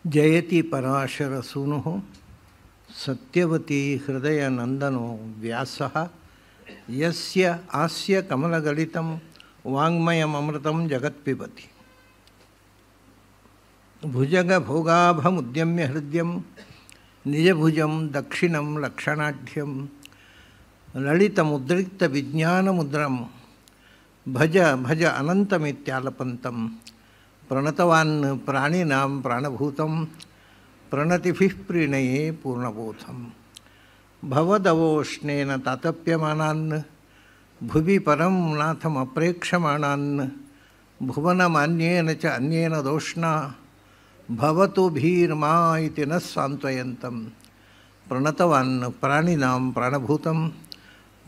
ಜಯತಿ ಪರಾಶರಸೂನು ಸತ್ಯವತಿ ಹೃದಯನಂದನೋ ವ್ಯಾಸಃ ಯಸ್ಯ ಆಸ್ಯ ಕಮಲಗಲಿತಂ ವಾಂಗ್ಮಯಮೃತಂ ಜಗತ್ಪಿಬತಿ ಭುಜಗಭೋಗಾಭಮುದ್ಯಮ್ಯ ಹೃದಯಂ ನಿಜಭುಜಂ ದಕ್ಷಿಣಂ ಲಕ್ಷಣಾಢ್ಯಂ ಲಲಿತಮುದ್ರಿಕ್ತವಿಜ್ಞಾನಮುದ್ರಂ ಭಜ ಭಜ ಅನಂತಮಿತ್ಯಾಲಪಂತಂ ಪ್ರಣತವಾನ್ ಪ್ರಾಣಿನಾಂ ಪ್ರಾಣಭೂತಂ ಪ್ರಣತಿಭಿಃ ಪ್ರೀಣಯೇ ಪೂರ್ಣಬೋಧಂ ಭವದವೋಷ್ಣೇನ ತಾತಪ್ಯಮಾನಾನ್ ಭುವಿ ಪರಂ ನಾಥಮಪ್ರೇಕ್ಷಮಾಣಾನ್ ಭುವನಮಾನ್ಯೇನ ಚ ಅನ್ಯೇನ ದೋಷ್ಣಾ ಭವತು ಭೀರ್ಮಾ ಇತಿ ನ ಸಾಂತ್ವಯಂತಂ ಪ್ರಣತವಾನ್ ಪ್ರಾಣಿನಾಂ ಪ್ರಾಣಭೂತಂ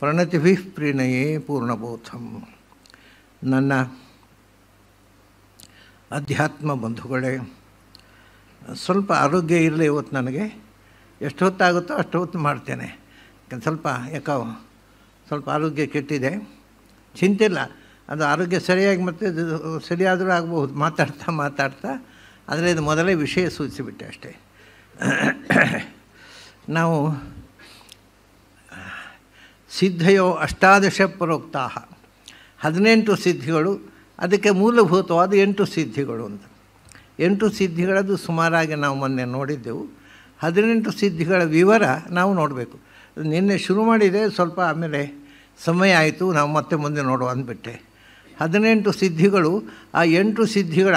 ಪ್ರಣತಿಭಿಃ ಪ್ರೀಣಯೇ ಪೂರ್ಣಬೋಧಂ. ನನ್ನ ಅಧ್ಯಾತ್ಮ ಬಂಧುಗಳೇ, ಸ್ವಲ್ಪ ಆರೋಗ್ಯ ಇರಲಿ ಇವತ್ತು. ನನಗೆ ಎಷ್ಟು ಹೊತ್ತಾಗುತ್ತೋ ಅಷ್ಟು ಹೊತ್ತು ಮಾಡ್ತೇನೆ. ಸ್ವಲ್ಪ ಆರೋಗ್ಯ ಕೆಟ್ಟಿದೆ, ಚಿಂತಿಲ್ಲ. ಅದು ಆರೋಗ್ಯ ಸರಿಯಾಗಿ ಮತ್ತೆ ಸರಿಯಾದರೂ ಆಗಬಹುದು ಮಾತಾಡ್ತಾ. ಆದರೆ ಇದು ಮೊದಲೇ ವಿಷಯ ಸೂಚಿಸಿಬಿಟ್ಟೆ ಅಷ್ಟೇ. ನಾವು ಸಿದ್ಧಯೋ ಅಷ್ಟಾದಶ ಪ್ರೋಕ್ತಾ 18 ಸಿದ್ಧಿಗಳು, ಅದಕ್ಕೆ ಮೂಲಭೂತವಾದ 8 ಸಿದ್ಧಿಗಳು ಅಂತ. 8 ಸಿದ್ಧಿಗಳದ್ದು ಸುಮಾರಾಗಿ ನಾವು ಮೊನ್ನೆ ನೋಡಿದ್ದೆವು. 18 ಸಿದ್ಧಿಗಳ ವಿವರ ನಾವು ನೋಡಬೇಕು. ನಿನ್ನೆ ಶುರು ಮಾಡಿದೆ, ಸ್ವಲ್ಪ ಆಮೇಲೆ ಸಮಯ ಆಯಿತು, ನಾವು ಮತ್ತೆ ಮುಂದೆ ನೋಡುವ ಅಂದ್ಬಿಟ್ಟೆ. 18 ಸಿದ್ಧಿಗಳು, ಆ 8 ಸಿದ್ಧಿಗಳ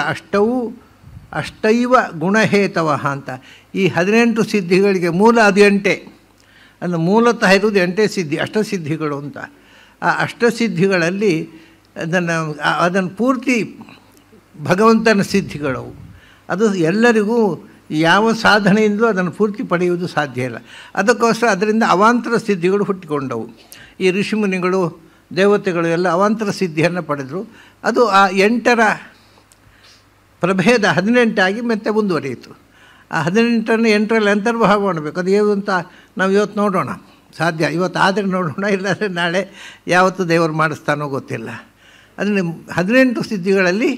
ಅಷ್ಟೈವ ಗುಣಹೇತವ ಅಂತ. ಈ 18 ಸಿದ್ಧಿಗಳಿಗೆ ಮೂಲ ಅದು 8. ಅಂದರೆ ಮೂಲತಃ ಇರುವುದು 8 ಸಿದ್ಧಿ, ಅಷ್ಟಸಿದ್ಧಿಗಳು ಅಂತ. ಆ ಅಷ್ಟಸಿದ್ಧಿಗಳಲ್ಲಿ ಅದನ್ನು ಪೂರ್ತಿ ಭಗವಂತನ ಸಿದ್ಧಿಗಳು. ಅದು ಎಲ್ಲರಿಗೂ ಯಾವ ಸಾಧನೆಯಿಂದಲೂ ಅದನ್ನು ಪೂರ್ತಿ ಪಡೆಯುವುದು ಸಾಧ್ಯ ಇಲ್ಲ. ಅದಕ್ಕೋಸ್ಕರ ಅದರಿಂದ ಅವಾಂತರ ಸಿದ್ಧಿಗಳು ಹುಟ್ಟಿಕೊಂಡವು. ಈ ಋಷಿಮುನಿಗಳು ದೇವತೆಗಳು ಎಲ್ಲ ಅವಾಂತರ ಸಿದ್ಧಿಯನ್ನು ಪಡೆದರು. ಅದು ಆ 8ರ ಪ್ರಭೇದ 18 ಆಗಿ ಮತ್ತೆ ಮುಂದುವರಿಯಿತು. ಆ 18ನ್ನು 8ರಲ್ಲಿ ಅಂತರ್ಭಾವ ಮಾಡಬೇಕು. ಅದು ಏನು ಅಂತ ನಾವು ಇವತ್ತು ನೋಡೋಣ. ಸಾಧ್ಯ ಇವತ್ತು ಆದರೆ ನೋಡೋಣ, ಇಲ್ಲಾಂದರೆ ನಾಳೆ ಯಾವತ್ತು ದೇವರು ಮಾಡಿಸ್ತಾನೋ ಗೊತ್ತಿಲ್ಲ. ಅದನ್ನು 18 ಸಿದ್ಧಿಗಳಲ್ಲಿ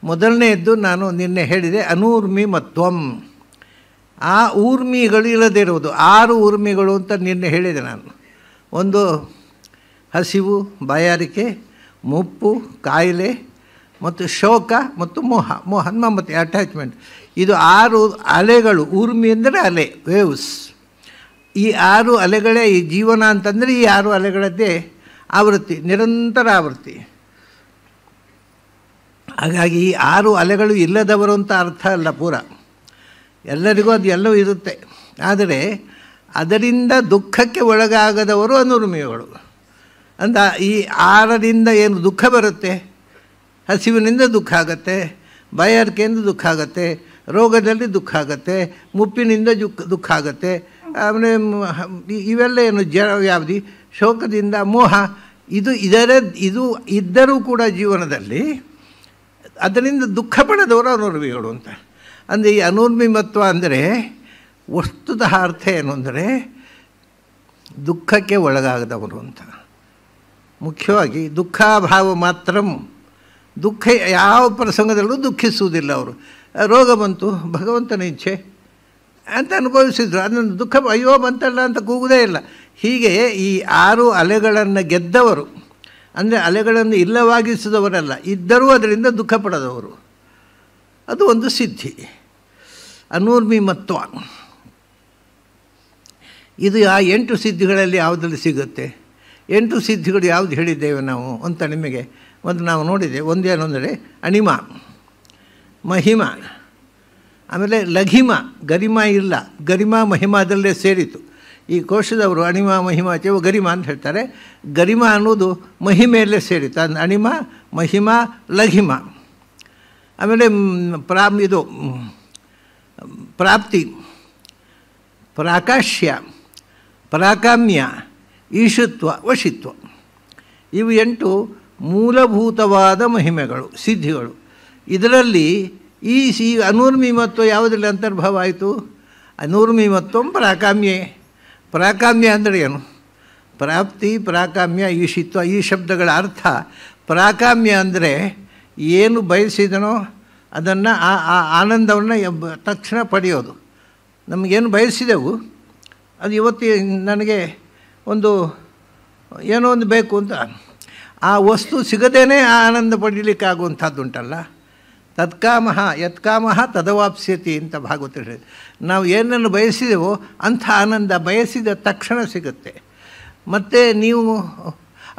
ಮೊದಲನೆಯದ್ದು ನಾನು ನಿನ್ನೆ ಹೇಳಿದೆ, ಅನೂರ್ಮಿ ಮತ್ವಂ. ಆ ಊರ್ಮಿಗಳು ಇಲ್ಲದೇ ಇರುವುದು 6 ಊರ್ಮಿಗಳು ಅಂತ ನಿನ್ನೆ ಹೇಳಿದೆ ನಾನು. ಒಂದು ಹಸಿವು, ಬಾಯಾರಿಕೆ, ಮುಪ್ಪು, ಕಾಯಿಲೆ ಮತ್ತು ಶೋಕ ಮತ್ತು ಮೋಹ ಮತ್ತು ಅಟ್ಯಾಚ್ಮೆಂಟ್. ಇದು 6 ಅಲೆಗಳು. ಊರ್ಮಿ ಅಂದರೆ ಅಲೆ, ವೇವ್ಸ್. ಈ 6 ಅಲೆಗಳೇ ಈ ಜೀವನ ಅಂತಂದರೆ ಈ 6 ಅಲೆಗಳದ್ದೇ ಆವೃತ್ತಿ, ನಿರಂತರ ಆವೃತ್ತಿ. ಹಾಗಾಗಿ ಈ 6 ಅಲೆಗಳು ಇಲ್ಲದವರು ಅಂತ ಅರ್ಥ ಅಲ್ಲ. ಪೂರ ಎಲ್ಲರಿಗೂ ಅದು ಎಲ್ಲವೂ ಇರುತ್ತೆ. ಆದರೆ ಅದರಿಂದ ದುಃಖಕ್ಕೆ ಒಳಗಾಗದವರು ಅನುರ್ಮಿಗಳು ಅಂತ. ಈ 6ರಿಂದ ಏನು ದುಃಖ ಬರುತ್ತೆ, ಹಸಿವಿನಿಂದ ದುಃಖ ಆಗುತ್ತೆ, ಬಾಯಾರಿಕೆಯಿಂದ ದುಃಖ ಆಗುತ್ತೆ, ರೋಗದಲ್ಲಿ ದುಃಖ ಆಗುತ್ತೆ, ಮುಪ್ಪಿನಿಂದ ದುಃಖ ಆಗುತ್ತೆ, ಆಮೇಲೆ ಇವೆಲ್ಲ ಏನು ವ್ಯಾಧಿ, ಶೋಕದಿಂದ ಮೋಹ, ಇದು ಇದ್ದರೂ ಕೂಡ ಜೀವನದಲ್ಲಿ ಅದರಿಂದ ದುಃಖ ಪಡೆದವರು ಅನುರ್ಮಿಗಳು ಅಂತ. ಅಂದರೆ ಈ ಅನುರ್ಮಿಮತ್ವ ಅಂದರೆ ವಸ್ತುತಃ ಅರ್ಥ ಏನು ಅಂದರೆ ದುಃಖಕ್ಕೆ ಒಳಗಾಗದವರು ಅಂತ. ಮುಖ್ಯವಾಗಿ ದುಃಖಾಭಾವ ಮಾತ್ರ. ದುಃಖ ಯಾವ ಪ್ರಸಂಗದಲ್ಲೂ ದುಃಖಿಸುವುದಿಲ್ಲ ಅವರು. ರೋಗ ಬಂತು, ಭಗವಂತನ ಇಚ್ಛೆ ಅಂತ ಅನುಭವಿಸಿದ್ರು. ಅದನ್ನು ದುಃಖ ಅಯ್ಯೋ ಬಂತಲ್ಲ ಅಂತ ಕೂಗುವುದೇ ಇಲ್ಲ. ಹೀಗೆ ಈ 6 ಅಲೆಗಳನ್ನು ಗೆದ್ದವರು, ಅಂದರೆ ಅಲೆಗಳನ್ನು ಇಲ್ಲವಾಗಿಸಿದವರಲ್ಲ, ಇದ್ದರೂ ಅದರಿಂದ ದುಃಖ ಪಡೆದವರು. ಅದು ಒಂದು ಸಿದ್ಧಿ, ಅನೂರ್ಮಿಮತ್ವ. ಇದು ಆ 8 ಸಿದ್ಧಿಗಳಲ್ಲಿ ಯಾವುದಲ್ಲಿ ಸಿಗುತ್ತೆ? 8 ಸಿದ್ಧಿಗಳು ಯಾವುದು ಹೇಳಿದ್ದೇವೆ ನಾವು ಅಂತ ನಿಮಗೆ ಒಂದು ನಾವು ನೋಡಿದೆ. ಒಂದೇನು ಅಂದರೆ ಅಣಿಮ, ಮಹಿಮ, ಆಮೇಲೆ ಲಘಿಮ. ಗರಿಮ ಇಲ್ಲ, ಗರಿಮ ಮಹಿಮಾದಲ್ಲೇ ಸೇರಿತು. ಈ ಕೋಶದವರು ಅಣಿಮ ಮಹಿಮ ಚೇವ ಗರಿಮ ಅಂತ ಹೇಳ್ತಾರೆ. ಗರಿಮ ಅನ್ನೋದು ಮಹಿಮೆಯಲ್ಲೇ ಸೇರಿತು. ಅದು ಅಣಿಮ, ಮಹಿಮ, ಲಘಿಮ. ಆಮೇಲೆ ಪ್ರಾಪ್ತಿ, ಪ್ರಾಕಾಶ್ಯ, ಪ್ರಾಕಾಮ್ಯ, ಈಶುತ್ವ, ವಶಿತ್ವ. ಇವು 8 ಮೂಲಭೂತವಾದ ಮಹಿಮೆಗಳು, ಸಿದ್ಧಿಗಳು. ಇದರಲ್ಲಿ ಈ ಅನೂರ್ಮಿಮತ್ವ ಯಾವುದರಲ್ಲಿ ಅಂತರ್ಭಾವ ಆಯಿತು? ಅನೂರ್ಮಿಮತ್ವ ಪ್ರಾಕಾಮ್ಯೆ. ಪ್ರಾಕಾಮ್ಯ ಅಂದರೆ ಏನು? ಪ್ರಾಪ್ತಿ, ಪ್ರಾಕಾಮ್ಯ, ಈಶಿತ್ವ. ಈ ಶಬ್ದಗಳ ಅರ್ಥ ಪ್ರಾಕಾಮ್ಯ ಅಂದರೆ ಏನು ಬಯಸಿದನೋ ಅದನ್ನು ಆ ಆನಂದವನ್ನು ತಕ್ಷಣ ಪಡೆಯೋದು. ನಮಗೇನು ಬಯಸಿದೆವು ಅದು ಇವತ್ತು ನನಗೆ ಏನೋ ಒಂದು ಬೇಕು ಅಂತ ಆ ವಸ್ತು ಸಿಗದೇನೆ ಆ ಆನಂದ ಪಡೀಲಿಕ್ಕಾಗುವಂಥದ್ದುಂಟಲ್ಲ. ತತ್ಕಾಮಃ ಯತ್ಕಾಮಃ ತದವಾಪ್ಸ್ಯತಿ ಅಂತ ಭಾಗವತ ಹೇಳಿ. ನಾವು ಏನನ್ನು ಬಯಸಿದೆವೋ ಅಂಥ ಆನಂದ ಬಯಸಿದ ತಕ್ಷಣ ಸಿಗುತ್ತೆ. ಮತ್ತು ನೀವು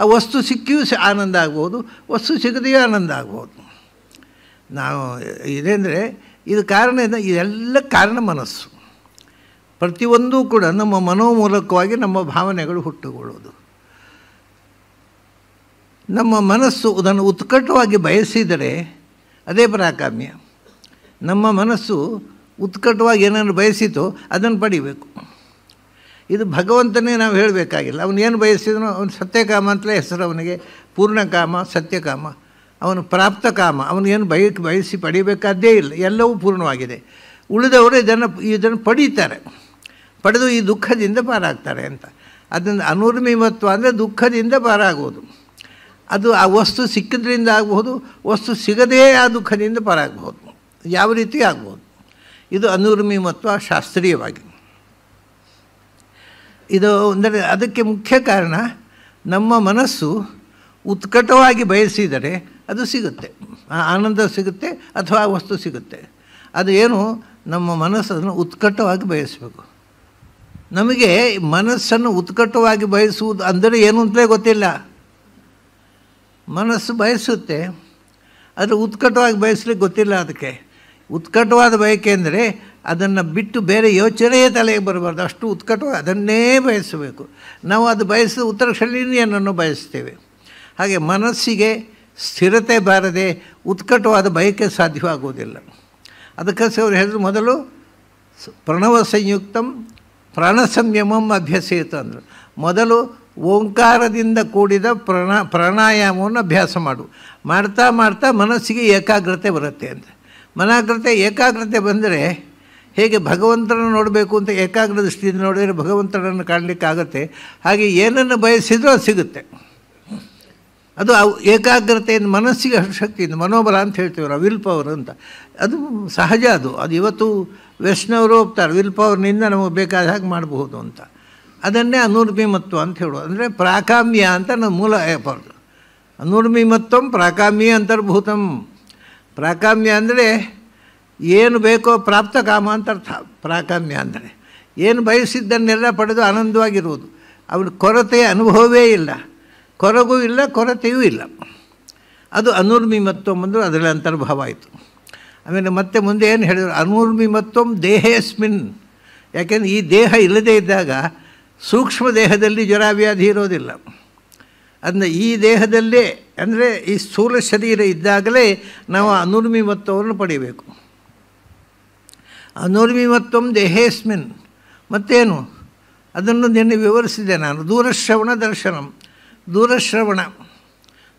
ಆ ವಸ್ತು ಸಿಕ್ಕಿಯೂ ಆನಂದ ಆಗ್ಬೋದು, ವಸ್ತು ಸಿಗದೆಯೂ ಆನಂದ ಆಗ್ಬೋದು. ನಾವು ಇದೇಂದರೆ ಇದು ಕಾರಣ ಇದೆಲ್ಲ ಕಾರಣ ಮನಸ್ಸು. ಪ್ರತಿಯೊಂದೂ ಕೂಡ ನಮ್ಮ ಮನೋಮೂಲಕವಾಗಿ ನಮ್ಮ ಭಾವನೆಗಳು ಹುಟ್ಟುಕೊಳ್ಳೋದು. ನಮ್ಮ ಮನಸ್ಸು ಅದನ್ನು ಉತ್ಕಟವಾಗಿ ಬಯಸಿದರೆ ಅದೇ ಪ್ರಾಕಾಮ್ಯ. ನಮ್ಮ ಮನಸ್ಸು ಉತ್ಕಟವಾಗಿ ಏನನ್ನು ಬಯಸಿತೋ ಅದನ್ನು ಪಡಿಬೇಕು. ಇದು ಭಗವಂತನೇ ನಾವು ಹೇಳಬೇಕಾಗಿಲ್ಲ. ಅವನು ಏನು ಬಯಸಿದನೋ ಅವನು ಸತ್ಯಕಾಮ ಅಂತಲೇ ಹೆಸರು ಅವನಿಗೆ. ಪೂರ್ಣಕಾಮ ಸತ್ಯಕಾಮ. ಅವನು ಪ್ರಾಪ್ತಕಾಮ. ಅವನು ಏನು ಬಯಸಿ ಪಡಿಬೇಕಾದ್ದೇ ಇಲ್ಲ, ಎಲ್ಲವೂ ಪೂರ್ಣವಾಗಿದೆ. ಉಳಿದವರು ಇದನ್ನು ಪಡೀತಾರೆ, ಪಡೆದು ಈ ದುಃಖದಿಂದ ಪಾರಾಗ್ತಾರೆ ಅಂತ. ಅದನ್ನು ಅನುರ್ಮಿಮತ್ವ ಅಂದರೆ ದುಃಖದಿಂದ ಪಾರಾಗುವುದು. ಅದು ಆ ವಸ್ತು ಸಿಕ್ಕಿದ್ರಿಂದ ಆಗಬಹುದು, ವಸ್ತು ಸಿಗದೇ ಆ ದುಃಖದಿಂದ ಪಾರಾಗಬಹುದು, ಯಾವ ರೀತಿ ಆಗ್ಬೋದು. ಇದು ಅನುರ್ಮಿಮತ್ವ ಶಾಸ್ತ್ರೀಯವಾಗಿ. ಇದು ಅಂದರೆ ಅದಕ್ಕೆ ಮುಖ್ಯ ಕಾರಣ ನಮ್ಮ ಮನಸ್ಸು ಉತ್ಕಟವಾಗಿ ಬಯಸಿದರೆ ಅದು ಸಿಗುತ್ತೆ, ಆ ಆನಂದ ಸಿಗುತ್ತೆ ಅಥವಾ ಆ ವಸ್ತು ಸಿಗುತ್ತೆ. ಅದು ಏನು ನಮ್ಮ ಮನಸ್ಸನ್ನು ಉತ್ಕಟವಾಗಿ ಬಯಸಬೇಕು. ನಮಗೆ ಮನಸ್ಸನ್ನು ಉತ್ಕಟವಾಗಿ ಬಯಸುವುದು ಅಂದರೆ ಏನು ಅಂತಲೇ ಗೊತ್ತಿಲ್ಲ. ಮನಸ್ಸು ಬಯಸುತ್ತೆ, ಆದರೆ ಉತ್ಕಟವಾಗಿ ಬಯಸಲಿಕ್ಕೆ ಗೊತ್ತಿಲ್ಲ. ಅದಕ್ಕೆ ಉತ್ಕಟವಾದ ಬಯಕೆ ಅಂದರೆ ಅದನ್ನು ಬಿಟ್ಟು ಬೇರೆ ಯೋಚನೆಯೇ ತಲೆಗೆ ಬರಬಾರ್ದು, ಅಷ್ಟು ಉತ್ಕಟವಾಗಿ ಅದನ್ನೇ ಬಯಸಬೇಕು. ನಾವು ಅದು ಬಯಸಿದ ಉತ್ತರ ಶರೀರಿಯನ್ನು ಬಯಸ್ತೇವೆ. ಹಾಗೆ ಮನಸ್ಸಿಗೆ ಸ್ಥಿರತೆ ಬಾರದೆ ಉತ್ಕಟವಾದ ಬಯಕೆ ಸಾಧ್ಯವಾಗುವುದಿಲ್ಲ. ಅದಕ್ಕೋಸ್ಕರ ಅವರು ಹೇಳಿದ್ರು, ಮೊದಲು ಪ್ರಣವ ಸಂಯುಕ್ತಂ ಪ್ರಾಣ ಸಂಯಮಂ ಅಭ್ಯಸೇತು ಅಂದರು. ಮೊದಲು ಓಂಕಾರದಿಂದ ಕೂಡಿದ ಪ್ರಾಣಾಯಾಮವನ್ನು ಅಭ್ಯಾಸ ಮಾಡ್ತಾ ಮಾಡ್ತಾ ಮನಸ್ಸಿಗೆ ಏಕಾಗ್ರತೆ ಬರುತ್ತೆ ಅಂತ. ಏಕಾಗ್ರತೆ ಬಂದರೆ ಹೇಗೆ ಭಗವಂತನನ್ನು ನೋಡಬೇಕು ಅಂತ ಏಕಾಗ್ರ ದೃಷ್ಟಿಯಿಂದ ನೋಡಿದರೆ ಭಗವಂತನನ್ನು ಕಾಣಲಿಕ್ಕಾಗತ್ತೆ. ಹಾಗೆ ಏನನ್ನು ಬಯಸಿದ್ರೂ ಅದು ಸಿಗುತ್ತೆ. ಅದು ಏಕಾಗ್ರತೆಯಿಂದ ಮನಸ್ಸಿಗೆ ಅಷ್ಟು ಶಕ್ತಿಯಿಂದ ಮನೋಬಲ ಅಂತ ಹೇಳ್ತೀವಿ, ವಿಲ್ ಪವರ್ ಅಂತ. ಅದು ಸಹಜ. ಅದು ಇವತ್ತು ವೆಸ್ಟ್ನವರು ಹೋಗ್ತಾರೆ, ವಿಲ್ ಪವರ್ನಿಂದ ನಮಗೆ ಬೇಕಾದ ಹಾಗೆ ಮಾಡಬಹುದು ಅಂತ. ಅದನ್ನೇ ಅನುರ್ಮಿಮತ್ವ ಅಂತ ಹೇಳೋದು. ಅಂದರೆ ಪ್ರಾಕಾಮ್ಯ ಅಂತ ನಮ್ಮ ಮೂಲ ಪದ. ಅನುರ್ಮಿಮತ್ವಂ ಪ್ರಾಕಾಮ್ಯ ಅಂತರ್ಭೂತಂ. ಪ್ರಾಕಾಮ್ಯ ಅಂದರೆ ಏನು ಬೇಕೋ ಪ್ರಾಪ್ತ ಕಾಮ ಅಂತ ಅರ್ಥ. ಪ್ರಾಕಾಮ್ಯ ಅಂದರೆ ಏನು ಬಯಸಿದ್ದನ್ನೆಲ್ಲ ಪಡೆದು ಆನಂದವಾಗಿರುವುದು. ಅವನ ಕೊರತೆಯ ಅನುಭವವೇ ಇಲ್ಲ, ಕೊರಗೂ ಇಲ್ಲ, ಕೊರತೆಯೂ ಇಲ್ಲ. ಅದು ಅನುರ್ಮಿಮತ್ವಂ ಅಂದರೆ ಅದರಲ್ಲಿ ಅಂತರ್ಭಾವ ಆಯಿತು. ಆಮೇಲೆ ಮತ್ತೆ ಮುಂದೆ ಏನು ಹೇಳಿದರು, ಅನುರ್ಮಿಮತ್ವಂ ದೇಹೇಸ್ಮಿನ್. ಯಾಕೆಂದರೆ ಈ ದೇಹ ಇಲ್ಲದೇ ಇದ್ದಾಗ ಸೂಕ್ಷ್ಮ ದೇಹದಲ್ಲಿ ಜ್ವರಾವ್ಯಾಧಿ ಇರೋದಿಲ್ಲ. ಅಂದರೆ ಈ ದೇಹದಲ್ಲೇ ಅಂದರೆ ಈ ಸ್ಥೂಲ ಶರೀರ ಇದ್ದಾಗಲೇ ನಾವು ಅನುರ್ಮಿಮತ್ವವನ್ನು ಪಡಿಬೇಕು. ಅನುರ್ಮಿಮತ್ವಂ ದೇಹೇಸ್ಮಿನ್. ಮತ್ತೇನು ಅದನ್ನು ನಿನ್ನೆ ವಿವರಿಸಿದೆ ನಾನು. ದೂರಶ್ರವಣ ದರ್ಶನಂ.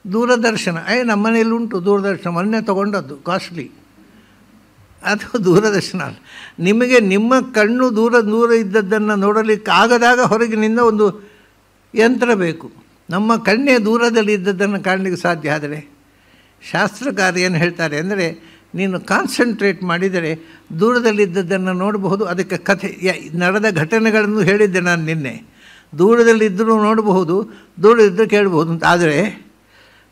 ದೂರದರ್ಶನ ನಮ್ಮನೇಲಿ ಉಂಟು ದೂರದರ್ಶನ, ಮೊನ್ನೆ ತೊಗೊಂಡದ್ದು, ಕಾಸ್ಟ್ಲಿ. ಅದು ದೂರದರ್ಶನ ಅಲ್ಲ. ನಿಮಗೆ ನಿಮ್ಮ ಕಣ್ಣು ದೂರ ಇದ್ದದ್ದನ್ನು ನೋಡಲಿಕ್ಕೆ ಆಗದಾಗ ಹೊರಗಿನಿಂದ ಒಂದು ಯಂತ್ರ ಬೇಕು. ನಮ್ಮ ಕಣ್ಣೇ ದೂರದಲ್ಲಿ ಇದ್ದದ್ದನ್ನು ಕಾಣಲಿಕ್ಕೆ ಸಾಧ್ಯ. ಆದರೆ ಶಾಸ್ತ್ರಕಾರ ಏನು ಹೇಳ್ತಾರೆ ಅಂದರೆ, ನೀನು ಕಾನ್ಸಂಟ್ರೇಟ್ ಮಾಡಿದರೆ ದೂರದಲ್ಲಿದ್ದದ್ದನ್ನು ನೋಡಬಹುದು. ಅದಕ್ಕೆ ಕಥೆ ನಡೆದ ಘಟನೆಗಳನ್ನು ಹೇಳಿದ್ದೆ ನಾನು ನಿನ್ನೆ. ದೂರದಲ್ಲಿದ್ದರೂ ನೋಡಬಹುದು, ದೂರದಿದ್ದರೂ ಕೇಳಬಹುದು ಅಂತ. ಆದರೆ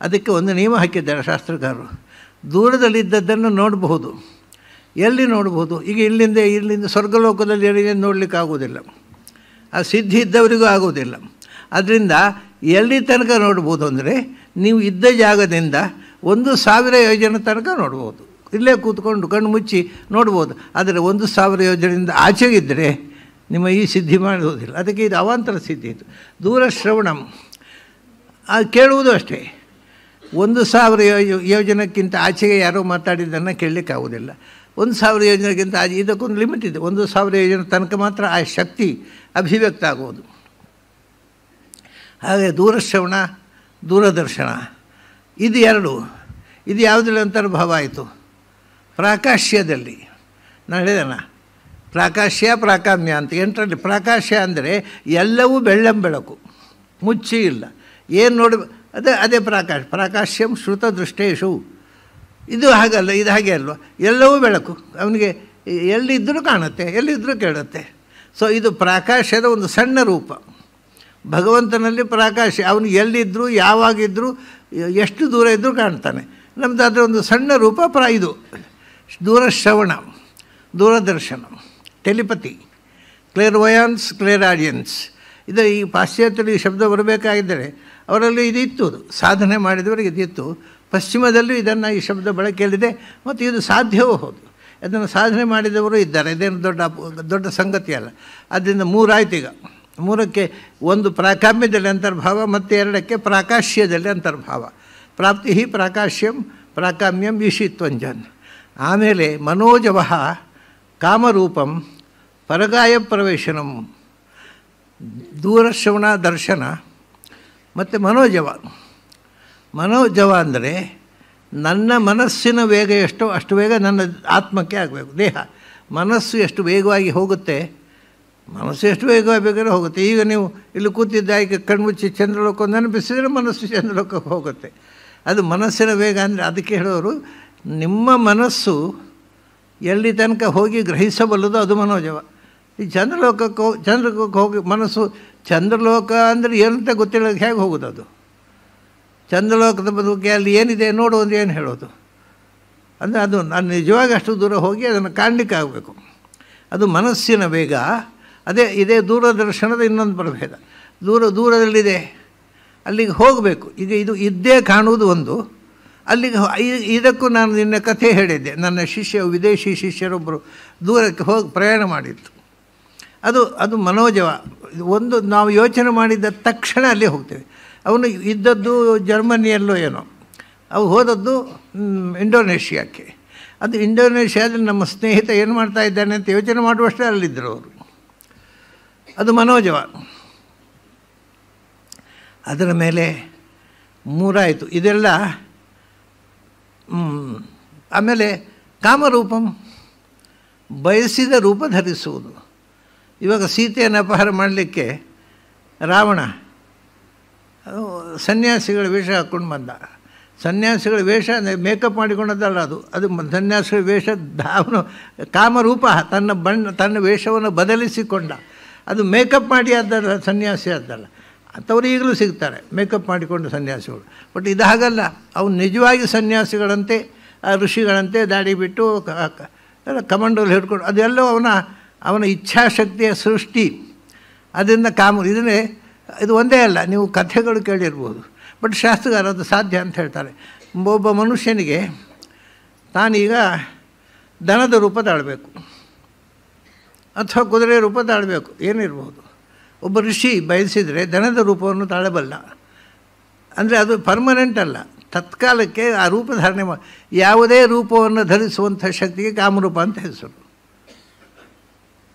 ಅದಕ್ಕೆ ಒಂದು ನಿಯಮ ಹಾಕಿದ್ದಾರೆ ಶಾಸ್ತ್ರಕಾರರು. ದೂರದಲ್ಲಿದ್ದದ್ದನ್ನು ನೋಡಬಹುದು. ಎಲ್ಲಿ ನೋಡ್ಬೋದು? ಈಗ ಇಲ್ಲಿಂದ ಸ್ವರ್ಗಲೋಕದಲ್ಲಿ ಎಲ್ಲಿ ನೋಡಲಿಕ್ಕೆ ಆಗೋದಿಲ್ಲ, ಆ ಸಿದ್ಧಿ ಇದ್ದವರಿಗೂ ಆಗೋದಿಲ್ಲ. ಅದರಿಂದ ಎಲ್ಲಿ ತನಕ ನೋಡ್ಬೋದು ಅಂದರೆ, ನೀವು ಇದ್ದ ಜಾಗದಿಂದ 1000 ಯೋಜನೆ ತನಕ ನೋಡ್ಬೋದು. ಇಲ್ಲೇ ಕೂತ್ಕೊಂಡು ಕಣ್ಣು ಮುಚ್ಚಿ ನೋಡ್ಬೋದು. ಆದರೆ 1000 ಯೋಜನೆಯಿಂದ ಆಚೆಗಿದ್ದರೆ ನಿಮ್ಮ ಈ ಸಿದ್ಧಿ ಮಾಡೋದಿಲ್ಲ. ಅದಕ್ಕೆ ಇದು ಅವಾಂತರ ಸಿದ್ಧಿ. ಇದು ದೂರಶ್ರವಣಂ. ಅದು ಕೇಳುವುದು ಅಷ್ಟೇ. 1000 ಯೋಜನೆಕ್ಕಿಂತ ಆಚೆಗೆ ಯಾರೋ ಮಾತಾಡಿದ್ದನ್ನು ಕೇಳಲಿಕ್ಕಾಗೋದಿಲ್ಲ. 1000 ಯೋಜನೆಗಿಂತ ಇದಕ್ಕೊಂದು ಲಿಮಿಟ್ ಇದೆ. 1000 ಯೋಜನೆ ತನಕ ಮಾತ್ರ ಆ ಶಕ್ತಿ ಅಭಿವ್ಯಕ್ತ ಆಗೋದು. ಹಾಗೆ ದೂರಶ್ರವಣ, ದೂರದರ್ಶನ, ಇದು ಎರಡು. ಇದು ಯಾವುದ್ರಲ್ಲಿ ಅಂತರ್ಭಾವ ಆಯಿತು? ಪ್ರಾಕಾಶ್ಯದಲ್ಲಿ. ನಾನು ಹೇಳಿದೆನಾ, ಪ್ರಾಕಾಶ್ಯ ಪ್ರಾಕಾಮ್ಯ ಅಂತ. 8ರಲ್ಲಿ ಪ್ರಾಕಾಶ್ಯ ಅಂದರೆ ಎಲ್ಲವೂ ಬೆಳ್ಳಂಬೆಳಕು, ಮುಚ್ಚಿ ಇಲ್ಲ, ಏನು ನೋಡಿ ಅದೇ ಪ್ರಾಕಾಶ್ಯಂ ಶ್ರುತ ದೃಷ್ಟೇಶು. ಇದು ಹಾಗಲ್ಲ, ಇದು ಹಾಗೆ ಅಲ್ವ, ಎಲ್ಲವೂ ಬೆಳಕು. ಅವನಿಗೆ ಎಲ್ಲಿದ್ದರೂ ಕಾಣುತ್ತೆ, ಎಲ್ಲಿದ್ದರೂ ಕೇಳುತ್ತೆ. ಸೊ ಇದು ಪ್ರಕಾಶದ ಒಂದು ಸಣ್ಣ ರೂಪ. ಭಗವಂತನಲ್ಲಿ ಪ್ರಕಾಶ, ಅವನು ಎಲ್ಲಿದ್ದರೂ ಯಾವಾಗಿದ್ದರೂ ಎಷ್ಟು ದೂರ ಇದ್ದರೂ ಕಾಣ್ತಾನೆ. ನಮ್ಮದು ಅದರ ಒಂದು ಸಣ್ಣ ರೂಪ ಇದು ದೂರಶ್ರವಣ, ದೂರದರ್ಶನ, ಟೆಲಿಪತಿ, ಕ್ಲೇರ್ವಯಾನ್ಸ್, ಕ್ಲೇರ್ ಆಡಿಯನ್ಸ್. ಇದು ಈ ಪಾಶ್ಚಾತ್ಯರು ಈ ಶಬ್ದ ಬರಬೇಕಾಗಿದ್ದರೆ ಅವರಲ್ಲಿ ಇದಿತ್ತು, ಸಾಧನೆ ಮಾಡಿದವರಿಗೆ ಇದಿತ್ತು. ಪಶ್ಚಿಮದಲ್ಲೂ ಇದನ್ನು ಈ ಶಬ್ದ ಬಳಕೆಯಲ್ಲಿದೆ ಮತ್ತು ಇದು ಸಾಧ್ಯವೂ ಹೌದು. ಅದನ್ನು ಸಾಧನೆ ಮಾಡಿದವರು ಇದ್ದಾರೆ, ಇದೇನು ದೊಡ್ಡ ಸಂಗತಿ ಅಲ್ಲ. ಅದರಿಂದ ಮೂರಾಯ್ತು. ಈಗ ಮೂರಕ್ಕೆ ಒಂದು ಪ್ರಾಕಾಮ್ಯದಲ್ಲಿ ಅಂತರ್ಭಾವ ಮತ್ತು ಎರಡಕ್ಕೆ ಪ್ರಾಕಾಶ್ಯದಲ್ಲಿ ಅಂತರ್ಭಾವ. ಪ್ರಾಪ್ತಿ ಪ್ರಾಕಾಶ್ಯಂ ಪ್ರಾಕಾಮ್ಯಂ ಈಶಿತ್ವಂಜನ್. ಆಮೇಲೆ ಮನೋಜವ ಕಾಮರೂಪಂ ಪರಗಾಯ ಪ್ರವೇಶನಂ. ದೂರಶ್ರವಣ ದರ್ಶನ ಮತ್ತು ಮನೋಜವ. ಮನೋಜವ ಅಂದರೆ ನನ್ನ ಮನಸ್ಸಿನ ವೇಗ ಎಷ್ಟೋ ಅಷ್ಟು ವೇಗ ನನ್ನ ಆತ್ಮಕ್ಕೆ ಆಗಬೇಕು. ದೇಹ ಮನಸ್ಸು ಎಷ್ಟು ವೇಗವಾಗಿ ಹೋಗುತ್ತೆ, ಮನಸ್ಸು ಎಷ್ಟು ವೇಗವಾಗಿ ಬೇಕಾದ್ರೆ ಹೋಗುತ್ತೆ. ಈಗ ನೀವು ಇಲ್ಲಿ ಕೂತಿದ್ದಾಗ ಕಣ್ಮುಚ್ಚಿ ಚಂದ್ರಲೋಕವನ್ನು ನೆನಪಿಸಿದರೆ ಮನಸ್ಸು ಚಂದ್ರಲೋಕಕ್ಕೆ ಹೋಗುತ್ತೆ. ಅದು ಮನಸ್ಸಿನ ವೇಗ ಅಂದರೆ ಅದಕ್ಕೆ ಹೇಳೋರು, ನಿಮ್ಮ ಮನಸ್ಸು ಎಲ್ಲಿ ತನಕ ಹೋಗಿ ಗ್ರಹಿಸಬಲ್ಲದು ಅದು ಮನೋಜವ. ಈ ಚಂದ್ರಲೋಕಕ್ಕೆ ಹೋಗಿ ಮನಸ್ಸು, ಚಂದ್ರಲೋಕ ಅಂದರೆ ಏನಂತ ಗೊತ್ತಿಲ್ಲ, ಹೇಗೆ ಹೋಗೋದು ಅದು? ಚಂದ್ರಲೋಕದ ಬಗ್ಗೆ ಅಲ್ಲಿ ಏನಿದೆ ನೋಡು ಅಂತ ಏನು ಹೇಳೋದು? ಅಂದರೆ ಅದು ನಾನು ನಿಜವಾಗಿ ಅಷ್ಟು ದೂರ ಹೋಗಿ ಅದನ್ನು ಕಾಣಲಿಕ್ಕೆ ಆಗಬೇಕು. ಅದು ಮನಸ್ಸಿನ ವೇಗ. ಇದೇ ದೂರದರ್ಶನದ ಇನ್ನೊಂದು ಪ್ರಭೇದ. ದೂರದಲ್ಲಿದೆ, ಅಲ್ಲಿಗೆ ಹೋಗಬೇಕು. ಈಗ ಇದು ಇದ್ದೇ ಕಾಣುವುದು ಒಂದು, ಅಲ್ಲಿಗೆ ಇದಕ್ಕೂ ನಾನು ನಿನ್ನೆ ಕಥೆ ಹೇಳಿದ್ದೆ. ನನ್ನ ವಿದೇಶಿ ಶಿಷ್ಯರೊಬ್ಬರು ದೂರಕ್ಕೆ ಹೋಗಿ ಪ್ರಯಾಣ ಮಾಡಿತ್ತು. ಅದು ಮನೋಜವ. ಒಂದು ನಾವು ಯೋಚನೆ ಮಾಡಿದ ತಕ್ಷಣ ಅಲ್ಲಿ ಹೋಗ್ತೇವೆ. ಅವನು ಇದ್ದದ್ದು ಜರ್ಮನಿಯಲ್ಲೋ ಏನೋ, ಅವು ಹೋದದ್ದು ಇಂಡೋನೇಷ್ಯಾಕ್ಕೆ. ಅದು ಇಂಡೋನೇಷ್ಯಾದಲ್ಲಿ ನಮ್ಮ ಸ್ನೇಹಿತ ಏನು ಮಾಡ್ತಾ ಇದ್ದಾನೆ ಅಂತ ಯೋಚನೆ ಮಾಡುವಷ್ಟೇ ಅಲ್ಲಿದ್ದರು ಅವರು. ಅದು ಮನೋಜವ. ಅದರ ಮೇಲೆ ಮೂರಾಯಿತು ಇದೆಲ್ಲ. ಆಮೇಲೆ ಕಾಮರೂಪಂ, ಬಯಸಿದ ರೂಪ ಧರಿಸುವುದು. ಇವಾಗ ಸೀತೆಯನ್ನು ಅಪಹಾರ ಮಾಡಲಿಕ್ಕೆ ರಾವಣ ಸನ್ಯಾಸಿಗಳ ವೇಷ ಹಾಕ್ಕೊಂಡು ಬಂದ. ಸನ್ಯಾಸಿಗಳ ವೇಷ ಮೇಕಪ್ ಮಾಡಿಕೊಂಡದ್ದಲ್ಲ, ಅದು ಸನ್ಯಾಸಿಗಳ ವೇಷ. ಅವನು ಕಾಮರೂಪ, ತನ್ನ ವೇಷವನ್ನು ಬದಲಿಸಿಕೊಂಡ. ಅದು ಮೇಕಪ್ ಮಾಡಿ ಆದ್ದಲ್ಲ, ಸನ್ಯಾಸಿ ಆದ್ದಲ್ಲ. ಅಂಥವ್ರು ಈಗಲೂ ಸಿಗ್ತಾರೆ ಮೇಕಪ್ ಮಾಡಿಕೊಂಡು ಸನ್ಯಾಸಿಗಳು. ಬಟ್ ಇದು ಹಾಗಲ್ಲ, ಅವನು ನಿಜವಾಗಿ ಸನ್ಯಾಸಿಗಳಂತೆ, ಋಷಿಗಳಂತೆ ದಾಡಿ ಬಿಟ್ಟು ಕಮಂಡೋಲ್ಲಿ ಹಿಡ್ಕೊಂಡು, ಅದೆಲ್ಲೋ ಅವನ ಇಚ್ಛಾಶಕ್ತಿಯ ಸೃಷ್ಟಿ. ಅದರಿಂದ ಇದು ಒಂದೇ ಅಲ್ಲ, ನೀವು ಕಥೆಗಳು ಕೇಳಿರ್ಬೋದು. ಬಟ್ ಶಾಸ್ತ್ರಗಾರ ಅದು ಸಾಧ್ಯ ಅಂತ ಹೇಳ್ತಾರೆ. ಒಬ್ಬ ಮನುಷ್ಯನಿಗೆ ತಾನೀಗ ದನದ ರೂಪ ತಾಳಬೇಕು ಅಥವಾ ಕುದುರೆ ರೂಪ ತಾಳಬೇಕು, ಏನಿರ್ಬೋದು. ಒಬ್ಬ ಋಷಿ ಬಯಸಿದರೆ ದನದ ರೂಪವನ್ನು ತಾಳಬಲ್ಲ. ಅಂದರೆ ಅದು ಪರ್ಮನೆಂಟ್ ಅಲ್ಲ, ತತ್ಕಾಲಕ್ಕೆ ಆ ರೂಪ ಧಾರಣೆ ಯಾವುದೇ ರೂಪವನ್ನು ಧರಿಸುವಂಥ ಶಕ್ತಿಗೆ ಕಾಮರೂಪ ಅಂತ ಹೆಸರು.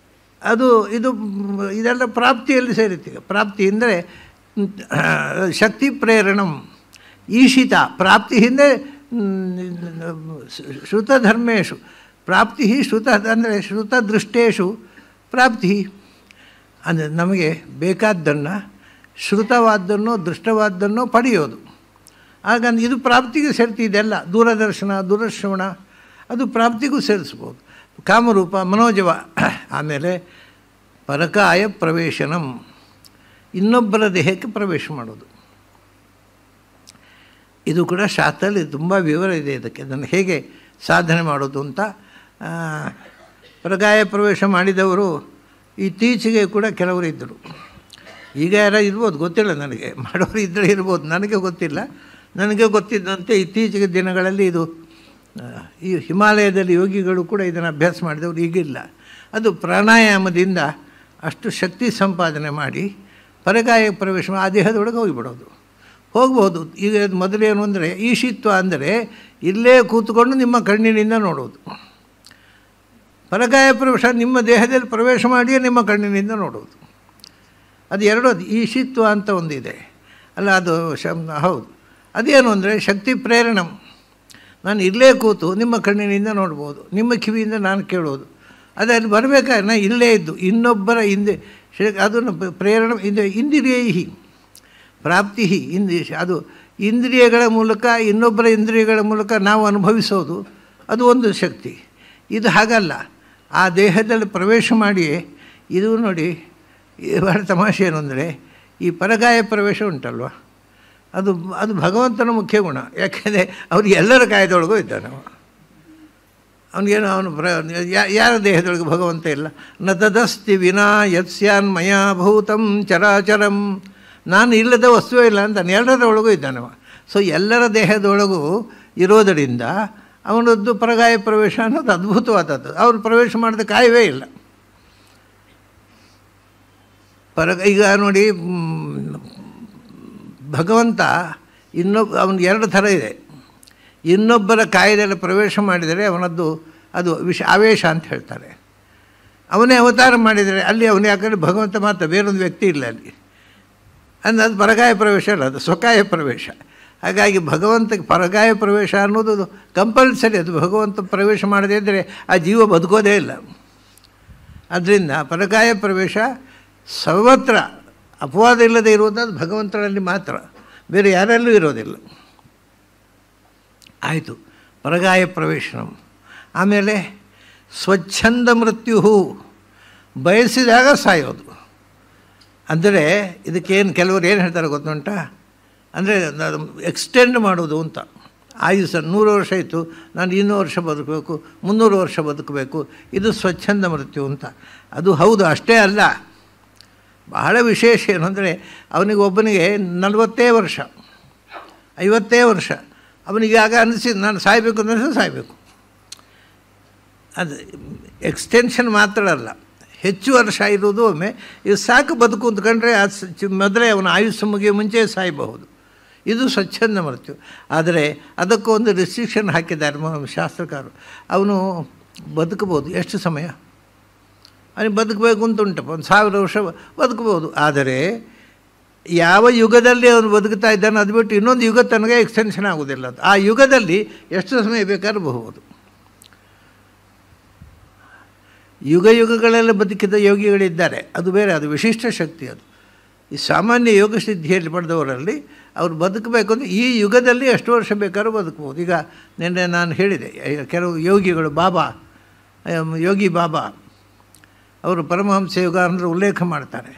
ಇದೆಲ್ಲ ಪ್ರಾಪ್ತಿಯಲ್ಲಿ ಸೇರಿತ್ತು. ಪ್ರಾಪ್ತಿ ಅಂದರೆ ಶಕ್ತಿ ಪ್ರೇರಣಂ ಈಶಿತ. ಪ್ರಾಪ್ತಿ ಹಿಂದೆ ಶ್ರುತಧರ್ಮೇಶು ಪ್ರಾಪ್ತಿ, ಅಂದರೆ ಶ್ರುತದೃಷ್ಟೇಶು ಪ್ರಾಪ್ತಿ. ಅಂದರೆ ನಮಗೆ ಬೇಕಾದ್ದನ್ನು, ಶ್ರುತವಾದ್ದನ್ನು ದೃಷ್ಟವಾದ್ದನ್ನು ಪಡೆಯೋದು. ಆಗ ಇದು ಪ್ರಾಪ್ತಿಗೆ ಸೇರ್ತಿದೆಲ್ಲ. ದೂರದರ್ಶನ, ದೂರಶ್ರವಣ ಅದು ಪ್ರಾಪ್ತಿಗೂ ಸೇರಿಸ್ಬೋದು. ಕಾಮರೂಪ, ಮನೋಜವ. ಆಮೇಲೆ ಪರಕಾಯ ಪ್ರವೇಶನಂ, ಇನ್ನೊಬ್ಬರ ದೇಹಕ್ಕೆ ಪ್ರವೇಶ ಮಾಡೋದು. ಇದು ಕೂಡ ಶಾಸ್ತ್ರದಲ್ಲಿ ತುಂಬ ವಿವರ ಇದೆ ಇದಕ್ಕೆ, ಅದನ್ನು ಹೇಗೆ ಸಾಧನೆ ಮಾಡೋದು ಅಂತ. ಪರಕಾಯ ಪ್ರವೇಶ ಮಾಡಿದವರು ಇತ್ತೀಚೆಗೆ ಕೂಡ ಕೆಲವರು ಇದ್ದರು. ಈಗ ಯಾರು ಇರ್ಬೋದು ಗೊತ್ತಿಲ್ಲ ನನಗೆ, ಮಾಡೋರು ಇದ್ದರೆ ಇರ್ಬೋದು, ನನಗೆ ಗೊತ್ತಿಲ್ಲ. ನನಗೆ ಗೊತ್ತಿದ್ದಂತೆ ಇತ್ತೀಚೆಗೆ ದಿನಗಳಲ್ಲಿ ಈ ಹಿಮಾಲಯದಲ್ಲಿ ಯೋಗಿಗಳು ಕೂಡ ಇದನ್ನು ಅಭ್ಯಾಸ ಮಾಡಿದವರು ಈಗಿಲ್ಲ. ಅದು ಪ್ರಾಣಾಯಾಮದಿಂದ ಅಷ್ಟು ಶಕ್ತಿ ಸಂಪಾದನೆ ಮಾಡಿ ಪರಕಾಯ ಪ್ರವೇಶ ಆ ದೇಹದೊಳಗೆ ಹೋಗ್ಬೋದು. ಈಗ ಮೊದಲೇನು ಅಂದರೆ ಈಶಿತ್ವ ಅಂದರೆ ಇಲ್ಲೇ ಕೂತ್ಕೊಂಡು ನಿಮ್ಮ ಕಣ್ಣಿನಿಂದ ನೋಡೋದು. ಪರಕಾಯ ಪ್ರವೇಶ ನಿಮ್ಮ ದೇಹದಲ್ಲಿ ಪ್ರವೇಶ ಮಾಡಿಯೇ ನಿಮ್ಮ ಕಣ್ಣಿನಿಂದ ನೋಡೋದು. ಅದು ಎರಡೋದು ಈಶಿತ್ವ ಅಂತ ಒಂದಿದೆ ಅಲ್ಲ, ಅದು ಹೌದು. ಅದೇನು ಅಂದರೆ ಶಕ್ತಿ ಪ್ರೇರಣಂ. ನಾನು ಇಲ್ಲೇ ಕೂತು ನಿಮ್ಮ ಕಣ್ಣಿನಿಂದ ನೋಡ್ಬೋದು, ನಿಮ್ಮ ಕಿವಿಯಿಂದ ನಾನು ಕೇಳೋದು. ಅದಲ್ಲಿ ಬರಬೇಕಾದ್ರೆ ನಾನು ಇಲ್ಲೇ ಇದ್ದು ಇನ್ನೊಬ್ಬರ ಹಿಂದೆ ಅದನ್ನು ಪ್ರೇರಣ ಇಂದ್ರಿಯೈ ಪ್ರಾಪ್ತಿ ಅದು ಇಂದ್ರಿಯಗಳ ಮೂಲಕ, ಇನ್ನೊಬ್ಬರ ಇಂದ್ರಿಯಗಳ ಮೂಲಕ ನಾವು ಅನುಭವಿಸೋದು, ಅದು ಒಂದು ಶಕ್ತಿ. ಇದು ಹಾಗಲ್ಲ. ಆ ದೇಹದಲ್ಲಿ ಪ್ರವೇಶ ಮಾಡಿ, ಇದು ನೋಡಿ ಬಹಳ ತಮಾಷೆ ಏನು ಅಂದರೆ, ಈ ಪರಗಾಯ ಪ್ರವೇಶ ಉಂಟಲ್ವ, ಅದು ಅದು ಭಗವಂತನ ಮುಖ್ಯ ಗುಣ. ಯಾಕೆಂದರೆ ಅವ್ರಿಗೆ ಎಲ್ಲರ ಕಾಯದೊಳಗೂ ಇದ್ದಾನೆ. ಅವನಿಗೇನು ಯಾರ ದೇಹದೊಳಗೆ ಭಗವಂತ ಇಲ್ಲ. ನ ತದಸ್ತಿ ವಿನಾ ಯತ್ಸ್ಯಾನ್ ಮಯಾ ಭೂತಂ ಚರಾಚರಂ. ನಾನು ಇಲ್ಲದ ವಸ್ತುವೇ ಇಲ್ಲ ಅಂತಾನೆ, ಎಲ್ಲರೊಳಗೂ ಇದ್ದಾನವ. ಸೊ ಎಲ್ಲರ ದೇಹದೊಳಗೂ ಇರೋದರಿಂದ ಅವನದ್ದು ಪರಗಾಯ ಪ್ರವೇಶ ಅನ್ನೋದು ಅದ್ಭುತವಾದದ್ದು. ಅವರು ಪ್ರವೇಶ ಮಾಡಿದ ಕಾಯವೇ ಇಲ್ಲ. ಈಗ ನೋಡಿ, ಭಗವಂತ ಅವನಿಗೆ ಎರಡು ಥರ ಇದೆ. ಇನ್ನೊಬ್ಬರ ಕಾಯದಲ್ಲಿ ಪ್ರವೇಶ ಮಾಡಿದರೆ ಅವನದ್ದು ಅದು ಆವೇಶ ಅಂತ ಹೇಳ್ತಾರೆ. ಅವನೇ ಅವತಾರ ಮಾಡಿದರೆ ಅಲ್ಲಿ ಅವನೇ, ಯಾಕಂದರೆ ಭಗವಂತ ಮಾತ್ರ, ಬೇರೊಂದು ವ್ಯಕ್ತಿ ಇಲ್ಲ ಅಲ್ಲಿ. ಅಂದರೆ ಅದು ಪರಗಾಯ ಪ್ರವೇಶ ಅಲ್ಲ, ಅದು ಸ್ವಕಾಯ ಪ್ರವೇಶ. ಹಾಗಾಗಿ ಭಗವಂತಕ್ಕೆ ಪರಗಾಯ ಪ್ರವೇಶ ಅನ್ನೋದು ಕಂಪಲ್ಸರಿ. ಅದು ಭಗವಂತ ಪ್ರವೇಶ ಮಾಡದೇ ಇದ್ದರೆ ಆ ಜೀವ ಬದುಕೋದೇ ಇಲ್ಲ. ಅದರಿಂದ ಪರಗಾಯ ಪ್ರವೇಶ ಸರ್ವತ್ರ ಅಪವಾದ ಇಲ್ಲದೆ ಇರುವುದು ಅದು ಭಗವಂತನಲ್ಲಿ ಮಾತ್ರ, ಬೇರೆ ಯಾರಲ್ಲೂ ಇರೋದಿಲ್ಲ. ಆಯಿತು, ಪರಗಾಯ ಪ್ರವೇಶನಂ. ಆಮೇಲೆ ಸ್ವಚ್ಛಂದ ಮೃತ್ಯು, ಬಯಸಿದಾಗ ಸಾಯೋದು. ಅಂದರೆ ಇದಕ್ಕೇನು ಕೆಲವರು ಏನು ಹೇಳ್ತಾರೆ ಗೊತ್ತುಂಟ, ಅಂದರೆ ಎಕ್ಸ್ಟೆಂಡ್ ಮಾಡೋದು ಅಂತ. ಆಯುಷ್ಯ 100 ವರ್ಷ ಇತ್ತು, ನಾನು 200 ವರ್ಷ ಬದುಕಬೇಕು, 300 ವರ್ಷ ಬದುಕಬೇಕು, ಇದು ಸ್ವಚ್ಛಂದ ಮೃತ್ಯು ಅಂತ. ಅದು ಹೌದು, ಅಷ್ಟೇ ಅಲ್ಲ. ಬಹಳ ವಿಶೇಷ ಏನು ಅಂದರೆ, ಅವನಿಗೆ ಒಬ್ಬನಿಗೆ 40 ವರ್ಷ 50 ವರ್ಷ, ಅವನಿಗೆ ಆಗ ಅನಿಸಿದ್ದು ನಾನು ಸಾಯಬೇಕು ಅಂದರೆ ಸಾಯಬೇಕು. ಅದು ಎಕ್ಸ್ಟೆನ್ಷನ್ ಮಾತ್ರ ಅಲ್ಲ, ಹೆಚ್ಚು ವರ್ಷ ಇರುವುದು ಒಮ್ಮೆ ಇದು ಸಾಕು ಬದುಕು ಅಂದ್ಕೊಂಡ್ರೆ ಮೊದಲೇ ಅವನ ಆಯುಷ್ಯ ಮುಗಿಯೋ ಮುಂಚೆ ಸಾಯಬಹುದು. ಇದು ಸ್ವಚ್ಛಂದ ಮೃತ್ಯು. ಆದರೆ ಅದಕ್ಕೂ ಒಂದು ರಿಸ್ಟ್ರಿಕ್ಷನ್ ಹಾಕಿದ್ದಾರೆ ಶಾಸ್ತ್ರಕಾರರು. ಅವನು ಬದುಕಬಹುದು, ಎಷ್ಟು ಸಮಯ ಅವನಿಗೆ ಬದುಕಬೇಕು ಅಂತ ಉಂಟಪ್ಪ, 1000 ವರ್ಷ ಬದುಕಬಹುದು. ಆದರೆ ಯಾವ ಯುಗದಲ್ಲಿ ಅವನು ಬದುಕ್ತಾ ಇದ್ದಾನೋ ಅದು ಬಿಟ್ಟು ಇನ್ನೊಂದು ಯುಗ ತನಗೆ ಎಕ್ಸ್ಟೆನ್ಷನ್ ಆಗೋದಿಲ್ಲ. ಅದು ಆ ಯುಗದಲ್ಲಿ ಎಷ್ಟು ಸಮಯ ಬೇಕಾದ್ರೂ ಬಹುದು. ಯುಗಗಳಲ್ಲಿ ಬದುಕಿದ ಯೋಗಿಗಳಿದ್ದಾರೆ, ಅದು ಬೇರೆ, ಅದು ವಿಶಿಷ್ಟ ಶಕ್ತಿ. ಅದು ಈ ಸಾಮಾನ್ಯ ಯೋಗ ಸಿದ್ಧಿಯಲ್ಲಿ ಪಡೆದವರಲ್ಲಿ ಅವ್ರು ಬದುಕಬೇಕು ಅಂದರೆ ಈ ಯುಗದಲ್ಲಿ ಎಷ್ಟು ವರ್ಷ ಬೇಕಾದ್ರೂ ಬದುಕ್ಬೋದು. ಈಗ ನಿನ್ನೆ ನಾನು ಹೇಳಿದೆ, ಕೆಲವು ಯೋಗಿಗಳು, ಯೋಗಿ ಬಾಬಾ ಅವರು ಪರಮಹಂಸ ಯೋಗಾನಂದರು ಉಲ್ಲೇಖ ಮಾಡ್ತಾರೆ.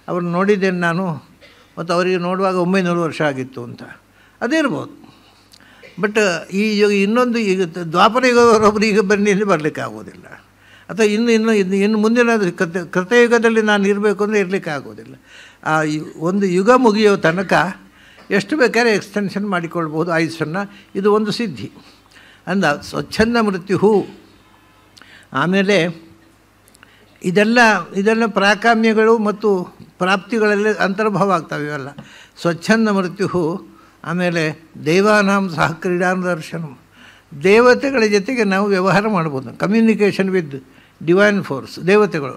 ಅವ್ರು ನೋಡಿದ್ದೇನೆ ನಾನು, ಮತ್ತು ಅವರಿಗೆ ನೋಡುವಾಗ 900 ವರ್ಷ ಆಗಿತ್ತು ಅಂತ. ಅದಿರ್ಬೋದು. ಬಟ್ ಈ ಯುಗ ಇನ್ನೊಂದು, ಈಗ ದ್ವಾಪರ ಯುಗದವರೊಬ್ಬರು ಈಗ ಬನ್ನಿ ಬರಲಿಕ್ಕೆ ಆಗೋದಿಲ್ಲ. ಅಥವಾ ಇನ್ನು ಮುಂದಿನ ಕೃತಯುಗದಲ್ಲಿ ನಾನು ಇರಬೇಕು ಅಂದರೆ ಇರಲಿಕ್ಕೆ ಆಗೋದಿಲ್ಲ. ಆ ಒಂದು ಯುಗ ಮುಗಿಯೋ ತನಕ ಎಷ್ಟು ಬೇಕಾದ್ರೆ ಎಕ್ಸ್ಟೆನ್ಷನ್ ಮಾಡಿಕೊಳ್ಬೋದು ಆಯುಷನ್ನು. ಇದು ಒಂದು ಸಿದ್ಧಿ ಅಂದ ಸ್ವಚ್ಛಂದ ಮೃತ್ಯು. ಆಮೇಲೆ ಇದೆಲ್ಲ ಪ್ರಾಕಾಮ್ಯಗಳು ಮತ್ತು ಪ್ರಾಪ್ತಿಗಳಲ್ಲಿ ಅಂತರ್ಭಾವ ಆಗ್ತವೆ ಇವೆಲ್ಲ. ಸ್ವಚ್ಛಂದ ಮೃತ್ಯು. ಆಮೇಲೆ ದೇವಾನಾಂ ಸಹ ಕ್ರೀಡಾನುದರ್ಶನ, ದೇವತೆಗಳ ಜೊತೆಗೆ ನಾವು ವ್ಯವಹಾರ ಮಾಡ್ಬೋದು. ಕಮ್ಯುನಿಕೇಷನ್ ವಿತ್ ಡಿವೈನ್ ಫೋರ್ಸ್, ದೇವತೆಗಳು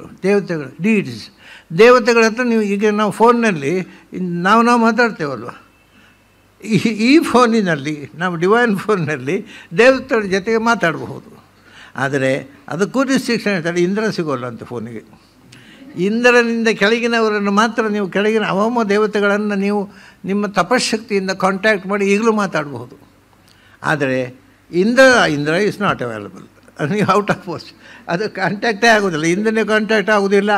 ಡೀಡ್ಸ್. ದೇವತೆಗಳ ಹತ್ರ ನೀವು ಈಗ ನಾವು ಫೋನ್ನಲ್ಲಿ ನಾವು ಮಾತಾಡ್ತೇವಲ್ವ, ಈ ಫೋನಿನಲ್ಲಿ ನಾವು ಡಿವೈನ್ ಫೋನ್ನಲ್ಲಿ ದೇವತೆಗಳ ಜೊತೆಗೆ ಮಾತಾಡಬಹುದು. ಆದರೆ ಅದಕ್ಕೂ ರಿಸ್ಟ್ರಿಕ್ಷನ್ ಹೇಳ್ತಾರೆ, ಇಂದ್ರ ಸಿಗೋಲ್ಲ ಅಂತ ಫೋನಿಗೆ. ಇಂದ್ರನಿಂದ ಕೆಳಗಿನವರನ್ನು ಮಾತ್ರ ನೀವು ಕೆಳಗಿನ ಅವಮ ದೇವತೆಗಳನ್ನು ನೀವು ನಿಮ್ಮ ತಪಶಕ್ತಿಯಿಂದ ಕಾಂಟ್ಯಾಕ್ಟ್ ಮಾಡಿ ಈಗಲೂ ಮಾತಾಡಬಹುದು. ಆದರೆ ಇಂದ್ರ ಇಸ್ ನಾಟ್ ಅವೈಲಬಲ್, ನೀವು ಔಟ್ ಆಫ್ ಪೋಸ್ಟ್, ಅದು ಕಾಂಟ್ಯಾಕ್ಟೇ ಆಗೋದಿಲ್ಲ. ಇಂದ್ರನೇ ಕಾಂಟ್ಯಾಕ್ಟ್ ಆಗೋದಿಲ್ಲ,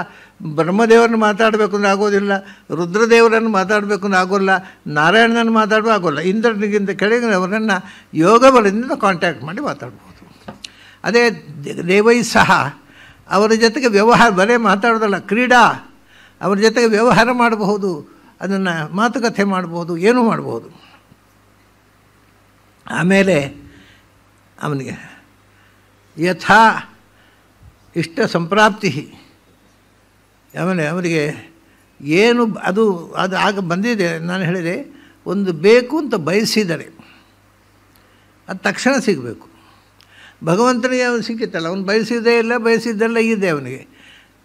ಬ್ರಹ್ಮದೇವರನ್ನು ಮಾತಾಡಬೇಕು ಅಂದರೆ ಆಗೋದಿಲ್ಲ, ರುದ್ರದೇವರನ್ನು ಮಾತಾಡಬೇಕು ಅಂದರೆ ಆಗೋಲ್ಲ, ನಾರಾಯಣನನ್ನು ಮಾತಾಡಬೇಕು ಆಗೋಲ್ಲ. ಇಂದ್ರನಿಗಿಂತ ಕೆಳಗಿನವರನ್ನು ಯೋಗ ಬಲದಿಂದ ಕಾಂಟ್ಯಾಕ್ಟ್ ಮಾಡಿ ಮಾತಾಡ್ಬೋದು. ಅದೇ ದೇವೈ ಸಹ ಅವರ ಜೊತೆಗೆ ವ್ಯವಹಾರ, ಬರೇ ಮಾತಾಡೋದಲ್ಲ, ಕ್ರೀಡಾ, ಅವರ ಜೊತೆಗೆ ವ್ಯವಹಾರ ಮಾಡಬಹುದು, ಅದನ್ನು ಮಾತುಕತೆ ಮಾಡ್ಬೋದು, ಏನೂ ಮಾಡ್ಬೋದು. ಆಮೇಲೆ ಅವನಿಗೆ ಯಥಾ ಇಷ್ಟ ಸಂಪ್ರಾಪ್ತಿ, ಆಮೇಲೆ ಅವರಿಗೆ ಏನು ಅದು ಆಗ ಬಂದಿದೆ. ನಾನು ಹೇಳಿದೆ, ಒಂದು ಬೇಕು ಅಂತ ಬಯಸಿದರೆ ಅದು ತಕ್ಷಣ ಸಿಗಬೇಕು. ಭಗವಂತನಿಗೆ ಅವನು ಸಿಕ್ಕಿತ್ತಲ್ಲ, ಅವನು ಬಯಸಿದ್ದೇ ಇಲ್ಲ, ಬಯಸಿದ್ದೆಲ್ಲ ಇದೆ ಅವನಿಗೆ.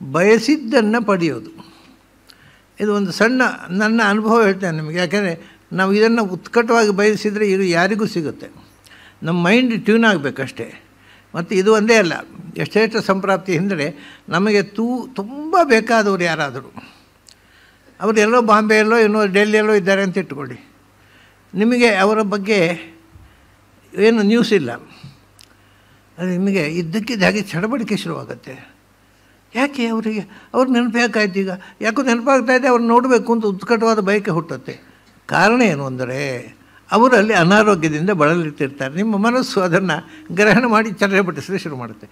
ಬಯಸಿದ್ದನ್ನು ಪಡೆಯೋದು, ಇದು ಒಂದು ಸಣ್ಣ ನನ್ನ ಅನುಭವ ಹೇಳ್ತೇನೆ ನಿಮಗೆ. ಯಾಕೆಂದರೆ ನಾವು ಇದನ್ನು ಉತ್ಕಟವಾಗಿ ಬಯಸಿದರೆ ಇದು ಯಾರಿಗೂ ಸಿಗುತ್ತೆ. ನಮ್ಮ ಮೈಂಡ್ ಟ್ಯೂನ್ ಆಗಬೇಕಷ್ಟೇ. ಮತ್ತು ಇದು ಒಂದೇ ಅಲ್ಲ, ಎಷ್ಟೆಷ್ಟು ಸಂಪ್ರಾಪ್ತಿ ಅಂದರೆ ನಮಗೆ ತುಂಬ ಬೇಕಾದವರು ಯಾರಾದರೂ, ಅವರು ಎಲ್ಲೋ ಬಾಂಬೆಯಲ್ಲೋ ಇನ್ನೋ ಡೆಲ್ಲಿಯಲ್ಲೋ ಇದ್ದಾರೆ ಅಂತ ಇಟ್ಕೊಳ್ಳಿ, ನಿಮಗೆ ಅವರ ಬಗ್ಗೆ ಏನು ನ್ಯೂಸ್ ಇಲ್ಲ, ಅದು ನಿಮಗೆ ಇದ್ದಕ್ಕಿದ್ದ ಹಾಗೆ ಚಡಬಡಿಕೆ ಶುರುವಾಗುತ್ತೆ. ಯಾಕೆ ಅವರಿಗೆ ಅವ್ರು ನೆನಪಾಯ್ತು, ಈಗ ಯಾಕೋ ನೆನಪಾಗ್ತಾಯಿದೆ, ಅವ್ರು ನೋಡಬೇಕು ಅಂತ ಉತ್ಕಟವಾದ ಬಯಕೆ ಹುಟ್ಟುತ್ತೆ. ಕಾರಣ ಏನು ಅಂದರೆ ಅವರಲ್ಲಿ ಅನಾರೋಗ್ಯದಿಂದ ಬಳಲುತ್ತಿರ್ತಾರೆ. ನಿಮ್ಮ ಮನಸ್ಸು ಅದನ್ನು ಗ್ರಹಣ ಮಾಡಿ ಚಟಪಡಿಸಲು ಶುರು ಮಾಡುತ್ತೆ.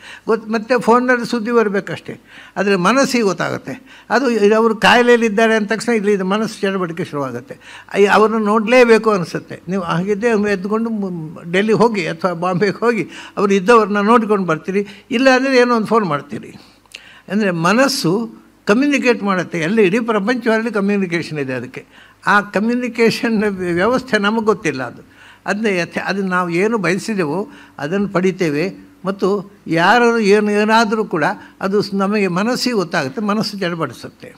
ಮತ್ತು ಫೋನ್ನಲ್ಲಿ ಸುದ್ದಿ ಬರಬೇಕಷ್ಟೇ, ಆದರೆ ಮನಸ್ಸಿಗೆ ಗೊತ್ತಾಗುತ್ತೆ ಅದು ಅವರು ಕಾಯಿಲೆಯಲ್ಲಿದ್ದಾರೆ ಅಂದ ತಕ್ಷಣ ಇಲ್ಲಿ ಇದು ಮನಸ್ಸು ಚಟಪಡಿಕೆ ಶುರುವಾಗುತ್ತೆ. ಅವ್ರನ್ನ ನೋಡಲೇಬೇಕು ಅನಿಸುತ್ತೆ. ನೀವು ಹಾಗಿದ್ದೇ ಎದ್ದುಕೊಂಡು ಡೆಲ್ಲಿಗೆ ಹೋಗಿ ಅಥವಾ ಬಾಂಬೆಗೆ ಹೋಗಿ ಅವರು ಇದ್ದವ್ರನ್ನ ನೋಡ್ಕೊಂಡು ಬರ್ತೀರಿ, ಇಲ್ಲ ಅಂದರೆ ಏನೋ ಒಂದು ಫೋನ್ ಮಾಡ್ತೀರಿ. ಅಂದರೆ ಮನಸ್ಸು ಕಮ್ಯುನಿಕೇಟ್ ಮಾಡುತ್ತೆ. ಎಲ್ಲ ಇಡೀ ಪ್ರಪಂಚದಲ್ಲಿ ಕಮ್ಯುನಿಕೇಷನ್ ಇದೆ. ಅದಕ್ಕೆ ಆ ಕಮ್ಯುನಿಕೇಷನ್ ವ್ಯವಸ್ಥೆ ನಮಗೆ ಗೊತ್ತಿಲ್ಲ. ಅದು ನಾವು ಏನು ಬಯಸಿದೆವೋ ಅದನ್ನು ಪಡಿತೇವೆ. ಮತ್ತು ಯಾರು ಏನಾದರೂ ಕೂಡ ಅದು ನಮಗೆ ಮನಸ್ಸಿಗೆ ಗೊತ್ತಾಗುತ್ತೆ, ಮನಸ್ಸು ಚಡಪಡಿಸುತ್ತೆ.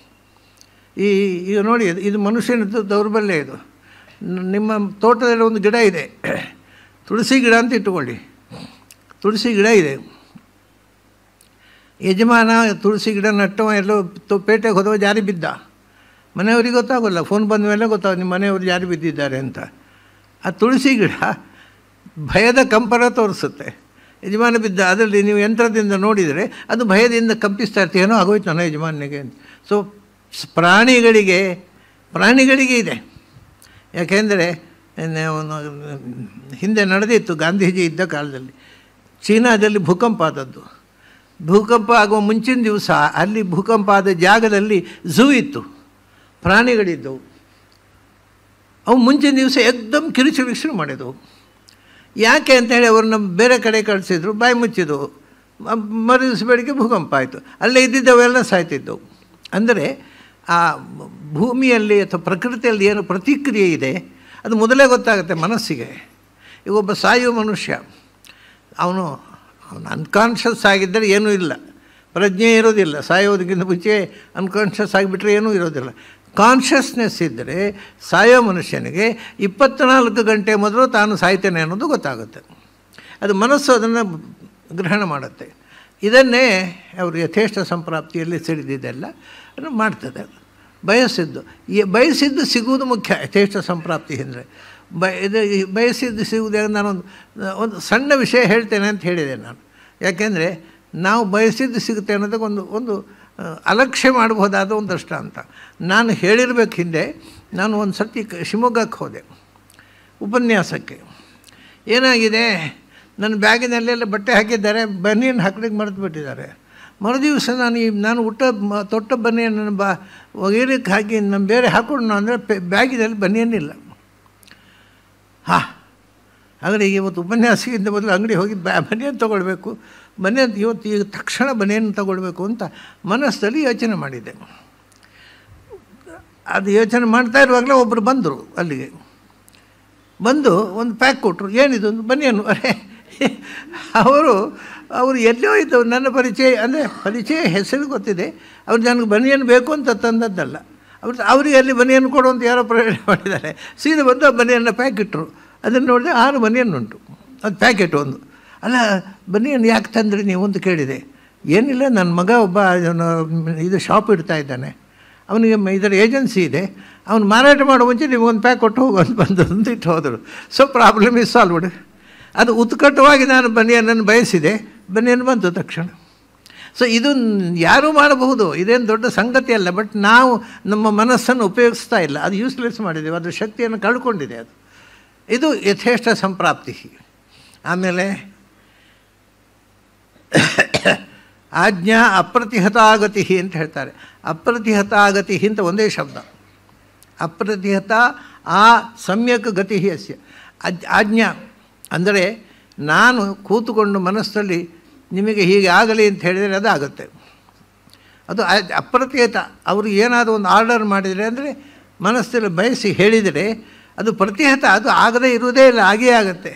ಈಗ ನೋಡಿ, ಇದು ಮನುಷ್ಯನದ್ದು ದೌರ್ಬಲ್ಯ. ಇದು ನಿಮ್ಮ ತೋಟದಲ್ಲಿ ಒಂದು ಗಿಡ ಇದೆ, ತುಳಸಿ ಗಿಡ ಅಂತ ಇಟ್ಟುಕೊಳ್ಳಿ. ತುಳಸಿ ಗಿಡ ಇದೆ, ಯಜಮಾನ ತುಳಸಿ ಗಿಡ ನಟ್ಟವ ಎಲ್ಲೋ ಪೇಟೆಗೆ ಹೋದವ ಜಾರಿ ಬಿದ್ದ. ಮನೆಯವ್ರಿಗೆ ಗೊತ್ತಾಗೋಲ್ಲ, ಫೋನ್ ಬಂದ ಮೇಲೆ ಗೊತ್ತಾಗ ನಿಮ್ಮ ಮನೆಯವರು ಜಾರಿ ಬಿದ್ದಿದ್ದಾರೆ ಅಂತ. ಆ ತುಳಸಿ ಗಿಡ ಭಯದ ಕಂಪನ ತೋರಿಸುತ್ತೆ. ಯಜಮಾನ ಬಿದ್ದ, ಅದರಲ್ಲಿ ನೀವು ಯಂತ್ರದಿಂದ ನೋಡಿದರೆ ಅದು ಭಯದಿಂದ ಕಂಪಿಸ್ತಾ ಇರ್ತೀವಿ, ಏನೋ ಆಗೋಯ್ತು ನನ್ನ ಯಜಮಾನಿಗೆ ಅಂತ. ಸೊ ಪ್ರಾಣಿಗಳಿಗೆ ಇದೆ. ಯಾಕೆಂದರೆ ಹಿಂದೆ ನಡೆದಿತ್ತು, ಗಾಂಧೀಜಿ ಇದ್ದ ಕಾಲದಲ್ಲಿ ಚೀನಾದಲ್ಲಿ ಭೂಕಂಪ ಆದದ್ದು. ಭೂಕಂಪ ಆಗುವ ಮುಂಚಿನ ದಿವಸ ಅಲ್ಲಿ ಭೂಕಂಪ ಆದ ಜಾಗದಲ್ಲಿ ಝೂ ಇತ್ತು, ಪ್ರಾಣಿಗಳಿದ್ದವು. ಅವು ಮುಂಚಿನ ದಿವಸ ಏಕ್ದಮ್ ಕಿರುಚಿರು ಶುರು ಮಾಡಿದವು. ಯಾಕೆ ಅಂತೇಳಿ ಅವ್ರನ್ನ ಬೇರೆ ಕಡೆ ಕಳಿಸಿದ್ರು, ಬಾಯಿ ಮುಚ್ಚಿದವು. ಮರು ದಿವಸ ಬೆಳಗ್ಗೆ ಭೂಕಂಪ ಆಯಿತು, ಅಲ್ಲೇ ಇದ್ದಿದ್ದವೆಲ್ಲ ಸಾಯ್ತಿದ್ದವು. ಅಂದರೆ ಆ ಭೂಮಿಯಲ್ಲಿ ಅಥವಾ ಪ್ರಕೃತಿಯಲ್ಲಿ ಏನು ಪ್ರತಿಕ್ರಿಯೆ ಇದೆ ಅದು ಮೊದಲೇ ಗೊತ್ತಾಗುತ್ತೆ ಮನಸ್ಸಿಗೆ. ಈಗ ಒಬ್ಬ ಸಾಯುವ ಮನುಷ್ಯ, ಅವನು ಅನ್ಕಾನ್ಷಿಯಸ್ ಆಗಿದ್ದರೆ ಏನೂ ಇಲ್ಲ, ಪ್ರಜ್ಞೆ ಇರೋದಿಲ್ಲ. ಸಾಯೋದಕ್ಕಿಂತ ಮುಂಚೆ ಅನ್ಕಾನ್ಷಿಯಸ್ ಆಗಿಬಿಟ್ರೆ ಏನೂ ಇರೋದಿಲ್ಲ. ಕಾನ್ಷಿಯಸ್ನೆಸ್ ಇದ್ದರೆ ಸಾಯೋ ಮನುಷ್ಯನಿಗೆ 24 ಗಂಟೆ ಮೊದಲು ತಾನು ಸಾಯ್ತೇನೆ ಅನ್ನೋದು ಗೊತ್ತಾಗುತ್ತೆ. ಅದು ಮನಸ್ಸು ಅದನ್ನು ಗ್ರಹಣ ಮಾಡುತ್ತೆ. ಇದನ್ನೇ ಅವರು ಯಥೇಷ್ಟ ಸಂಪ್ರಾಪ್ತಿಯಲ್ಲಿ ಸಿಡಿದಿದ್ದೆಲ್ಲ ಮಾಡ್ತದೆ. ಬಯಸಿದ್ದು ಸಿಗುವುದು ಮುಖ್ಯ ಯಥೇಷ್ಟ ಸಂಪ್ರಾಪ್ತಿ ಅಂದರೆ. ಬಯಸಿದ್ದು ಸಿಗುವುದೇ. ನಾನೊಂದು ಸಣ್ಣ ವಿಷಯ ಹೇಳ್ತೇನೆ ಅಂತ ಹೇಳಿದೆ ನಾನು. ಯಾಕೆಂದರೆ ನಾವು ಬಯಸಿದ್ದು ಸಿಗುತ್ತೆ ಅನ್ನೋದಕ್ಕೆ ಒಂದು ಅಲಕ್ಷ್ಯ ಮಾಡಬಹುದಾದ ಒಂದು ದೃಷ್ಟಾಂತ ನಾನು ಹೇಳಿರ್ಬೇಕು. ಹಿಂದೆ ನಾನು ಒಂದು ಸರ್ತಿ ಶಿವಮೊಗ್ಗಕ್ಕೆ ಹೋದೆ ಉಪನ್ಯಾಸಕ್ಕೆ. ಏನಾಗಿದೆ, ನನ್ನ ಬ್ಯಾಗಿನಲ್ಲೆಲ್ಲ ಬಟ್ಟೆ ಹಾಕಿದ್ದಾರೆ, ಬನಿಯನ್ನು ಹಾಕಲಿಕ್ಕೆ ಮರೆತು ಬಿಟ್ಟಿದ್ದಾರೆ. ಮರುದಿವಸ ನಾನು ತೊಟ್ಟ ಬನಿಯನ್ನು ಒಗೆಯಲಿಕ್ಕೆ ಹಾಕಿ ನಾನು ಬೇರೆ ಹಾಕೊಂಡು ಅಂದರೆ ಬ್ಯಾಗಿನಲ್ಲಿ ಬನಿಯನ್ನಿಲ್ಲ. ಹಾಗಾದರೆ ಇವತ್ತು ಉಪನ್ಯಾಸಕ್ಕಿಂತ ಮೊದಲು ಅಂಗಡಿ ಹೋಗಿ ಬನಿಯನ್ನು ತೊಗೊಳ್ಬೇಕು, ಇವತ್ತು ಈಗ ತಕ್ಷಣ ಬನಿಯನ್ನು ತಗೊಳ್ಬೇಕು ಅಂತ ಮನಸ್ಸಲ್ಲಿ ಯೋಚನೆ ಮಾಡಿದ್ದೆ. ಅದು ಯೋಚನೆ ಮಾಡ್ತಾ ಇರುವಾಗಲೇ ಒಬ್ಬರು ಬಂದರು. ಅಲ್ಲಿಗೆ ಬಂದು ಒಂದು ಪ್ಯಾಕ್ ಕೊಟ್ಟರು. ಏನಿದು? ಒಂದು ಬನಿಯನ್ನು. ಅವರು ಎಲ್ಲೋ ಇದ್ದವು, ನನ್ನ ಪರಿಚಯ ಹೆಸರು ಗೊತ್ತಿದೆ. ಅವ್ರು ನನಗೆ ಬನಿಯನ್ನು ಬೇಕು ಅಂತ ತಂದದ್ದಲ್ಲ. ಅವರಿಗೆ ಅಲ್ಲಿ ಬನಿಯನ್ನು ಕೊಡುವಂತ ಯಾರೋ ಪ್ರಯೋಜನ ಮಾಡಿದ್ದಾರೆ. ಸೀದಾ ಬಂದು ಆ ಬನಿಯನ್ನು ಪ್ಯಾಕ್ ಇಟ್ಟರು. ಅದನ್ನು ನೋಡಿದ್ರೆ 6 ಬನಿಯನ್ನುಂಟು, ಅದು ಪ್ಯಾಕೆಟ್ ಒಂದು. ಅಲ್ಲ, ಬನಿಯನ್ನು ಯಾಕೆ ತಂದ್ರಿ ನೀವು ಅಂತ ಕೇಳಿದೆ. ಏನಿಲ್ಲ, ನನ್ನ ಮಗ ಒಬ್ಬ ಇದು ಶಾಪ್ ಇಡ್ತಾ ಇದ್ದಾನೆ, ಅವನಿಗೆ ಇದರ ಏಜೆನ್ಸಿ ಇದೆ, ಅವನು ಮಾರಾಟ ಮಾಡೋ ಮುಂಚೆ ನಿಮಗೊಂದು ಪ್ಯಾಕ್ ಕೊಟ್ಟು ಹೋಗೋದು ಬಂದು ಅಂತ ಇಟ್ಟು ಹೋದರು. So problem is solved. ಅದು ಉತ್ಕಟವಾಗಿ ನಾನು ಬನಿಯನ್ನು ಬಯಸಿದೆ, ಬನಿಯನ್ನು ಬಂತು ತಕ್ಷಣ. ಸೊ ಇದು ಯಾರೂ ಮಾಡಬಹುದು, ಇದೇನು ದೊಡ್ಡ ಸಂಗತಿ ಅಲ್ಲ. ಬಟ್ ನಾವು ನಮ್ಮ ಮನಸ್ಸನ್ನು ಉಪಯೋಗಿಸ್ತಾ ಇಲ್ಲ, ಅದು ಯೂಸ್ಲೆಸ್ ಮಾಡಿದ್ದೇವೆ, ಅದರ ಶಕ್ತಿಯನ್ನು ಕಳ್ಕೊಂಡಿದೆ. ಇದು ಯಥೇಷ್ಟ ಸಂಪ್ರಾಪ್ತಿ. ಆಮೇಲೆ ಆಜ್ಞಾ ಅಪ್ರತಿಹತಾಗತಿ ಅಂತ ಹೇಳ್ತಾರೆ. ಅಪ್ರತಿಹತಾಗತಿ ಅಂತ ಒಂದೇ ಶಬ್ದ. ಅಪ್ರತಿಹತ ಆ ಸಮ್ಯಕ್ ಗತಿ ಅಸ್ಯ. ಆಜ್ಞಾ ಅಂದರೆ ನಾನು ಕೂತುಕೊಂಡು ಮನಸ್ಸಲ್ಲಿ ನಿಮಗೆ ಹೀಗೆ ಆಗಲಿ ಅಂತ ಹೇಳಿದರೆ ಅದು ಆಗುತ್ತೆ. ಅದು ಅಪ್ರತಿಹತ. ಅವರು ಏನಾದರೂ ಒಂದು ಆರ್ಡರ್ ಮಾಡಿದರೆ ಅಂದರೆ ಮನಸ್ಸಲ್ಲಿ ಬಯಸಿ ಹೇಳಿದರೆ ಅದು ಪ್ರತಿಹತ, ಅದು ಆಗದೇ ಇರುವುದೇ ಇಲ್ಲ, ಆಗೇ ಆಗುತ್ತೆ.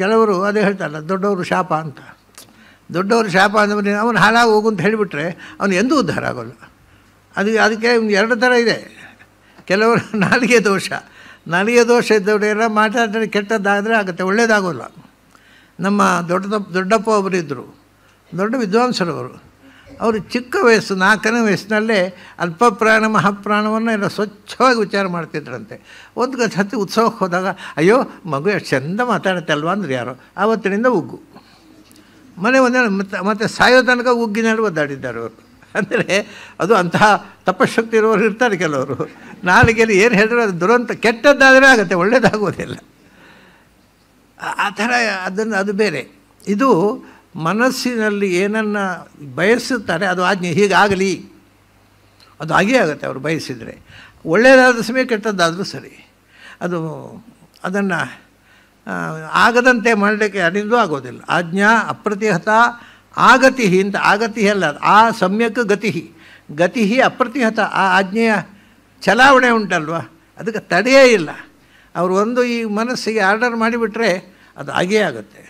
ಕೆಲವರು ಅದೇ ಹೇಳ್ತಾರಲ್ಲ, ದೊಡ್ಡವರು ಶಾಪ ಅಂತ. ದೊಡ್ಡವರು ಶಾಪ ಅಂದರೆ ಅವನು ಹಾಳಾಗಿ ಹೋಗು ಅಂತ ಹೇಳಿಬಿಟ್ರೆ ಅವನು ಎಂದೂ ಉದ್ಧಾರ ಆಗೋಲ್ಲ. ಅದಕ್ಕೆ 2 ಥರ ಇದೆ. ಕೆಲವರು ನಾಲಿಗೆ ದೋಷ ಇದ್ದವರೆಲ್ಲ ಮಾತಾಡಿದ್ರೆ ಕೆಟ್ಟದ್ದಾದರೆ ಆಗುತ್ತೆ, ಒಳ್ಳೆಯದಾಗೋಲ್ಲ. ನಮ್ಮ ದೊಡ್ಡಪ್ಪ ಒಬ್ಬರು ಇದ್ದರು, ದೊಡ್ಡ ವಿದ್ವಾಂಸರವರು. ಅವರು ಚಿಕ್ಕ ವಯಸ್ಸು 4ನೇ ವಯಸ್ಸಿನಲ್ಲೇ ಅಲ್ಪಪ್ರಾಣ ಮಹಾಪ್ರಾಣವನ್ನು ಎಲ್ಲ ಸ್ವಚ್ಛವಾಗಿ ವಿಚಾರ ಮಾಡ್ತಿದ್ರಂತೆ. ಒಂದು ಸತಿ ಉತ್ಸವಕ್ಕೆ ಹೋದಾಗ ಅಯ್ಯೋ ಮಗು ಎಷ್ಟು ಚೆಂದ ಮಾತಾಡುತ್ತೆ ಅಲ್ವಾ ಅಂದ್ರೆ ಯಾರೋ ಆವತ್ತಿನಿಂದ ಉಗ್ಗು ಮನೆ ಒಂದೇ ಮತ್ತು ಸಾಯೋ ತನಕ ಉಗ್ಗಿನಲ್ಲಿ ಒದ್ದಾಡಿದ್ದಾರೆ ಅವರು. ಅಂದರೆ ಅದು ಅಂತಹ ತಪಶಕ್ತಿ ಇರೋರು ಇರ್ತಾರೆ ಕೆಲವರು. ನಾಲಿಗೆಯಲ್ಲಿ ಏನು ಹೇಳಿದ್ರು ಅದು ದುರಂತ, ಕೆಟ್ಟದ್ದಾದರೆ ಆಗುತ್ತೆ, ಒಳ್ಳೆಯದಾಗೋದಿಲ್ಲ. ಆ ಥರ ಅದು ಬೇರೆ. ಇದು ಮನಸ್ಸಿನಲ್ಲಿ ಏನನ್ನು ಬಯಸುತ್ತಾರೆ ಅದು ಆಜ್ಞೆ, ಹೀಗಾಗಲಿ, ಅದು ಆಗೇ ಆಗುತ್ತೆ. ಅವರು ಬಯಸಿದರೆ ಒಳ್ಳೆಯದಾದ ಸಮಯ, ಕೆಟ್ಟದ್ದಾದರೂ ಸರಿ, ಅದನ್ನು ಆಗದಂತೆ ಮಾಡಲಿಕ್ಕೆ ಯಾರಿಂದೂ ಆಗೋದಿಲ್ಲ. ಆಜ್ಞಾ ಅಪ್ರತಿಹತ ಆಗತಿ ಅಂತ, ಆಗತಿ ಅಲ್ಲ, ಆ ಸಮ್ಯಕ್ ಗತಿ, ಗತಿ ಅಪ್ರತಿಹತ. ಆ ಆಜ್ಞೆಯ ಚಲಾವಣೆ ಉಂಟಲ್ವ, ಅದಕ್ಕೆ ತಡೆಯೇ ಇಲ್ಲ. ಅವರು ಒಂದು ಈ ಮನಸ್ಸಿಗೆ ಆರ್ಡರ್ ಮಾಡಿಬಿಟ್ರೆ ಅದು ಆಗೇ ಆಗುತ್ತೆ.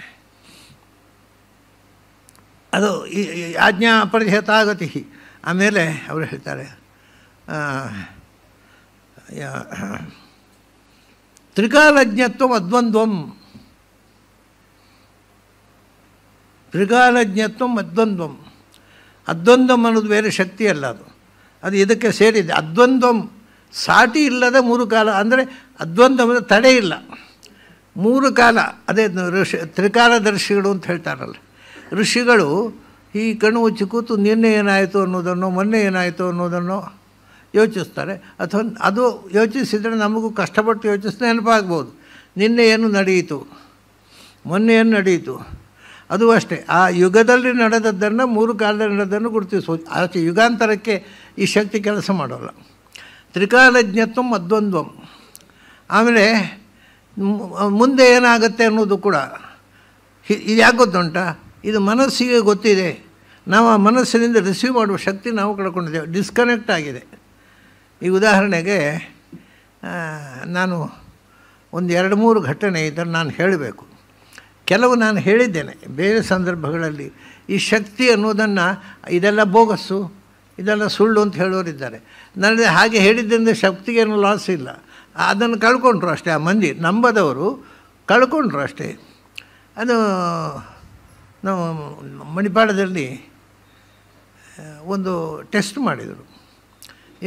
ಅದು ಈ ಆಜ್ಞಾ ಅಪ್ರತಿಹತ ಆಗತಿ. ಆಮೇಲೆ ಅವರು ಹೇಳ್ತಾರೆ ತ್ರಿಕಾಲಜ್ಞತ್ವ ಅದ್ವಂದ್ವಂ, ತ್ರಿಕಾಲಜ್ಞತ್ವ ಅದ್ವಂದ್ವಂ. ಅದ್ವಂದ್ವಂ ಅನ್ನೋದು ಬೇರೆ ಶಕ್ತಿ ಅಲ್ಲ, ಅದು ಇದಕ್ಕೆ ಸೇರಿದೆ. ಅದ್ವಂದ್ವಂ ಸಾಟಿ ಇಲ್ಲದ 3 ಕಾಲ, ಅಂದರೆ ಅದ್ವಂದ್ವ ತಡೆ ಇಲ್ಲ, 3 ಕಾಲ. ಅದೇ ತ್ರಿಕಾಲದರ್ಶಿಗಳು ಅಂತ ಹೇಳ್ತಾರಲ್ಲ, ಋಷಿಗಳು ಈ ಕಣ್ಣು ಮುಚ್ಚಿ ಕೂತು ನಿನ್ನೆ ಏನಾಯಿತು ಅನ್ನೋದನ್ನು, ಮೊನ್ನೆ ಏನಾಯಿತು ಅನ್ನೋದನ್ನು ಯೋಚಿಸ್ತಾರೆ. ಅಥವಾ ಅದು ಯೋಚಿಸಿದರೆ ನಮಗೂ ಕಷ್ಟಪಟ್ಟು ಯೋಚಿಸಿದ್ರೆ ನೆನಪಾಗ್ಬೋದು. ನಿನ್ನೆ ಏನು ನಡೆಯಿತು, ಮೊನ್ನೆ ಏನು ನಡೆಯಿತು, ಅದು ಅಷ್ಟೇ. ಆ ಯುಗದಲ್ಲಿ ನಡೆದದ್ದನ್ನು 3 ಕಾಲದಲ್ಲಿ ನಡೆದನ್ನು ಗುರುತಿಸ್ಬೋದು. ಆಚೆ ಯುಗಾಂತರಕ್ಕೆ ಈ ಶಕ್ತಿ ಕೆಲಸ ಮಾಡೋಲ್ಲ. ತ್ರಿಕಾಲಜ್ಞತ್ವಂ ಅದ್ವಂದ್ವಂ. ಆಮೇಲೆ ಮುಂದೆ ಏನಾಗುತ್ತೆ ಅನ್ನೋದು ಕೂಡ ಇದು ಯಾಕೆ ಗೊತ್ತುಂಟ, ಇದು ಮನಸ್ಸಿಗೆ ಗೊತ್ತಿದೆ. ನಾವು ಆ ಮನಸ್ಸಿನಿಂದ ರಿಸೀವ್ ಮಾಡುವ ಶಕ್ತಿ ನಾವು ಕಳ್ಕೊಂಡಿದ್ದೇವೆ, ಡಿಸ್ಕನೆಕ್ಟ್ ಆಗಿದೆ. ಈ ಉದಾಹರಣೆಗೆ ನಾನು ಒಂದು 2-3 ಘಟನೆ ಇದನ್ನು ನಾನು ಹೇಳಬೇಕು. ಕೆಲವು ನಾನು ಹೇಳಿದ್ದೇನೆ ಬೇರೆ ಸಂದರ್ಭಗಳಲ್ಲಿ. ಈ ಶಕ್ತಿ ಅನ್ನೋದನ್ನು ಇದೆಲ್ಲ ಬೋಗಸ್ಸು, ಇದೆಲ್ಲ ಸುಳ್ಳು ಅಂತ ಹೇಳೋರಿದ್ದಾರೆ. ನನಗೆ ಹಾಗೆ ಹೇಳಿದ್ದರಿಂದ ಶಕ್ತಿಗೇನು ಲಾಸ್ ಇಲ್ಲ, ಅದನ್ನು ಕಳ್ಕೊಂಡ್ರು ಅಷ್ಟೇ. ಆ ಮಂದಿ ನಂಬದವರು ಕಳ್ಕೊಂಡ್ರು ಅಷ್ಟೇ. ಅದು ನಾವು ಮಣಿಪಾಲದಲ್ಲಿ ಒಂದು ಟೆಸ್ಟ್ ಮಾಡಿದರು.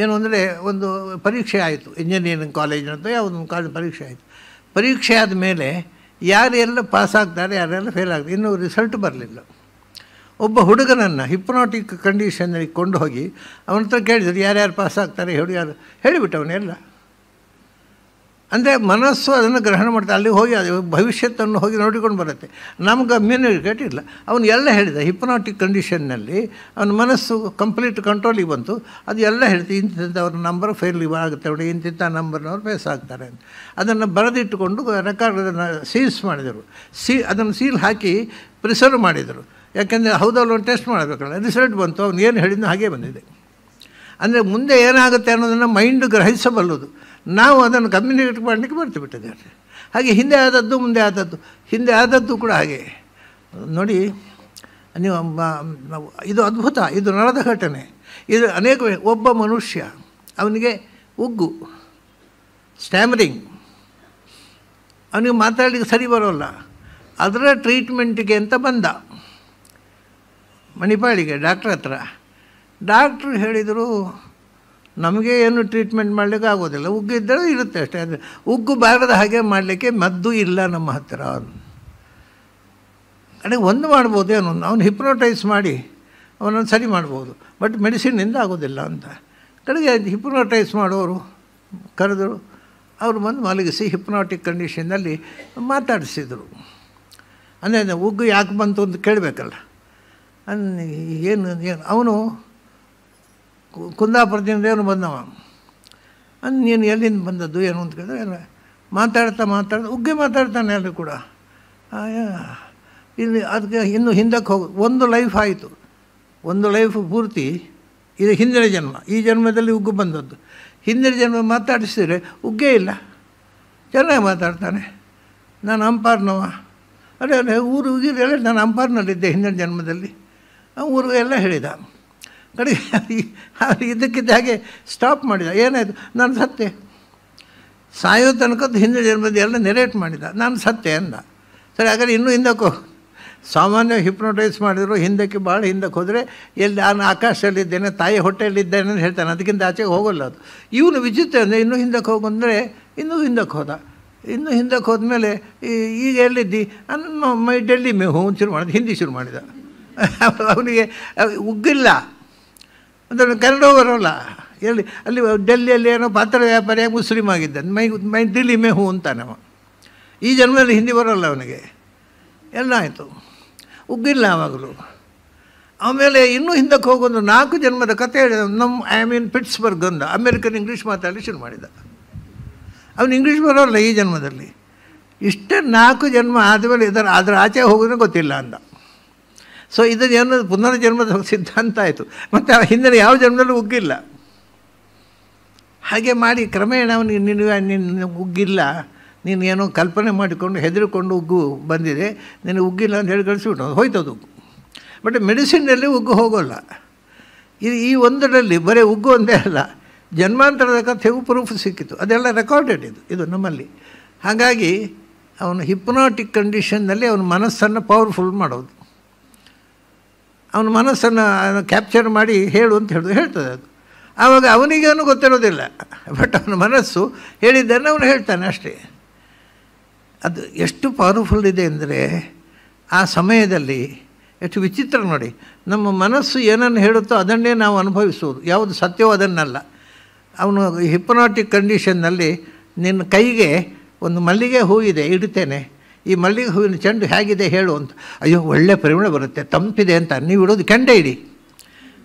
ಏನು ಅಂದರೆ ಒಂದು ಪರೀಕ್ಷೆ ಆಯಿತು, ಇಂಜಿನಿಯರಿಂಗ್ ಕಾಲೇಜಿನಂತ ಯಾವುದೊಂದು ಕಾಲೇಜ್ ಪರೀಕ್ಷೆ ಆಯಿತು. ಪರೀಕ್ಷೆ ಆದಮೇಲೆ ಯಾರೆಲ್ಲ ಪಾಸಾಗ್ತಾರೆ, ಯಾರೆಲ್ಲ ಫೇಲ್ ಆಗ್ತಾರೆ, ಇನ್ನೂ ರಿಸಲ್ಟ್ ಬರಲಿಲ್ಲ. ಒಬ್ಬ ಹುಡುಗನನ್ನು ಹಿಪ್ನಾಟಿಕ್ ಕಂಡೀಷನ್ನಲ್ಲಿ ಕೊಂಡು ಹೋಗಿ ಅವನ ಹತ್ರ ಕೇಳಿದ್ರು, ಯಾರ್ಯಾರು ಪಾಸಾಗ್ತಾರೆ ಹೇಳಿ, ಯಾರು ಹೇಳಿಬಿಟ್ಟವನ್ನೆಲ್ಲ. ಅಂದರೆ ಮನಸ್ಸು ಅದನ್ನು ಗ್ರಹಣ ಮಾಡ್ತಾರೆ. ಅಲ್ಲಿ ಹೋಗಿ ಅದು ಭವಿಷ್ಯತ್ತನ್ನು ಹೋಗಿ ನೋಡಿಕೊಂಡು ಬರುತ್ತೆ. ನಮ್ಗೆ ಇಮ್ಯುನಿಟಿ ಇಲ್ಲ. ಅವನು ಎಲ್ಲ ಹೇಳಿದ, ಹಿಪ್ನಾಟಿಕ್ ಕಂಡೀಷನ್ನಲ್ಲಿ ಅವನ ಮನಸ್ಸು ಕಂಪ್ಲೀಟ್ ಕಂಟ್ರೋಲಿಗೆ ಬಂತು. ಅದು ಎಲ್ಲ ಹೇಳ್ತೀವಿ, ಇಂಥವ್ರ ನಂಬರ್ ಫೇಲ್ ಆಗುತ್ತೆ ನೋಡಿ, ಇಂತಿಂಥ ನಂಬರ್ನವ್ರು ಪಾಸ್ ಆಗ್ತಾರೆ ಅಂತ. ಅದನ್ನು ಬರೆದಿಟ್ಟುಕೊಂಡು ರೆಕಾರ್ಡನ್ನು ಸೀಲ್ಸ್ ಮಾಡಿದರು. ಅದನ್ನು ಸೀಲ್ ಹಾಕಿ ಪ್ರಿಸರ್ವ್ ಮಾಡಿದರು. ಯಾಕೆಂದರೆ ಹೌದಲ್ಲ ಒಂದು ಟೆಸ್ಟ್ ಮಾಡಬೇಕಲ್ಲ. ರಿಸಲ್ಟ್ ಬಂತು, ಅವನು ಏನು ಹೇಳಿದ್ನೋ ಹಾಗೇ ಬಂದಿದೆ. ಅಂದರೆ ಮುಂದೆ ಏನಾಗುತ್ತೆ ಅನ್ನೋದನ್ನು ಮೈಂಡ್ ಗ್ರಹಿಸಬಲ್ಲದು. ನಾವು ಅದನ್ನು ಕಮ್ಯುನಿಕೇಟ್ ಮಾಡಲಿಕ್ಕೆ ಬರ್ತು ಬಿಟ್ಟಿದ್ದೇವೆ. ಹಾಗೆ ಹಿಂದೆ ಆದದ್ದು ಮುಂದೆ ಆದದ್ದು, ಹಿಂದೆ ಆದದ್ದು ಕೂಡ ಹಾಗೆ ನೋಡಿ ನೀವು. ಇದು ಅದ್ಭುತ, ಇದು ನಡೆದ ಘಟನೆ. ಇದು ಅನೇಕ ಒಬ್ಬ ಮನುಷ್ಯ, ಅವನಿಗೆ ಉಗ್ಗು, ಸ್ಟ್ಯಾಮರಿಂಗ್, ಅವನಿಗೆ ಮಾತಾಡಲಿಕ್ಕೆ ಸರಿ ಬರೋಲ್ಲ. ಅದರ ಟ್ರೀಟ್ಮೆಂಟಿಗೆ ಅಂತ ಬಂದ ಮಣಿಪಾಲಿಗೆ ಡಾಕ್ಟ್ರ್ ಹತ್ರ. ಡಾಕ್ಟ್ರು ಹೇಳಿದರು, ನಮಗೆ ಏನು ಟ್ರೀಟ್ಮೆಂಟ್ ಮಾಡಲಿಕ್ಕೆ ಆಗೋದಿಲ್ಲ, ಉಗ್ಗು ಇದ್ದರೆ ಇರುತ್ತೆ ಅಷ್ಟೇ. ಅಂದರೆ ಉಗ್ಗು ಬಾರದ ಹಾಗೆ ಮಾಡಲಿಕ್ಕೆ ಮದ್ದು ಇಲ್ಲ ನಮ್ಮ ಹತ್ತಿರ. ಕಡೆಗೆ ಒಂದು ಮಾಡ್ಬೋದೇನು, ಅವನು ಹಿಪ್ನೋಟೈಸ್ ಮಾಡಿ ಅವನನ್ನು ಸರಿ ಮಾಡ್ಬೋದು, ಬಟ್ ಮೆಡಿಸಿನ್ನಿಂದ ಆಗೋದಿಲ್ಲ ಅಂತ. ಕಡೆಗೆ ಹಿಪ್ನೋಟೈಸ್ ಮಾಡೋರು ಕರೆದರು. ಅವರು ಬಂದು ಮಲಗಿಸಿ ಹಿಪ್ನಾಟಿಕ್ ಕಂಡೀಷನ್ನಲ್ಲಿ ಮಾತಾಡಿಸಿದರು. ಅಂದರೆ ಉಗ್ಗು ಯಾಕೆ ಬಂತು ಅಂತ ಕೇಳಬೇಕಲ್ಲ. ಏನು ಅವನು ಕುಂದಾಪುರದಿಂದ ಏನು ಬಂದವ, ನೀನು ಎಲ್ಲಿಂದ ಬಂದದ್ದು ಏನು ಅಂತ ಕೇಳಿದ್ರೆ ಮಾತಾಡ್ತಾ ಉಗ್ಗೆ ಮಾತಾಡ್ತಾನೆ ಎಲ್ಲರೂ ಕೂಡ. ಇಲ್ಲಿ ಅದಕ್ಕೆ ಇನ್ನು ಹಿಂದಕ್ಕೆ ಹೋಗಿ ಒಂದು ಲೈಫ್ ಆಯಿತು, ಒಂದು ಲೈಫ್ ಪೂರ್ತಿ. ಇದು ಹಿಂದಿನ ಜನ್ಮ, ಈ ಜನ್ಮದಲ್ಲಿ ಉಗ್ಗು ಬಂದದ್ದು. ಹಿಂದಿನ ಜನ್ಮ ಮಾತಾಡಿಸಿದರೆ ಉಗ್ಗೇ ಇಲ್ಲ, ಚೆನ್ನಾಗಿ ಮಾತಾಡ್ತಾನೆ. ನಾನು ಅಂಪಾರ್ನವ, ಅದೇ ಊರು ಎಲ್ಲ ನಾನು ಅಂಪಾರ್ನಲ್ಲಿದ್ದೆ ಹಿಂದಿನ ಜನ್ಮದಲ್ಲಿ, ಊರು ಎಲ್ಲ ಹೇಳಿದ. ಕಡೆಗೆ ಇದಕ್ಕಿದ್ದ ಹಾಗೆ ಸ್ಟಾಪ್ ಮಾಡಿದ. ಏನಾಯಿತು, ನಾನು ಸತ್ತೆ, ಸಾಯೋ ತನಕದ್ದು ಹಿಂದಿನ ಜನ್ಮದ ಎಲ್ಲ ನೆರೇಟ್ ಮಾಡಿದ, ನಾನು ಸತ್ತೆ ಅಂದ. ಸರಿ, ಹಾಗಾದ್ರೆ ಇನ್ನೂ ಹಿಂದಕ್ಕೋ, ಸಾಮಾನ್ಯ ಹಿಪ್ನೋಟೈಸ್ ಮಾಡಿದ್ರು ಹಿಂದಕ್ಕೆ ಭಾಳ ಹಿಂದಕ್ಕೆ ಹೋದರೆ ಎಲ್ಲಿ ನಾನು ಆಕಾಶದಲ್ಲಿದ್ದೇನೆ, ತಾಯಿ ಹೊಟ್ಟೆಯಲ್ಲಿದ್ದೇನೆ ಅಂತ ಹೇಳ್ತಾನೆ, ಅದಕ್ಕಿಂತ ಆಚೆಗೆ ಹೋಗೋಲ್ಲ ಅದು. ಇವನು ವಿಚಿತ್ರ ಅಂದರೆ ಇನ್ನೂ ಹಿಂದಕ್ಕೆ ಹೋಗಂದರೆ ಇನ್ನೂ ಹಿಂದಕ್ಕೆ ಹೋದ. ಇನ್ನೂ ಹಿಂದಕ್ಕೆ ಹೋದ್ಮೇಲೆ ಈಗ ಎಲ್ಲಿದ್ದಿ ಮೈ ಡೆಲ್ಲಿ ಮೇ ಹೂ ಶುರು ಮಾಡಿದ, ಹಿಂದಿ ಶುರು ಮಾಡಿದ. ಅವನಿಗೆ ಉಗ್ಗಿಲ್ಲ, ಅದನ್ನು ಕನ್ನಡ ಬರೋಲ್ಲ. ಎಲ್ಲಿ ಅಲ್ಲಿ ಡೆಲ್ಲಿಯಲ್ಲಿ ಏನೋ ಪಾತ್ರ ವ್ಯಾಪಾರಿಯಾಗಿ ಮುಸ್ಲಿಮ್ ಆಗಿದ್ದ, ಮೈ ದಿಲ್ಲಿ ಮೇ ಹೂ ಅಂತಾನವ. ಈ ಜನ್ಮದಲ್ಲಿ ಹಿಂದಿ ಬರೋಲ್ಲ ಅವನಿಗೆ. ಎಲ್ಲ ಆಯಿತು, ಉಗ್ಗಿಲ್ಲ ಆವಾಗಲೂ. ಆಮೇಲೆ ಇನ್ನೂ ಹಿಂದಕ್ಕೆ ಹೋಗೊಂದು 4 ಜನ್ಮದ ಕಥೆ ಹೇಳಿದ. ಪಿಟ್ಸ್ಬರ್ಗ್ ಅಂದ, ಅಮೇರಿಕನ್ ಇಂಗ್ಲೀಷ್ ಮಾತಾಡಲಿ ಶುರು ಮಾಡಿದ. ಅವನು ಇಂಗ್ಲೀಷ್ ಬರೋಲ್ಲ ಈ ಜನ್ಮದಲ್ಲಿ. ಇಷ್ಟೇ 4 ಜನ್ಮ ಆದಮೇಲೆ ಅದರ ಆಚೆ ಹೋಗೋದೇ ಗೊತ್ತಿಲ್ಲ ಅಂದ. ಸೊ ಇದು ಪುನರ್ಜನ್ಮದ ಸಿದ್ಧಾಂತ ಆಯಿತು. ಮತ್ತು ಹಿಂದಿನ ಯಾವ ಜನ್ಮದಲ್ಲೂ ಉಗ್ಗಿಲ್ಲ. ಹಾಗೆ ಮಾಡಿ ಕ್ರಮೇಣ ಅವನಿಗೆ ನಿನ್ನ ಉಗ್ಗಿಲ್ಲ, ನೀನು ಏನೋ ಕಲ್ಪನೆ ಮಾಡಿಕೊಂಡು ಹೆದರಿಕೊಂಡು ಉಗ್ಗು ಬಂದಿದೆ, ನೀನು ಉಗ್ಗಿಲ್ಲ ಅಂತ ಹೇಳಿ ಕಳಿಸ್ಬಿಟ್ಟು ಹೋಯ್ತದು ಉಗ್ಗು. ಬಟ್ ಮೆಡಿಸಿನ್ನಲ್ಲಿ ಉಗ್ಗು ಹೋಗೋಲ್ಲ. ಈ ಒಂದರಲ್ಲಿ ಬರೀ ಉಗ್ಗು ಒಂದೇ ಅಲ್ಲ, ಜನ್ಮಾಂತರದ ಕಥೆಗೂ ಪ್ರೂಫ್ ಸಿಕ್ಕಿತು. ಅದೆಲ್ಲ ರೆಕಾರ್ಡೆಡ್ ಇದು ನಮ್ಮಲ್ಲಿ. ಹಾಗಾಗಿ ಅವನು ಹಿಪ್ನಾಟಿಕ್ ಕಂಡೀಷನ್ನಲ್ಲಿ ಅವನ ಮನಸ್ಸನ್ನು ಪವರ್ಫುಲ್ ಮಾಡೋದು, ಅವನ ಮನಸ್ಸನ್ನು ಕ್ಯಾಪ್ಚರ್ ಮಾಡಿ ಹೇಳು ಅಂತ ಹೇಳ್ತದೆ ಅದು. ಆವಾಗ ಅವನಿಗೇನು ಗೊತ್ತಿರೋದಿಲ್ಲ, ಬಟ್ ಅವನ ಮನಸ್ಸು ಹೇಳಿದ್ದನ್ನು ಅವನು ಹೇಳ್ತಾನೆ ಅಷ್ಟೇ. ಅದು ಎಷ್ಟು ಪವರ್ಫುಲ್ ಇದೆ ಅಂದರೆ ಆ ಸಮಯದಲ್ಲಿ ಎಷ್ಟು ವಿಚಿತ್ರ ನೋಡಿ. ನಮ್ಮ ಮನಸ್ಸು ಏನನ್ನು ಹೇಳುತ್ತೋ ಅದನ್ನೇ ನಾವು ಅನುಭವಿಸುವುದು, ಯಾವುದು ಸತ್ಯವೋ ಅದನ್ನಲ್ಲ. ಅವನು ಹಿಪ್ನಾಟಿಕ್ ಕಂಡೀಷನ್ನಲ್ಲಿ ನಿನ್ನ ಕೈಗೆ ಒಂದು ಮಲ್ಲಿಗೆ ಹೂವಿದೆ, ಇಡ್ತೇನೆ, ಈ ಮಲ್ಲಿಗೆ ಹೂವಿನ ಚೆಂಡು ಹೇಗಿದೆ ಹೇಳು ಅಂತ. ಅಯ್ಯೋ ಒಳ್ಳೆ ಪರಿಮಳ ಬರುತ್ತೆ, ತಂಪಿದೆ ಅಂತ ನೀವು ಇಡೋದು. ಕೆಂಡ ಇಡಿ,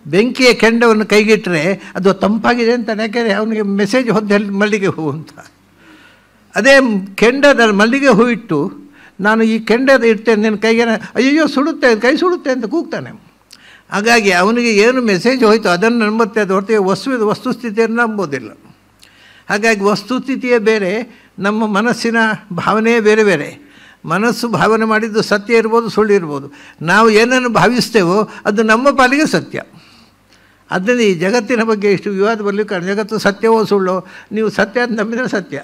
ಬೆಂಕಿಯ ಕೆಂಡವನ್ನು ಕೈಗಿಟ್ಟರೆ ಅದು ತಂಪಾಗಿದೆ ಅಂತ, ಯಾಕೆಂದರೆ ಅವನಿಗೆ ಮೆಸೇಜ್ ಹೊದ್ದು ಮಲ್ಲಿಗೆ ಹೂವು ಅಂತ. ಅದೇ ಕೆಂಡದ ಮಲ್ಲಿಗೆ ಹೂ ಇಟ್ಟು ನಾನು ಈ ಕೆಂಡದ ಇಡ್ತೇನೆ ನಿನ್ನ ಕೈಗೆ, ಅಯ್ಯೋ ಸುಡುತ್ತೆ, ಕೈ ಸುಡುತ್ತೆ ಅಂತ ಕೂಗ್ತಾನೆ. ಹಾಗಾಗಿ ಅವನಿಗೆ ಏನು ಮೆಸೇಜ್ ಹೋಯಿತು ಅದನ್ನು ನಂಬುತ್ತೆ, ಅದು ಹೊರತು ವಸ್ತುಸ್ಥಿತಿಯನ್ನು ನಂಬೋದಿಲ್ಲ. ಹಾಗಾಗಿ ವಸ್ತುಸ್ಥಿತಿಯೇ ಬೇರೆ, ನಮ್ಮ ಮನಸ್ಸಿನ ಭಾವನೆಯೇ ಬೇರೆ ಬೇರೆ. ಮನಸ್ಸು ಭಾವನೆ ಮಾಡಿದ್ದು ಸತ್ಯ ಇರ್ಬೋದು, ಸುಳ್ಳು ಇರ್ಬೋದು. ನಾವು ಏನನ್ನು ಭಾವಿಸ್ತೇವೋ ಅದು ನಮ್ಮ ಪಾಲಿಗೆ ಸತ್ಯ. ಅದರಿಂದ ಈ ಜಗತ್ತಿನ ಬಗ್ಗೆ ಇಷ್ಟು ವಿವಾದ ಬರಲಿಕ್ಕೆ ಕಾರಣ, ಜಗತ್ತು ಸತ್ಯವೋ ಸುಳ್ಳೋ, ನೀವು ಸತ್ಯ ಅಂತ ನಂಬಿದರೆ ಸತ್ಯ,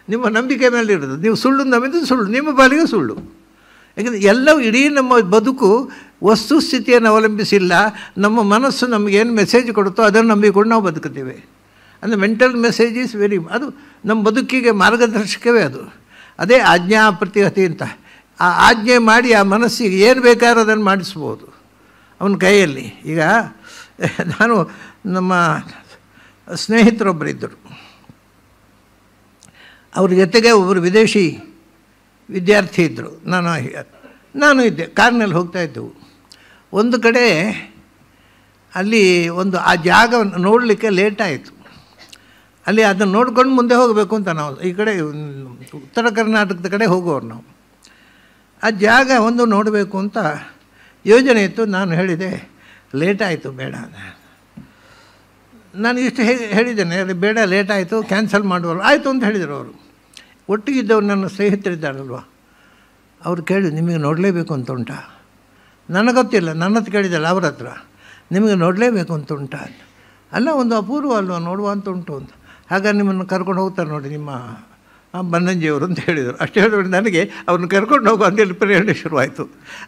ನಿಮ್ಮ ನಂಬಿಕೆ ಮೇಲೆ ಇರೋದು. ನೀವು ಸುಳ್ಳು ನಂಬಿದ್ರೆ ಸುಳ್ಳು, ನಿಮ್ಮ ಪಾಲಿಗೆ ಸುಳ್ಳು. ಯಾಕೆಂದರೆ ಎಲ್ಲವೂ ಇಡೀ ನಮ್ಮ ಬದುಕು ವಸ್ತುಸ್ಥಿತಿಯನ್ನು ಅವಲಂಬಿಸಿಲ್ಲ. ನಮ್ಮ ಮನಸ್ಸು ನಮಗೇನು ಮೆಸೇಜ್ ಕೊಡುತ್ತೋ ಅದನ್ನು ನಂಬಿಕೊಂಡು ನಾವು ಬದುಕುತ್ತೇವೆ. ಅಂದರೆ ಮೆಂಟಲ್ ಮೆಸೇಜ್ ಈಸ್ ವೆರಿ, ಅದು ನಮ್ಮ ಬದುಕಿಗೆ ಮಾರ್ಗದರ್ಶಕವೇ ಅದು. ಅದೇ ಆಜ್ಞಾ ಪ್ರತಿಹತಿ ಅಂತ. ಆ ಆಜ್ಞೆ ಮಾಡಿ ಆ ಮನಸ್ಸಿಗೆ ಏನು ಬೇಕಾದ್ರೂ ಅದನ್ನು ಮಾಡಿಸ್ಬೋದು ಅವನ ಕೈಯಲ್ಲಿ. ಈಗ ನಾನು ನಮ್ಮ ಸ್ನೇಹಿತರೊಬ್ಬರಿದ್ದರು, ಅವ್ರ ಜೊತೆಗೆ ಒಬ್ಬರು ವಿದೇಶಿ ವಿದ್ಯಾರ್ಥಿ ಇದ್ದರು. ನಾನು ಇದ್ದೆ, ಕಾರ್ನಲ್ಲಿ ಹೋಗ್ತಾಯಿದ್ದೆವು. ಒಂದು ಕಡೆ ಅಲ್ಲಿ ಆ ಜಾಗವನ್ನು ನೋಡಲಿಕ್ಕೆ ಲೇಟಾಯಿತು. ಅಲ್ಲಿ ಅದನ್ನು ನೋಡ್ಕೊಂಡು ಮುಂದೆ ಹೋಗಬೇಕು ಅಂತ ನಾವು ಈ ಕಡೆ ಉತ್ತರ ಕರ್ನಾಟಕದ ಕಡೆ ಹೋಗೋರು ನಾವು. ಆ ಜಾಗ ಒಂದು ನೋಡಬೇಕು ಅಂತ ಯೋಜನೆ ಇತ್ತು. ನಾನು ಹೇಳಿದೆ ಲೇಟಾಯಿತು ಬೇಡ, ನಾನು ಇಷ್ಟು ಹೇಳಿದ್ದೇನೆ, ಅದು ಬೇಡ ಲೇಟಾಯಿತು, ಕ್ಯಾನ್ಸಲ್ ಮಾಡುವರು ಆಯಿತು ಅಂತ ಹೇಳಿದರು ಅವರು. ಒಟ್ಟಿಗಿದ್ದವ್ರು ನನ್ನ ಸ್ನೇಹಿತರಿದ್ದಾರಲ್ವ, ಅವ್ರು ಕೇಳಿ ನಿಮಗೆ ನೋಡಲೇಬೇಕು ಅಂತ ಉಂಟಾ? ನನಗೆ ಗೊತ್ತಿಲ್ಲ, ನನ್ನ ಹತ್ರ ಕೇಳಿದ್ದಲ್ಲ, ಅವ್ರ ಹತ್ರ ನಿಮಗೆ ನೋಡಲೇಬೇಕು ಅಂತ ಉಂಟಾ? ಅಲ್ಲ, ಒಂದು ಅಪೂರ್ವ ಅಲ್ವ, ನೋಡುವ ಅಂತ ಉಂಟು ಅಂತ. ಹಾಗಾಗಿ ನಿಮ್ಮನ್ನು ಕರ್ಕೊಂಡು ಹೋಗ್ತಾರೆ ನೋಡಿ ನಿಮ್ಮ ಬನ್ನಂಜಿಯವರು ಅಂತ ಹೇಳಿದರು. ಅಷ್ಟು ಹೇಳಿದ್ರು ನನಗೆ ಅವ್ರನ್ನ ಕರ್ಕೊಂಡು ಹೋಗೋ ಅಂತೇಳಿ ಪ್ರೇರಣೆ ಶುರುವಾಯಿತು.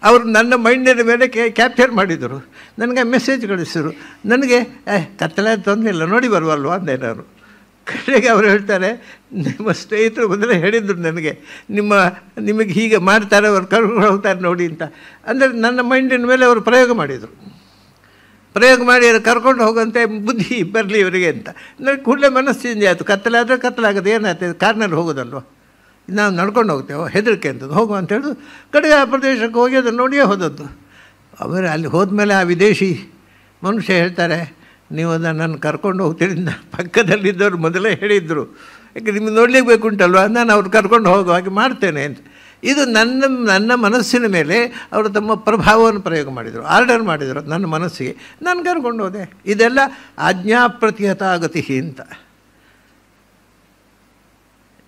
ಅವರು ನನ್ನ ಮೈಂಡಿನ ಮೇಲೆ ಕ್ಯಾಪ್ಚರ್ ಮಾಡಿದರು, ನನಗೆ ಮೆಸೇಜ್ ಕಳಿಸಿದರು. ನನಗೆ ಕತ್ತಲೆ ತೊಂದರೆ ಇಲ್ಲ, ನೋಡಿ ಬರುವಲ್ವ ಅಂದೆ ನಾನು. ಕಡೆಗೆ ಅವರು ಹೇಳ್ತಾರೆ, ನಿಮ್ಮ ಸ್ನೇಹಿತರು ಮೊದಲೇ ಹೇಳಿದರು ನನಗೆ, ನಿಮಗೆ ಹೀಗೆ ಮಾಡ್ತಾರೆ, ಅವ್ರು ಕರ್ಕೊಂಡು ಹೋಗ್ತಾರೆ ನೋಡಿ ಅಂತ. ಅಂದರೆ ನನ್ನ ಮೈಂಡಿನ ಮೇಲೆ ಅವರು ಪ್ರಯೋಗ ಮಾಡಿದರು. ಪ್ರಯೋಗ ಮಾಡಿ ಕರ್ಕೊಂಡು ಹೋಗಂತೆ ಬುದ್ಧಿ ಬರಲಿ ಇವರಿಗೆ ಅಂತ. ನನಗೆ ಕೂಡಲೇ ಮನಸ್ಸು ಚೇಂಜ್ ಆಯಿತು. ಕತ್ತಲೆ ಆದರೆ ಕತ್ತಲಾಗೋದು, ಏನಾಗ್ತದೆ, ಕಾರ್ನಲ್ಲಿ ಹೋಗೋದಲ್ವ, ನಾವು ನಡ್ಕೊಂಡು ಹೋಗ್ತೇವೆ, ಹೆದರಿಕೆ ಅಂತದ್ದು, ಹೋಗುವ ಅಂತ ಹೇಳೋದು. ಕಡೆಗೆ ಆ ಪ್ರದೇಶಕ್ಕೆ ಹೋಗಿ ಅದನ್ನು ನೋಡಿಯೇ ಹೋದದ್ದು. ಅವರು ಅಲ್ಲಿ ಹೋದ್ಮೇಲೆ ಆ ವಿದೇಶಿ ಮನುಷ್ಯ ಹೇಳ್ತಾರೆ, ನೀವು ನನ್ನನ್ನು ಕರ್ಕೊಂಡು ಹೋಗ್ತೀರಿ, ಪಕ್ಕದಲ್ಲಿದ್ದವರು ಮೊದಲೇ ಹೇಳಿದರು, ಯಾಕೆ ನಿಮಗೆ ನೋಡಲಿಕ್ಕೆ ಬೇಕುಂಟಲ್ವ, ನಾನು ಅವ್ರು ಕರ್ಕೊಂಡು ಹೋಗೋ ಹಾಗೆ ಮಾಡ್ತೇನೆ ಅಂತ. ಇದು ನನ್ನ ಮನಸ್ಸಿನ ಮೇಲೆ ಅವರು ತಮ್ಮ ಪ್ರಭಾವವನ್ನು ಪ್ರಯೋಗ ಮಾಡಿದರು, ಆರ್ಡರ್ ಮಾಡಿದರು ನನ್ನ ಮನಸ್ಸಿಗೆ, ನಾನು ಕರ್ಕೊಂಡು ಹೋದೆ. ಇದೆಲ್ಲ ಆಜ್ಞಾಪ್ರತಿಹತ ಗತಿ ಅಂತ.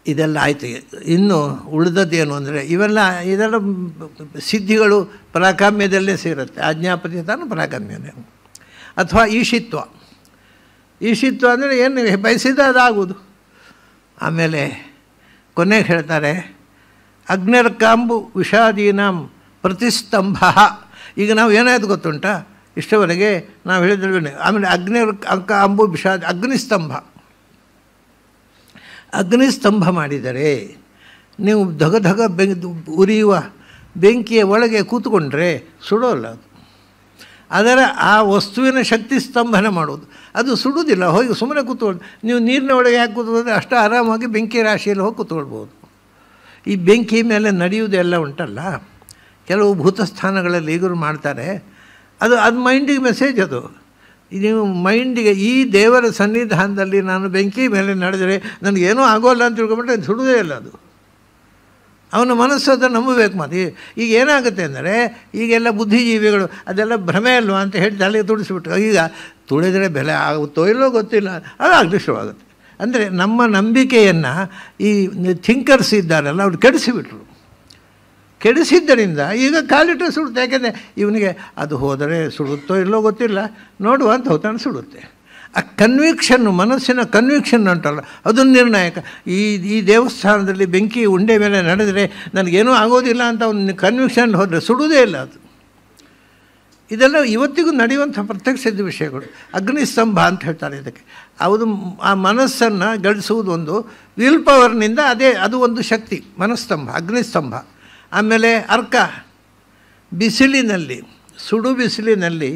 ಇದೆಲ್ಲ ಆಯಿತು. ಇನ್ನು ಉಳಿದದ್ದೇನು ಅಂದರೆ ಇದೆಲ್ಲ ಸಿದ್ಧಿಗಳು ಪರಾಕಾಮ್ಯದಲ್ಲೇ ಸೇರುತ್ತೆ. ಆಜ್ಞಾಪ್ರತಿಹತನೂ ಪರಾಕಾಮ್ಯನೇ. ಅಥವಾ ಈಶಿತ್ವ ಅಂದರೆ ಏನು ಬಯಸಿದ ಅದಾಗುವುದು. ಆಮೇಲೆ ಕೊನೆಗೆ ಹೇಳ್ತಾರೆ, ಅಗ್ನಿರ್ಕಾಂಬು ವಿಷಾದೀನಾಂ ಪ್ರತಿಸ್ತಂಭ. ಈಗ ನಾವು ಏನಾಯ್ತು ಗೊತ್ತುಂಟಾ, ಇಷ್ಟವರೆಗೆ ನಾವು ಹೇಳಿದ್ವಿ. ಆಮೇಲೆ ಅಗ್ನಿ ಅಂಕ ಅಂಬು ವಿಷಾದ ಅಗ್ನಿಸ್ತಂಭ. ಅಗ್ನಿಸ್ತಂಭ ಮಾಡಿದರೆ ನೀವು ಧಗ ಧಗ ಉರಿಯುವ ಬೆಂಕಿಯ ಒಳಗೆ ಕೂತ್ಕೊಂಡ್ರೆ ಸುಡೋಲ್ಲ ಅದು. ಅದರ ಆ ವಸ್ತುವಿನ ಶಕ್ತಿ ಸ್ತಂಭನ ಮಾಡೋದು, ಅದು ಸುಡುವುದಿಲ್ಲ. ಹೋಗಿ ಸುಮ್ಮನೆ ಕೂತ್ಕೊಳ್ಳಿ. ನೀವು ನೀರಿನ ಒಳಗೆ ಯಾಕೆ ಕೂತ್ಕೊಂಡ್ರೆ ಅಷ್ಟು ಆರಾಮಾಗಿ ಬೆಂಕಿ ರಾಶಿಯಲ್ಲಿ ಹೋಗಿ ಕೂತ್ಕೊಳ್ಬೋದು. ಈ ಬೆಂಕಿ ಮೇಲೆ ನಡೆಯುವುದೆಲ್ಲ ಉಂಟಲ್ಲ, ಕೆಲವು ಭೂತಸ್ಥಾನಗಳಲ್ಲಿ ಈಗಲೂ ಮಾಡ್ತಾರೆ. ಅದು ಮೈಂಡಿಗೆ ಮೆಸೇಜ್. ಅದು ನೀವು ಮೈಂಡಿಗೆ ಈ ದೇವರ ಸನ್ನಿಧಾನದಲ್ಲಿ ನಾನು ಬೆಂಕಿ ಮೇಲೆ ನಡೆದರೆ ನನಗೇನೂ ಆಗೋಲ್ಲ ಅಂತ ತಿಳ್ಕೊಂಬಿಟ್ರೆ ಅದು ಸುಡುವುದೇ ಇಲ್ಲ. ಅದು ಅವನ ಮನಸ್ಸು ಅದನ್ನು ನಂಬಬೇಕು. ಮತ್ತು ಈಗ ಏನಾಗುತ್ತೆ ಅಂದರೆ, ಈಗೆಲ್ಲ ಬುದ್ಧಿಜೀವಿಗಳು ಅದೆಲ್ಲ ಭ್ರಮೆ ಅಲ್ವಾ ಅಂತ ಹೇಳಿ ತಲೆಗೆ ತುಡಿಸ್ಬಿಟ್ಟು, ಈಗ ತುಳಿದರೆ ಬೆಲೆ ಆಗುತ್ತೋ ಇಲ್ಲೋ ಗೊತ್ತಿಲ್ಲ, ಅದು ಅದೃಷ್ಟವಾಗುತ್ತೆ. ಅಂದರೆ ನಮ್ಮ ನಂಬಿಕೆಯನ್ನು ಈ ಥಿಂಕರ್ಸ್ ಇದ್ದಾರಲ್ಲ ಅವ್ರು ಕೆಡಿಸಿಬಿಟ್ರು. ಕೆಡಿಸಿದ್ದರಿಂದ ಈಗ ಕಾಲಿಟ್ಟರೆ ಸುಡುತ್ತೆ. ಯಾಕೆಂದರೆ ಇವನಿಗೆ ಅದು ಹೋದರೆ ಸುಡುತ್ತೋ ಇಲ್ಲೋ ಗೊತ್ತಿಲ್ಲ, ನೋಡುವ ಅಂತ ಹೋಗ್ತಾನೆ, ಸುಡುತ್ತೆ. ಆ ಕನ್ವಿಕ್ಷನ್ನು, ಮನಸ್ಸಿನ ಕನ್ವಿಕ್ಷನ್ ಉಂಟಲ್ಲ, ಅದೊಂದು ನಿರ್ಣಾಯಕ. ಈ ದೇವಸ್ಥಾನದಲ್ಲಿ ಬೆಂಕಿ ಉಂಡೆ ಮೇಲೆ ನಡೆದರೆ ನನಗೇನೂ ಆಗೋದಿಲ್ಲ ಅಂತ ಒಂದು ಕನ್ವಿಕ್ಷನ್ ಹೋದರೆ ಸುಡುವುದೇ ಇಲ್ಲ ಅದು. ಇದೆಲ್ಲ ಇವತ್ತಿಗೂ ನಡೆಯುವಂಥ ಪ್ರತ್ಯಕ್ಷದ ವಿಷಯಗಳು. ಅಗ್ನಿಸ್ತಂಭ ಅಂತ ಹೇಳ್ತಾರೆ ಇದಕ್ಕೆ. ಆ ಮನಸ್ಸನ್ನು ಗಳಿಸುವುದು ಒಂದು ವಿಲ್ ಪವರ್ನಿಂದ, ಅದು ಒಂದು ಶಕ್ತಿ, ಮನಸ್ತಂಭ, ಅಗ್ನಿಸ್ತಂಭ. ಆಮೇಲೆ ಅರ್ಕ, ಬಿಸಿಲಿನಲ್ಲಿ, ಸುಡು ಬಿಸಿಲಿನಲ್ಲಿ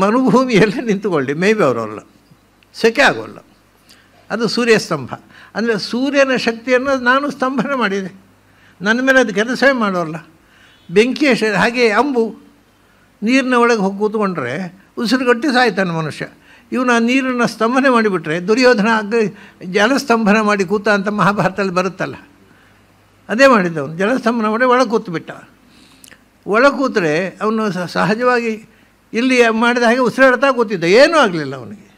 ಮರುಭೂಮಿಯಲ್ಲಿ ನಿಂತುಕೊಳ್ಳಿ, ಮೇಯ್ಬಿ ಅವರಲ್ಲ, ಸೆಕೆ ಆಗೋಲ್ಲ, ಅದು ಸೂರ್ಯಸ್ತಂಭ. ಅಂದರೆ ಸೂರ್ಯನ ಶಕ್ತಿಯನ್ನು ನಾನು ಸ್ತಂಭನ ಮಾಡಿದೆ, ನನ್ನ ಮೇಲೆ ಅದು ಕೆಲಸವೇ ಮಾಡೋಲ್ಲ. ಬೆಂಕಿಯ ಹಾಗೆ ಅಂಬು ನೀರಿನ ಒಳಗೆ ಹೋಗಿ ಕೂತ್ಕೊಂಡ್ರೆ ಉಸಿರುಗಟ್ಟಿ ಸಾಯ್ತಾನೆ ಮನುಷ್ಯ. ಇವನು ಆ ನೀರನ್ನು ಸ್ತಂಭನೆ ಮಾಡಿಬಿಟ್ರೆ, ದುರ್ಯೋಧನ ಜಲಸ್ತಂಭನ ಮಾಡಿ ಕೂತ ಅಂತ ಮಹಾಭಾರತದಲ್ಲಿ ಬರುತ್ತಲ್ಲ, ಅದೇ ಮಾಡಿದ್ದವನು. ಜಲಸ್ತಂಭನ ಮಾಡಿ ಒಳಗೆ ಕೂತ್ಬಿಟ್ಟ. ಒಳಗೆ ಕೂತರೆ ಅವನು ಸಹಜವಾಗಿ ಇಲ್ಲಿ ಮಾಡಿದ ಹಾಗೆ ಉಸಿರಾಡ್ತಾ ಕೂತಿದ್ದ, ಏನೂ ಆಗಲಿಲ್ಲ ಅವನಿಗೆ.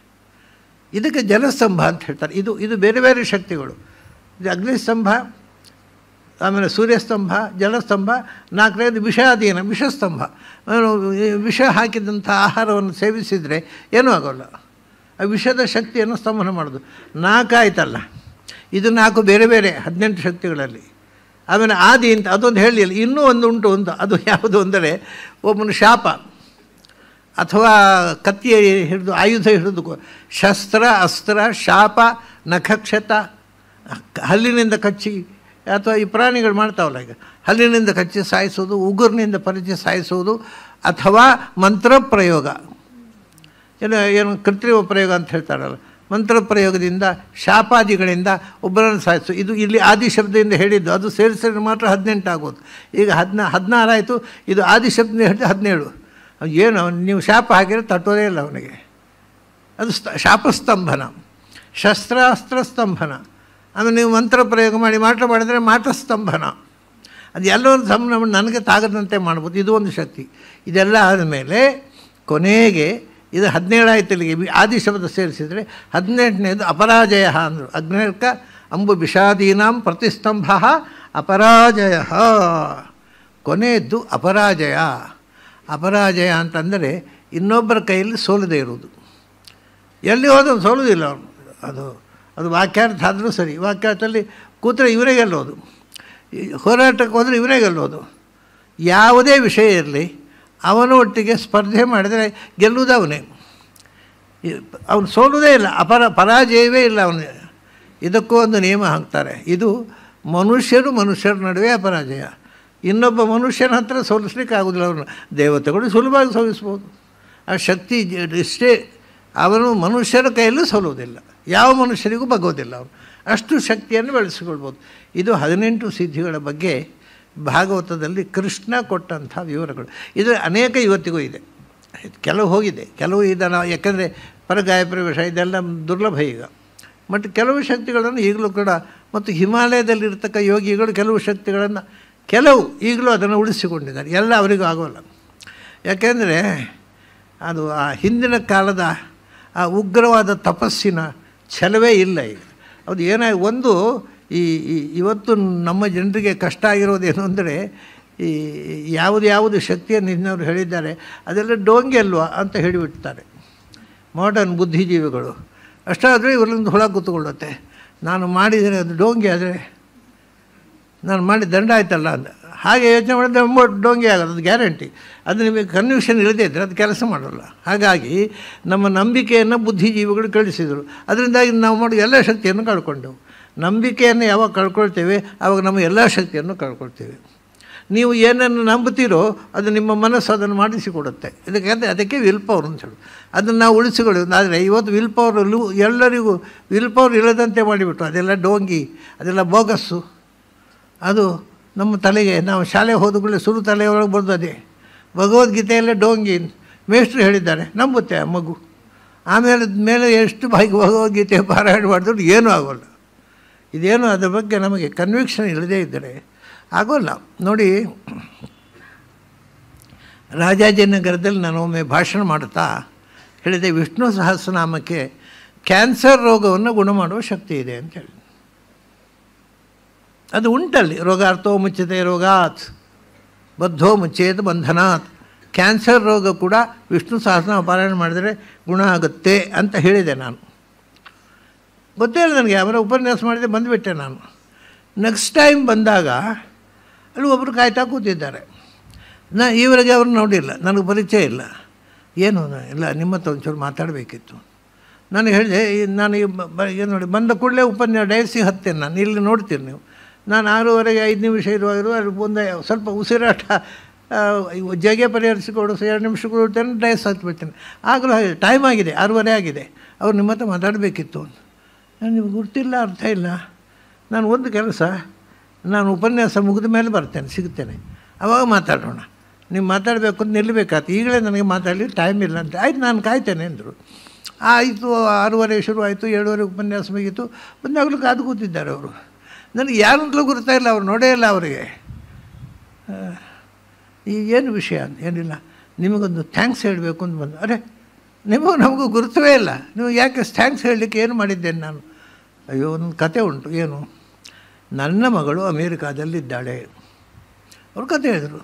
ಇದಕ್ಕೆ ಜಲಸ್ತಂಭ ಅಂತ ಹೇಳ್ತಾರೆ. ಇದು ಬೇರೆ ಬೇರೆ ಶಕ್ತಿಗಳು. ಇದು ಅಗ್ನಿಸ್ತಂಭ, ಆಮೇಲೆ ಸೂರ್ಯಸ್ತಂಭ, ಜಲಸ್ತಂಭ. ನಾಲ್ಕನೇದು ವಿಷಾಧೀನ, ವಿಷಸ್ತಂಭ. ವಿಷ ಹಾಕಿದಂಥ ಆಹಾರವನ್ನು ಸೇವಿಸಿದರೆ ಏನೂ ಆಗೋಲ್ಲ. ಆ ವಿಷದ ಶಕ್ತಿಯನ್ನು ಸ್ತಂಭನ ಮಾಡೋದು. 4 ಆಯ್ತಲ್ಲ, ಇದು 4 ಬೇರೆ ಬೇರೆ 18 ಶಕ್ತಿಗಳಲ್ಲಿ. ಆಮೇಲೆ ಆದಿ ಅಂತ ಅದೊಂದು ಹೇಳಿಲ್ಲ, ಇನ್ನೂ ಒಂದು ಉಂಟು ಅಂತ. ಅದು ಯಾವುದು ಅಂದರೆ, ಒಬ್ಬನ ಶಾಪ ಅಥವಾ ಕತ್ತಿ ಹಿಡಿದು, ಆಯುಧ ಹಿಡಿದು, ಶಸ್ತ್ರ, ಅಸ್ತ್ರ, ಶಾಪ, ನಖಕ್ಷತ, ಹಲ್ಲಿನಿಂದ ಕಚ್ಚಿ, ಅಥವಾ ಈ ಪ್ರಾಣಿಗಳು ಮಾಡ್ತಾವಲ್ಲ ಈಗ, ಹಲ್ಲಿನಿಂದ ಕಚ್ಚಿ ಸಾಯಿಸೋದು, ಉಗುರಿನಿಂದ ಪರಿಚಯ ಸಾಯಿಸೋದು, ಅಥವಾ ಮಂತ್ರ ಪ್ರಯೋಗ, ಏನು ಕೃತ್ರಿಮ ಪ್ರಯೋಗ ಅಂತ ಹೇಳ್ತಾರಲ್ಲ, ಮಂತ್ರ ಪ್ರಯೋಗದಿಂದ, ಶಾಪಾದಿಗಳಿಂದ ಒಬ್ಬರನ್ನು ಸಾಯಿಸು. ಇದು ಇಲ್ಲಿ ಆದಿ ಶಬ್ದದಿಂದ ಹೇಳಿದ್ದು. ಅದು ಸೇರಿಸಿದ್ರೆ ಮಾತ್ರ 18 ಆಗೋದು. ಈಗ 16 ಆಯಿತು. ಇದು ಆದಿ ಶಬ್ದದಿಂದ ಹೇಳಿದ್ದು 17. ಏನು ನೀವು ಶಾಪ ಹಾಕಿದ್ರೆ ತಟ್ಟೋದೇ ಇಲ್ಲ ಅವನಿಗೆ. ಅದು ಶಾಪಸ್ತಂಭನ. ಶಸ್ತ್ರಾಸ್ತ್ರ ಸ್ತಂಭನ. ಆಮೇಲೆ ನೀವು ಮಂತ್ರ ಪ್ರಯೋಗ ಮಾಡಿ ಮಾಟ ಮಾಡಿದರೆ ಮಾಟಸ್ತಂಭನ. ಅದು ಎಲ್ಲೊಂದು ಸಂಭ್ರಮ ನನಗೆ ತಾಗದಂತೆ ಮಾಡ್ಬೋದು. ಇದು ಒಂದು ಶಕ್ತಿ. ಇದೆಲ್ಲ ಆದಮೇಲೆ ಕೊನೆಗೆ ಇದು 17 ಆಯ್ತು. ಇಲ್ಲಿಗೆ ಆದಿ ಶಬ್ದ ಸೇರಿಸಿದರೆ 18ನೇದು ಅಪರಾಜಯ ಅಂದರು. ಅಗ್ನಿರ್ಕ ಅಂಬು ವಿಷಾದೀನಾಂ ಪ್ರತಿಸ್ತಂಭ ಅಪರಾಜಯ. ಕೊನೆಯದ್ದು ಅಪರಾಜಯ. ಅಪರಾಜಯ ಅಂತಂದರೆ ಇನ್ನೊಬ್ಬರ ಕೈಯಲ್ಲಿ ಸೋಲದೇ ಇರುವುದು. ಎಲ್ಲಿ ಹೋದ ಸೋಲುವುದಿಲ್ಲ ಅವನು. ಅದು ವಾಕ್ಯಾರ್ಥ ಆದರೂ ಸರಿ. ವಾಕ್ಯಾರ್ಥದಲ್ಲಿ ಕೂತ್ರೆ ಇವರೇ ಗೆಲ್ಲೋದು, ಹೋರಾಟಕ್ಕೆ ಹೋದರೆ ಇವರೇ ಗೆಲ್ಲೋದು. ಯಾವುದೇ ವಿಷಯ ಇರಲಿ, ಅವನೊಟ್ಟಿಗೆ ಸ್ಪರ್ಧೆ ಮಾಡಿದರೆ ಗೆಲ್ಲುವುದವನೇ. ಅವನು ಸೋಲುವುದೇ ಇಲ್ಲ, ಪರಾಜಯವೇ ಇಲ್ಲ ಅವನಿಗೆ. ಇದಕ್ಕೂ ಒಂದು ನಿಯಮ ಹಾಕ್ತಾರೆ. ಇದು ಮನುಷ್ಯರ ನಡುವೆ ಅಪರಾಜಯ. ಇನ್ನೊಬ್ಬ ಮನುಷ್ಯನ ಹತ್ರ ಸೋಲಿಸ್ಲಿಕ್ಕೆ ಆಗೋದಿಲ್ಲ. ಅವನು ದೇವತೆಗಳು ಸುಲಭವಾಗಿ ಸೋಲಿಸ್ಬೋದು. ಆ ಶಕ್ತಿ ಇಷ್ಟೇ. ಅವನು ಮನುಷ್ಯರ ಕೈಯಲ್ಲೂ ಸೋಲುವುದಿಲ್ಲ, ಯಾವ ಮನುಷ್ಯರಿಗೂ ಬಗ್ಗೋದಿಲ್ಲ. ಅವನು ಅಷ್ಟು ಶಕ್ತಿಯನ್ನು ಬೆಳೆಸಿಕೊಳ್ಬೋದು. ಇದು 18 ಸಿದ್ಧಿಗಳ ಬಗ್ಗೆ ಭಾಗವತದಲ್ಲಿ ಕೃಷ್ಣ ಕೊಟ್ಟಂಥ ವಿವರಗಳು. ಇದು ಅನೇಕ ಇವತ್ತಿಗೂ ಇದೆ. ಕೆಲವು ಹೋಗಿದೆ, ಕೆಲವು ಇದನ್ನು, ಯಾಕೆಂದರೆ ಪರಗಾಯ ಪ್ರವೇಶ ಇದೆಲ್ಲ ದುರ್ಲಭ ಈಗ. ಮತ್ತು ಕೆಲವು ಶಕ್ತಿಗಳನ್ನು ಈಗಲೂ ಕೂಡ, ಮತ್ತು ಹಿಮಾಲಯದಲ್ಲಿರ್ತಕ್ಕ ಯೋಗಿಗಳು ಕೆಲವು ಶಕ್ತಿಗಳನ್ನು ಈಗಲೂ ಅದನ್ನು ಉಳಿಸಿಕೊಂಡಿದ್ದಾರೆ. ಎಲ್ಲ ಅವರಿಗೂ ಆಗೋಲ್ಲ. ಯಾಕೆಂದರೆ ಅದು ಆ ಹಿಂದಿನ ಕಾಲದ ಆ ಉಗ್ರವಾದ ತಪಸ್ಸಿನ ಛಲವೇ ಇಲ್ಲ ಈಗ. ಅದು ಏನಾಗಿ ಒಂದು ಇವತ್ತು ನಮ್ಮ ಜನರಿಗೆ ಕಷ್ಟ ಆಗಿರೋದೇನು ಅಂದರೆ, ಈ ಯಾವುದು ಶಕ್ತಿಯನ್ನು ಇನ್ನವರು ಹೇಳಿದ್ದಾರೆ ಅದೆಲ್ಲ ಡೋಂಗಿ ಅಲ್ವಾ ಅಂತ ಹೇಳಿಬಿಡ್ತಾರೆ ಮಾಡರ್ನ್ ಬುದ್ಧಿಜೀವಿಗಳು. ಅಷ್ಟಾದರೆ ಇವರೊಂದು ಹುಳ ಕೂತ್ಕೊಳ್ಳುತ್ತೆ. ನಾನು ಮಾಡಿದರೆ ಅದು ಡೋಂಗಿ ಆದರೆ ನಾನು ಮಾಡಿ ದಂಡ ಆಯ್ತಲ್ಲ ಅಂತ. ಹಾಗೆ ಯೋಚನೆ ಮಾಡಿದ್ರೆ ಡೋಂಗಿ ಆಗೋದು, ಅದು ಗ್ಯಾರಂಟಿ. ಅದು ನಿಮಗೆ ಕನ್ವಿಕ್ಷನ್ ಇಲ್ಲದೇ ಇದ್ದರೆ ಅದು ಕೆಲಸ ಮಾಡೋಲ್ಲ. ಹಾಗಾಗಿ ನಮ್ಮ ನಂಬಿಕೆಯನ್ನು ಬುದ್ಧಿಜೀವಿಗಳು ಕಳಿಸಿದರು. ಅದರಿಂದಾಗಿ ನಾವು ಮಾಡಿ ಎಲ್ಲ ಶಕ್ತಿಯನ್ನು ಕಳ್ಕೊಂಡೆವು. ನಂಬಿಕೆಯನ್ನು ಯಾವಾಗ ಕಳ್ಕೊಳ್ತೇವೆ ಆವಾಗ ನಮ್ಮ ಎಲ್ಲ ಶಕ್ತಿಯನ್ನು ಕಳ್ಕೊಳ್ತೇವೆ. ನೀವು ಏನನ್ನು ನಂಬುತ್ತೀರೋ ಅದು ನಿಮ್ಮ ಮನಸ್ಸು ಅದನ್ನು ಮಾಡಿಸಿಕೊಡುತ್ತೆ. ಅದಕ್ಕೆ ವಿಲ್ ಪವರ್ ಅಂತ ಹೇಳಿ ಅದನ್ನು ನಾವು ಉಳಿಸಿಕೊಳ್ಳೋದು. ಆದರೆ ಇವತ್ತು ವಿಲ್ ಪವರ್ ಎಲ್ಲರಿಗೂ ವಿಲ್ ಪವರ್ ಇಲ್ಲದಂತೆ ಮಾಡಿಬಿಟ್ಟು ಅದೆಲ್ಲ ಡೋಂಗಿ, ಅದೆಲ್ಲ ಬೋಗಸ್ಸು. ಅದು ನಮ್ಮ ತಲೆಗೆ ನಾವು ಶಾಲೆ ಹೋದಗಳೇ ಸುರು ತಲೆಯೊಳಗೆ ಬರ್ತದೆ. ಭಗವದ್ಗೀತೆಯಲ್ಲೇ ಡೋಂಗಿ ಮೇಷ್ಟ್ರು ಹೇಳಿದ್ದಾರೆ, ನಂಬುತ್ತೆ ಆ ಮಗು. ಮೇಲೆ ಎಷ್ಟು ಭಗವದ್ಗೀತೆ ಪಾರಾಯಣ ಮಾಡಿದ್ರು ಏನೂ ಆಗೋಲ್ಲ. ಇದೇನು ಅದ್ರ ಬಗ್ಗೆ ನಮಗೆ ಕನ್ವಿಕ್ಷನ್ ಇಲ್ಲದೇ ಇದ್ದರೆ ಆಗೋಲ್ಲ. ನೋಡಿ, ರಾಜಾಜಿನಗರದಲ್ಲಿ ನಾನು ಒಮ್ಮೆ ಭಾಷಣ ಮಾಡ್ತಾ ಹೇಳಿದೆ, ವಿಷ್ಣು ಸಹಸ್ರನಾಮಕ್ಕೆ ಕ್ಯಾನ್ಸರ್ ರೋಗವನ್ನು ಗುಣ ಮಾಡುವ ಶಕ್ತಿ ಇದೆ ಅಂತ ಹೇಳಿ. ಅದು ಉಂಟಲ್ಲಿ. ರೋಗಾರ್ಥೋ ಮುಚ್ಚತೆ ರೋಗಾತ್ ಬದ್ಧೋ ಮುಚ್ಚೇತ ಬಂಧನಾತ್. ಕ್ಯಾನ್ಸರ್ ರೋಗ ಕೂಡ ವಿಷ್ಣು ಸಹಸ್ರನಾಮ ಪಾರಾಯಣ ಮಾಡಿದರೆ ಗುಣ ಆಗುತ್ತೆ ಅಂತ ಹೇಳಿದೆ ನಾನು. ಗೊತ್ತೇ ಇಲ್ಲ ನನಗೆ. ಅವರ ಉಪನ್ಯಾಸ ಮಾಡಿದೆ, ಬಂದುಬಿಟ್ಟೆ ನಾನು. ನೆಕ್ಸ್ಟ್ ಟೈಮ್ ಬಂದಾಗ ಅಲ್ಲಿ ಒಬ್ಬರು ಕಾಯ್ತಾ ಕೂತಿದ್ದಾರೆ. ಈವರೆಗೆ ಅವ್ರು ನೋಡಿಲ್ಲ, ನನಗೆ ಪರಿಚಯ ಇಲ್ಲ. ಏನು ಇಲ್ಲ, ನಿಮ್ಮ ಹತ್ರ ಒಂಚೂರು ಮಾತಾಡಬೇಕಿತ್ತು. ನಾನು ಹೇಳಿದೆ, ನಾನು ಏನು ನೋಡಿ ಬಂದ ಕೂಡಲೇ ಉಪನ್ಯಾಸ ಡಯಸಿಗೆ ಹತ್ತೇನೆ. ನಾನು ಇಲ್ಲಿ ನೋಡ್ತೀನಿ ನೀವು, ನಾನು 6:15 5 ನಿಮಿಷ ಇರುವಾಗ ಅಲ್ಲಿ ಒಂದು ಸ್ವಲ್ಪ ಉಸಿರಾಟ ಜಗೆ ಪರಿಹರಿಸಿಕೊಡು 2 ನಿಮಿಷಗಳು ಇರ್ತೇನೆ, ಡಯಸ್ ಹತ್ಬಿಡ್ತೇನೆ. ಆಗಲೂ ಹಾಗೆ ಟೈಮ್ ಆಗಿದೆ, 6:30 ಆಗಿದೆ. ಅವ್ರು ನಿಮ್ಮ ಹತ್ರ ಮಾತಾಡಬೇಕಿತ್ತು ಅಂತ. ನಾನು ನಿಮ್ಗೆ ಗೊತ್ತಿಲ್ಲ, ಅರ್ಥ ಇಲ್ಲ. ನಾನು ಒಂದು ಕೆಲಸ, ನಾನು ಉಪನ್ಯಾಸ ಮುಗಿದ ಮೇಲೆ ಬರ್ತೇನೆ, ಸಿಗ್ತೇನೆ, ಆವಾಗ ಮಾತಾಡೋಣ. ನೀವು ಮಾತಾಡಬೇಕು ಅಂತ ನಿಲ್ಲಬೇಕಾಯ್ತು, ಈಗಲೇ ನನಗೆ ಮಾತಾಡಲಿ ಟೈಮ್ ಇಲ್ಲ ಅಂತ. ಆಯ್ತು, ನಾನು ಕಾಯ್ತೇನೆ ಅಂದರು. ಆಯಿತು, 6:30 ಶುರು ಆಯಿತು, 7:30 ಉಪನ್ಯಾಸ ಮುಗೀತು. ಬಂದಾಗಲೂ ಕಾದು ಕೂತಿದ್ದಾರೆ ಅವರು. ನನಗೆ ಯಾರಂತಲೂ ಗೊತ್ತಾಯಿಲ್ಲ, ಅವ್ರು ನೋಡೇ ಇಲ್ಲ ಅವರಿಗೆ. ಏನು ವಿಷಯ ಅಂತ ಏನಿಲ್ಲ, ನಿಮಗೊಂದು ಥ್ಯಾಂಕ್ಸ್ ಹೇಳಬೇಕು ಅಂತ ಬಂದು. ಅರೆ, ನಮಗೂ ಗುರುತವೇ ಇಲ್ಲ, ನೀವು ಯಾಕೆ ಥ್ಯಾಂಕ್ಸ್ ಹೇಳಲಿಕ್ಕೆ ಏನು ಮಾಡಿದ್ದೇನೆ ನಾನು? ಅಯ್ಯೋ, ಒಂದು ಕತೆ ಉಂಟು. ಏನು, ನನ್ನ ಮಗಳು ಅಮೇರಿಕಾದಲ್ಲಿದ್ದಾಳೆ. ಅವ್ರು ಕತೆ ಹೇಳಿದರು.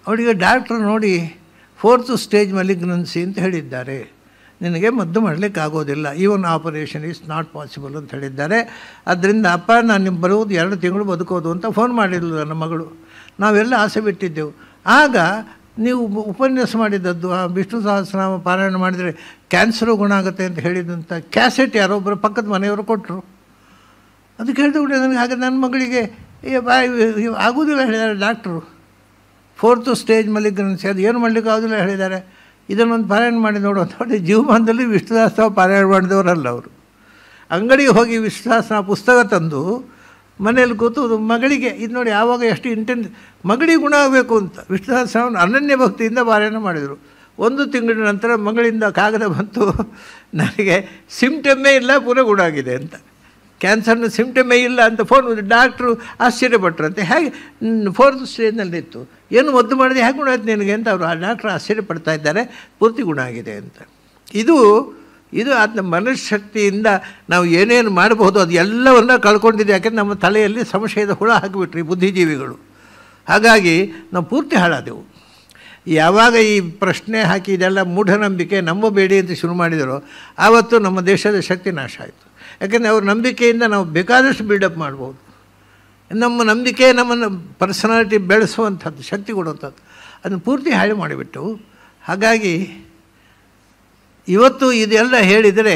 ಅವಳಿಗೆ ಡಾಕ್ಟ್ರು ನೋಡಿ 4th ಸ್ಟೇಜ್ ಮಲಿಗ್ನೆನ್ಸಿ ಅಂತ ಹೇಳಿದ್ದಾರೆ. ನಿನಗೆ ಮದ್ದು ಮಾಡಲಿಕ್ಕೆ ಆಗೋದಿಲ್ಲ, even operation is not possible ಅಂತ ಹೇಳಿದ್ದಾರೆ. ಅದರಿಂದ ಅಪ್ಪ, ನಾನು ನಿಮ್ಮ ಬರುವುದು 2 ತಿಂಗಳು ಬದುಕೋದು ಅಂತ ಫೋನ್ ಮಾಡಿದ್ಲು ನನ್ನ ಮಗಳು. ನಾವೆಲ್ಲ ಆಸೆ ಬಿಟ್ಟಿದ್ದೆವು. ಆಗ ನೀವು ಉಪನ್ಯಾಸ ಮಾಡಿದ್ದದ್ದು, ಆ ವಿಷ್ಣು ಸಹಸ್ರನಾಮ ಪಾರಾಯಣ ಮಾಡಿದರೆ ಕ್ಯಾನ್ಸರು ಗುಣ ಆಗುತ್ತೆ ಅಂತ ಹೇಳಿದಂಥ ಕ್ಯಾಸೆಟ್ ಯಾರೊಬ್ಬರು ಪಕ್ಕದ ಮನೆಯವರು ಕೊಟ್ಟರು. ಅದು ಕೇಳಿದ್ರೆ ನನಗೆ ಹಾಗೆ ನನ್ನ ಮಗಳಿಗೆ ಆಗೋದಿಲ್ಲ ಹೇಳಿದ್ದಾರೆ ಡಾಕ್ಟ್ರು. 4th ಸ್ಟೇಜ್ ಮಲಿಗ್ನೆನ್ಸಿ, ಅದು ಏನು ಮಾಡಲಿಕ್ಕೆ ಆಗೋದಿಲ್ಲ ಹೇಳಿದ್ದಾರೆ. ಇದನ್ನೊಂದು ಪಾರಾಯಣ ಮಾಡಿ ನೋಡುವಂಥ ನೋಡಿ. ಜೀವಮಾನದಲ್ಲಿ ವಿಷ್ಣು ಸಹಸ್ರನಾಮ ಪಾರಾಯಣ ಮಾಡಿದವರಲ್ಲ ಅವರು. ಅಂಗಡಿಗೆ ಹೋಗಿ ವಿಷ್ಣು ಸಹಸ್ರನಾಮ ಪುಸ್ತಕ ತಂದು ಮನೇಲಿ ಕೂತು ಮಗಳಿಗೆ ಇದು ನೋಡಿ, ಆವಾಗ ಎಷ್ಟು ಮಗಳಿಗೆ ಗುಣ ಆಗಬೇಕು ಅಂತ ವಿಷ್ಣು ಸಹಸ್ರನಾಮ ಅನನ್ಯ ಭಕ್ತಿಯಿಂದ ಪಾರಾಯಣ ಮಾಡಿದರು. 1 ತಿಂಗಳ ನಂತರ ಮಗಳಿಂದ ಕಾಗದ ಬಂತು, ನನಗೆ ಸಿಮ್ಟಮ್ಮೇ ಇಲ್ಲ, ಪೂರ ಗುಣ ಆಗಿದೆ ಅಂತ. ಕ್ಯಾನ್ಸರ್ನ ಸಿಮ್ಟಮೇ ಇಲ್ಲ ಅಂತ ಫೋನ್ ಡಾಕ್ಟ್ರು ಆಶ್ಚರ್ಯಪಟ್ಟರಂತೆ. ಹೇಗೆ 4th ಸ್ಟೇಜ್ನಲ್ಲಿತ್ತು, ಏನು ಮದ್ದು ಮಾಡಿದೆ, ಹೇಗೆ ಗುಣ ಆಯ್ತು ನಿನಗೆ ಅಂತ ಅವರು ಆ ಡಾಕ್ಟ್ರು ಆಶ್ಚರ್ಯಪಡ್ತಾ ಇದ್ದಾರೆ. ಪೂರ್ತಿ ಗುಣ ಆಗಿದೆ ಅಂತ. ಇದು ಅದನ್ನ ಮನಃಶಕ್ತಿಯಿಂದ ನಾವು ಏನೇನು ಮಾಡಬಹುದು ಅದು ಎಲ್ಲವನ್ನ ಕಳ್ಕೊಂಡಿದೆ. ಯಾಕೆಂದರೆ ನಮ್ಮ ತಲೆಯಲ್ಲಿ ಸಂಶಯದ ಹುಳ ಹಾಕಿಬಿಟ್ರಿ ಬುದ್ಧಿಜೀವಿಗಳು. ಹಾಗಾಗಿ ನಾವು ಪೂರ್ತಿ ಹಾಳಾದೆವು. ಯಾವಾಗ ಈ ಪ್ರಶ್ನೆ ಹಾಕಿ ಇದೆಲ್ಲ ಮೂಢನಂಬಿಕೆ ನಂಬಬೇಡಿ ಅಂತ ಶುರು ಮಾಡಿದರೋ ಆವತ್ತು ನಮ್ಮ ದೇಶದ ಶಕ್ತಿ ನಾಶ ಆಯಿತು. ಯಾಕೆಂದರೆ ಅವ್ರ ನಂಬಿಕೆಯಿಂದ ನಾವು ಬೇಕಾದಷ್ಟು ಬಿಲ್ಡಪ್ ಮಾಡ್ಬೋದು. ನಮ್ಮ ನಂಬಿಕೆ ನಮ್ಮನ್ನು ಪರ್ಸನಾಲಿಟಿ ಬೆಳೆಸುವಂಥದ್ದು, ಶಕ್ತಿ ಕೊಡುವಂಥದ್ದು, ಅದನ್ನು ಪೂರ್ತಿ ಹಾಳು ಮಾಡಿಬಿಟ್ಟು. ಹಾಗಾಗಿ ಇವತ್ತು ಇದೆಲ್ಲ ಹೇಳಿದರೆ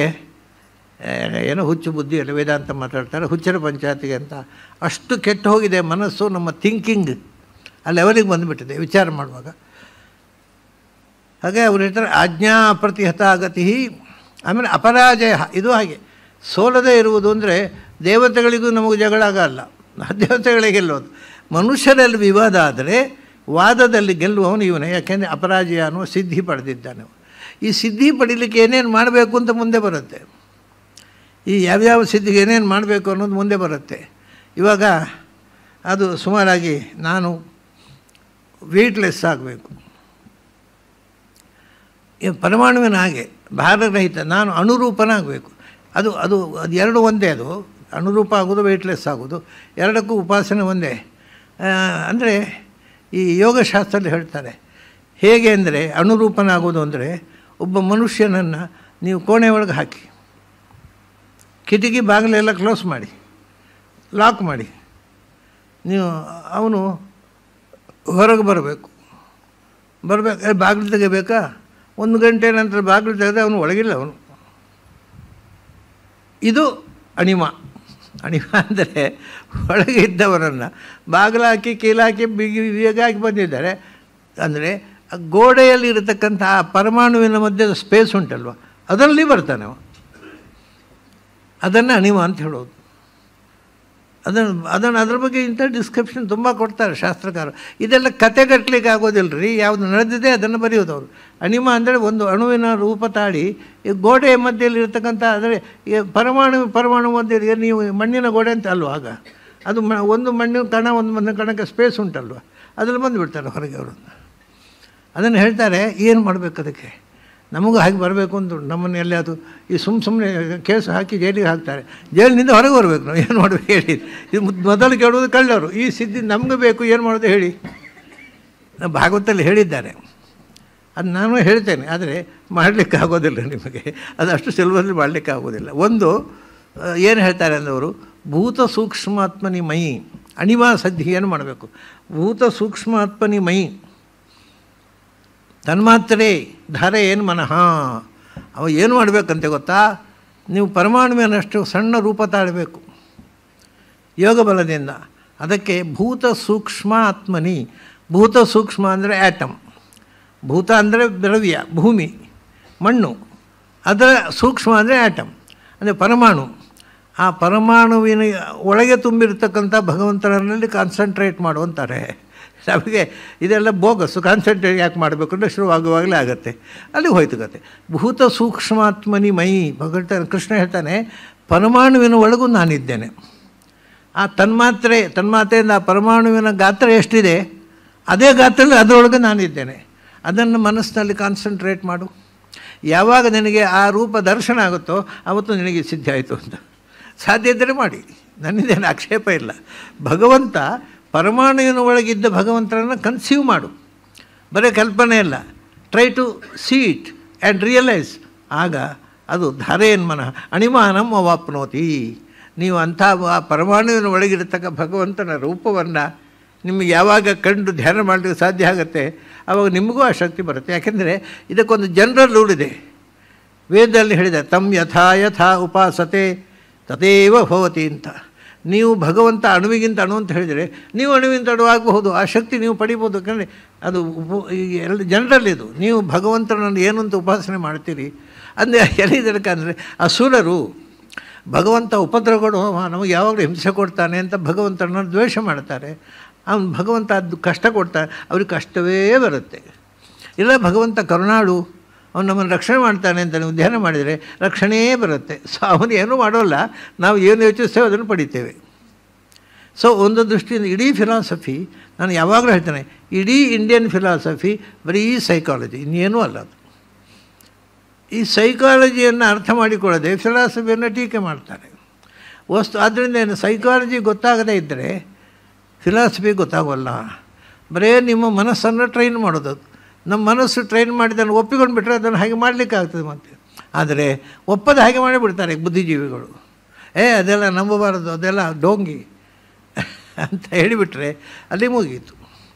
ಏನೋ ಹುಚ್ಚು ಬುದ್ಧಿ ಎಲ್ಲ ವೇದಾಂತ ಮಾತಾಡ್ತಾರೆ, ಹುಚ್ಚರ ಪಂಚಾಯತಿಗೆ ಅಂತ. ಅಷ್ಟು ಕೆಟ್ಟು ಹೋಗಿದೆ ಮನಸ್ಸು, ನಮ್ಮ ಥಿಂಕಿಂಗ್ ಆ ಲೆವೆಲಿಗೆ ಬಂದುಬಿಟ್ಟಿದೆ ವಿಚಾರ ಮಾಡುವಾಗ. ಹಾಗೆ ಅವ್ರು ಹೇಳ್ತಾರೆ ಆಜ್ಞಾ ಅಪ್ರತಿಹತ ಗತಿ. ಆಮೇಲೆ ಅಪರಾಜಯ, ಇದು ಹಾಗೆ ಸೋಲದೇ ಇರುವುದು. ಅಂದರೆ ದೇವತೆಗಳಿಗೂ ನಮಗೂ ಜಗಳ ಆಗಲ್ಲ, ದೇವತೆಗಳಿಗೆ ಗೆಲ್ಲೋದು. ಮನುಷ್ಯರಲ್ಲಿ ವಿವಾದ ಆದರೆ ವಾದದಲ್ಲಿ ಗೆಲ್ಲುವವನು ಇವನೇ. ಯಾಕೆಂದರೆ ಅಪರಾಜಯ ಅನ್ನುವ ಸಿದ್ಧಿ ಪಡೆದಿದ್ದಾನೆ. ಈ ಸಿದ್ಧಿ ಪಡೀಲಿಕ್ಕೆ ಏನೇನು ಮಾಡಬೇಕು ಅಂತ ಮುಂದೆ ಬರುತ್ತೆ. ಈ ಯಾವ್ಯಾವ ಸಿದ್ಧಿಗೆ ಏನೇನು ಮಾಡಬೇಕು ಅನ್ನೋದು ಮುಂದೆ ಬರುತ್ತೆ. ಇವಾಗ ಅದು ಸುಮಾರಾಗಿ ನಾನು ವೇಟ್ಲೆಸ್ ಆಗಬೇಕು, ಪರಮಾಣುವಿನ ಹಾಗೆ ಭಾರರಹಿತ, ನಾನು ಅನುರೂಪನಾಗಬೇಕು. ಅದು ಅದು ಅದು ಎರಡು ಒಂದೇ. ಅದು ಅನುರೂಪ ಆಗೋದು, ವೇಟ್ಲೆಸ್ ಆಗೋದು, ಎರಡಕ್ಕೂ ಉಪಾಸನೆ ಒಂದೇ. ಅಂದರೆ ಈ ಯೋಗಶಾಸ್ತ್ರದಲ್ಲಿ ಹೇಳ್ತಾರೆ ಹೇಗೆ ಅಂದರೆ, ಅನುರೂಪನಾಗೋದು ಅಂದರೆ ಒಬ್ಬ ಮನುಷ್ಯನನ್ನು ನೀವು ಕೋಣೆ ಒಳಗೆ ಹಾಕಿ, ಕಿಟಕಿ ಬಾಗಿಲೆಲ್ಲ ಕ್ಲೋಸ್ ಮಾಡಿ, ಲಾಕ್ ಮಾಡಿ, ಅವನು ಹೊರಗೆ ಬರಬೇಕು ಬಾಗಿಲು ತೆಗಿಬೇಕಾ, 1 ಗಂಟೆ ನಂತರ ಬಾಗಿಲು ತೆಗೆದ್ರೆ ಅವನು ಒಳಗಿಲ್ಲ. ಇದು ಅಣಿಮ ಅಂದರೆ ಒಳಗೆ ಇದ್ದವರನ್ನು ಬಾಗಿಲಾಕಿ ಕೀಲಾಕಿ ಬಿಗಿಯಾಗಿ ಬಂದಿದ್ದಾರೆ. ಅಂದರೆ ಗೋಡೆಯಲ್ಲಿ ಇರತಕ್ಕಂಥ ಆ ಪರಮಾಣುವಿನ ಮಧ್ಯದ ಸ್ಪೇಸ್ ಉಂಟಲ್ವ, ಅದರಲ್ಲಿ ಬರ್ತಾನೆ ಅವ. ಅದನ್ನು ಅಣಿಮ ಅಂತ ಹೇಳೋದು. ಅದರ ಬಗ್ಗೆ ಇಂಥ ಡಿಸ್ಕ್ರಿಪ್ಷನ್ ತುಂಬ ಕೊಡ್ತಾರೆ ಶಾಸ್ತ್ರಕಾರರು. ಇದೆಲ್ಲ ಕತೆ ಕಟ್ಟಲಿಕ್ಕೆ ಆಗೋದಿಲ್ಲ ರೀ, ಯಾವುದು ನಡೆದಿದೆ ಅದನ್ನು ಬರೆಯೋದು ಅವರು. ಅಣಿಮ ಅಂದರೆ ಒಂದು ಅಣುವಿನ ರೂಪ ತಾಳಿ ಈ ಗೋಡೆಯ ಮಧ್ಯೆಯಲ್ಲಿ ಇರ್ತಕ್ಕಂಥ, ಅಂದರೆ ಪರಮಾಣು ಮಧ್ಯೆ ನೀವು ಮಣ್ಣಿನ ಗೋಡೆ ಅಂತ ಅಲ್ವ, ಆಗ ಅದು ಒಂದು ಮಣ್ಣಿನ ಕಣ ಒಂದು ಮಣ್ಣಿನ ಕಣಕ್ಕೆ ಸ್ಪೇಸ್ ಉಂಟಲ್ವ, ಅದ್ರಲ್ಲಿ ಬಂದುಬಿಡ್ತಾರೆ ಹೊರಗೆ ಅವರು. ಅದನ್ನು ಹೇಳ್ತಾರೆ, ಏನು ಮಾಡಬೇಕು ಅದಕ್ಕೆ, ನಮಗೂ ಹಾಗೆ ಬರಬೇಕು ಅಂತ ನಮ್ಮನ್ನು ಎಲ್ಲಿ ಅದು ಈ ಸುಮ್ಮನೆ ಕೇಸ್ ಹಾಕಿ ಜೈಲಿಗೆ ಹಾಕ್ತಾರೆ. ಜೈಲಿನಿಂದ ಹೊರಗೆ ಬರಬೇಕು ನಾವು, ಏನು ಮಾಡಬೇಕು ಹೇಳಿ. ಇದು ಮೊದಲು ಕೇಳೋದು ಕಳ್ಳವರು, ಈ ಸಿದ್ಧಿ ನಮಗೂ ಬೇಕು, ಏನು ಮಾಡೋದು ಹೇಳಿ. ನಾವು ಭಾಗವತಲ್ಲಿ ಹೇಳಿದ್ದಾರೆ, ಅದು ನಾನು ಹೇಳ್ತೇನೆ, ಆದರೆ ಮಾಡಲಿಕ್ಕೆ ಆಗೋದಿಲ್ಲ ನಿಮಗೆ, ಅದು ಅಷ್ಟು ಸುಲಭದಲ್ಲಿ ಮಾಡಲಿಕ್ಕೆ ಆಗೋದಿಲ್ಲ. ಒಂದು ಏನು ಹೇಳ್ತಾರೆ ಅಂದವರು, ಭೂತ ಸೂಕ್ಷ್ಮಾತ್ಮನಿ ಮಯಿ ಅಣಿಮ ಸದ್ಧಿ ಏನು ಮಾಡಬೇಕು. ಭೂತ ಸೂಕ್ಷ್ಮಾತ್ಮನಿ ಮಯಿ ತನ್ಮಾತ್ರೆ ಧಾರೆ ಏನು ಮನಃ. ಅವ ಏನು ಮಾಡಬೇಕಂತೆ ಗೊತ್ತಾ, ನೀವು ಪರಮಾಣುವಿನಷ್ಟು ಸಣ್ಣ ರೂಪ ತಾಳಬೇಕು ಯೋಗ ಬಲದಿಂದ. ಅದಕ್ಕೆ ಭೂತ ಸೂಕ್ಷ್ಮ ಆತ್ಮನಿ. ಭೂತ ಸೂಕ್ಷ್ಮ ಅಂದರೆ ಆ್ಯಟಮ್, ಭೂತ ಅಂದರೆ ದ್ರವ್ಯ ಭೂಮಿ ಮಣ್ಣು, ಅದರ ಸೂಕ್ಷ್ಮ ಅಂದರೆ ಆ್ಯಟಮ್ ಅಂದರೆ ಪರಮಾಣು. ಆ ಪರಮಾಣುವಿನ ಒಳಗೆ ತುಂಬಿರ್ತಕ್ಕಂಥ ಭಗವಂತನಲ್ಲಿ ಕಾನ್ಸಂಟ್ರೇಟ್ ಮಾಡುವಂತಾರೆ. ನಮಗೆ ಇದೆಲ್ಲ ಬೋಗಸ್ಸು, ಕಾನ್ಸಂಟ್ರೇಟ್ ಯಾಕೆ ಮಾಡಬೇಕು ಅಂದರೆ ಶುರುವಾಗುವಾಗಲೇ ಆಗುತ್ತೆ, ಅಲ್ಲಿ ಹೋಯ್ತು ಕತೆ. ಭೂತ ಸೂಕ್ಷ್ಮಾತ್ಮನಿ ಮಯಿ ಭಗವಂತ ಕೃಷ್ಣ ಹೇಳ್ತಾನೆ, ಪರಮಾಣುವಿನ ಒಳಗೂ ನಾನಿದ್ದೇನೆ. ಆ ತನ್ಮಾತ್ರೆಯಿಂದ ಆ ಪರಮಾಣುವಿನ ಗಾತ್ರ ಎಷ್ಟಿದೆ ಅದೇ ಗಾತ್ರದಲ್ಲಿ ಅದರೊಳಗೆ ನಾನಿದ್ದೇನೆ. ಅದನ್ನು ಮನಸ್ಸಿನಲ್ಲಿ ಕಾನ್ಸಂಟ್ರೇಟ್ ಮಾಡು. ಯಾವಾಗ ನಿನಗೆ ಆ ರೂಪ ದರ್ಶನ ಆಗುತ್ತೋ ಆವತ್ತು ನಿನಗೆ ಸಿದ್ಧಿ ಆಯಿತು ಅಂತ. ಸಾಧ್ಯ ಇದ್ದರೆ ಮಾಡಿ, ನನ್ನಿಂದೇನು ಆಕ್ಷೇಪ ಇಲ್ಲ. ಭಗವಂತ ಪರಮಾಣುವಿನ ಒಳಗಿದ್ದ ಭಗವಂತನನ್ನು ಕನ್ಸೀವ್ ಮಾಡು, ಬರೀ ಕಲ್ಪನೆ ಇಲ್ಲ. Try to see it and realise. ಆಗ ಅದು ಧಾರೆಯನ್ ಮನಃ ಅಣಿಮಾನಂ ಅವಾಪ್ನೋತಿ. ನೀವು ಅಂಥ ಆ ಪರಮಾಣುವಿನ ಒಳಗಿರತಕ್ಕ ಭಗವಂತನ ರೂಪವನ್ನು ನಿಮಗೆ ಯಾವಾಗ ಕಂಡು ಧ್ಯಾನ ಮಾಡಲಿಕ್ಕೆ ಸಾಧ್ಯ ಆಗುತ್ತೆ, ಆವಾಗ ನಿಮಗೂ ಆ ಶಕ್ತಿ ಬರುತ್ತೆ. ಯಾಕೆಂದರೆ ಇದಕ್ಕೊಂದು ಜನರಲ್ ರೂಲ್ ಇದೆ, ವೇದದಲ್ಲಿ ಹೇಳಿದೆ, ತಮ್ ಯಥಾ ಯಥಾ ಉಪಾಸತೆ ತದೇವ ಭವತಿ ಅಂತ. ನೀವು ಭಗವಂತ ಅಣುವಿಗಿಂತ ಅಣು ಅಂತ ಹೇಳಿದರೆ ನೀವು ಅಣುವಿಗಿಂತ ಅಣು ಆಗಬಹುದು, ಆ ಶಕ್ತಿ ನೀವು ಪಡಿಬೋದು. ಯಾಕಂದರೆ ಅದು ಎಲ್ಲ ಜನರಲ್ಲಿ ಇದು. ನೀವು ಭಗವಂತನನ್ನು ಏನು ಅಂತ ಉಪಾಸನೆ ಮಾಡ್ತೀರಿ ಅಂದರೆ ಎಲ್ಲಿದ್ದಕ್ಕಂದರೆ ಅಸುರರು ಭಗವಂತ ಉಪದ್ರವಗಳು ನಮಗೆ ಯಾವಾಗಲೂ ಹಿಂಸೆ ಕೊಡ್ತಾನೆ ಅಂತ ಭಗವಂತನನ್ನು ದ್ವೇಷ ಮಾಡ್ತಾರೆ. ಅವನು ಭಗವಂತ ಅದು ಕಷ್ಟ ಕೊಡ್ತಾನೆ, ಅವ್ರಿಗೆ ಕಷ್ಟವೇ ಬರುತ್ತೆ. ಇಲ್ಲ ಭಗವಂತ ಕರುಣಾಳು, ಅವನು ನಮ್ಮನ್ನು ರಕ್ಷಣೆ ಮಾಡ್ತಾನೆ ಅಂತ ನೀವು ಧ್ಯಾನ ಮಾಡಿದರೆ ರಕ್ಷಣೆಯೇ ಬರುತ್ತೆ. ಸೊ ಅವನು ಏನೂ ಮಾಡೋಲ್ಲ, ನಾವು ಏನು ಯೋಚಿಸ್ತೇವೆ ಅದನ್ನು ಪಡಿತೇವೆ. ಸೊ ಒಂದು ದೃಷ್ಟಿಯಿಂದ ಇಡೀ ಫಿಲಾಸಫಿ, ನಾನು ಯಾವಾಗಲೂ ಹೇಳ್ತೇನೆ, ಇಡೀ ಇಂಡಿಯನ್ ಫಿಲಾಸಫಿ ಬರೀ ಸೈಕಾಲಜಿ, ಇನ್ನೇನೂ ಅಲ್ಲ ಅದು. ಈ ಸೈಕಾಲಜಿಯನ್ನು ಅರ್ಥ ಮಾಡಿಕೊಳ್ಳದೆ ಫಿಲಾಸಫಿಯನ್ನು ಟೀಕೆ ಮಾಡ್ತಾರೆ ಆದ್ದರಿಂದ ಏನು, ಸೈಕಾಲಜಿ ಗೊತ್ತಾಗದೇ ಇದ್ದರೆ ಫಿಲಾಸಫಿ ಗೊತ್ತಾಗೋಲ್ಲ. ಬರೇ ನಿಮ್ಮ ಮನಸ್ಸನ್ನು ಟ್ರೈನ್ ಮಾಡೋದು. ನಮ್ಮ ಮನಸ್ಸು ಟ್ರೈನ್ ಮಾಡಿದ್ದನ್ನು ಒಪ್ಪಿಕೊಂಡು ಬಿಟ್ಟರೆ ಅದನ್ನು ಹಾಗೆ ಮಾಡಲಿಕ್ಕೆ ಆಗ್ತದೆ ಮತ್ತೆ. ಆದರೆ ಒಪ್ಪದ ಹಾಗೆ ಮಾಡಿಬಿಡ್ತಾರೆ ಬುದ್ಧಿಜೀವಿಗಳು. ಅದೆಲ್ಲ ನಂಬಬಾರದು, ಅದೆಲ್ಲ ಡೋಂಗಿ ಅಂತ ಹೇಳಿಬಿಟ್ರೆ ಅಲ್ಲಿ ಮುಗೀತು.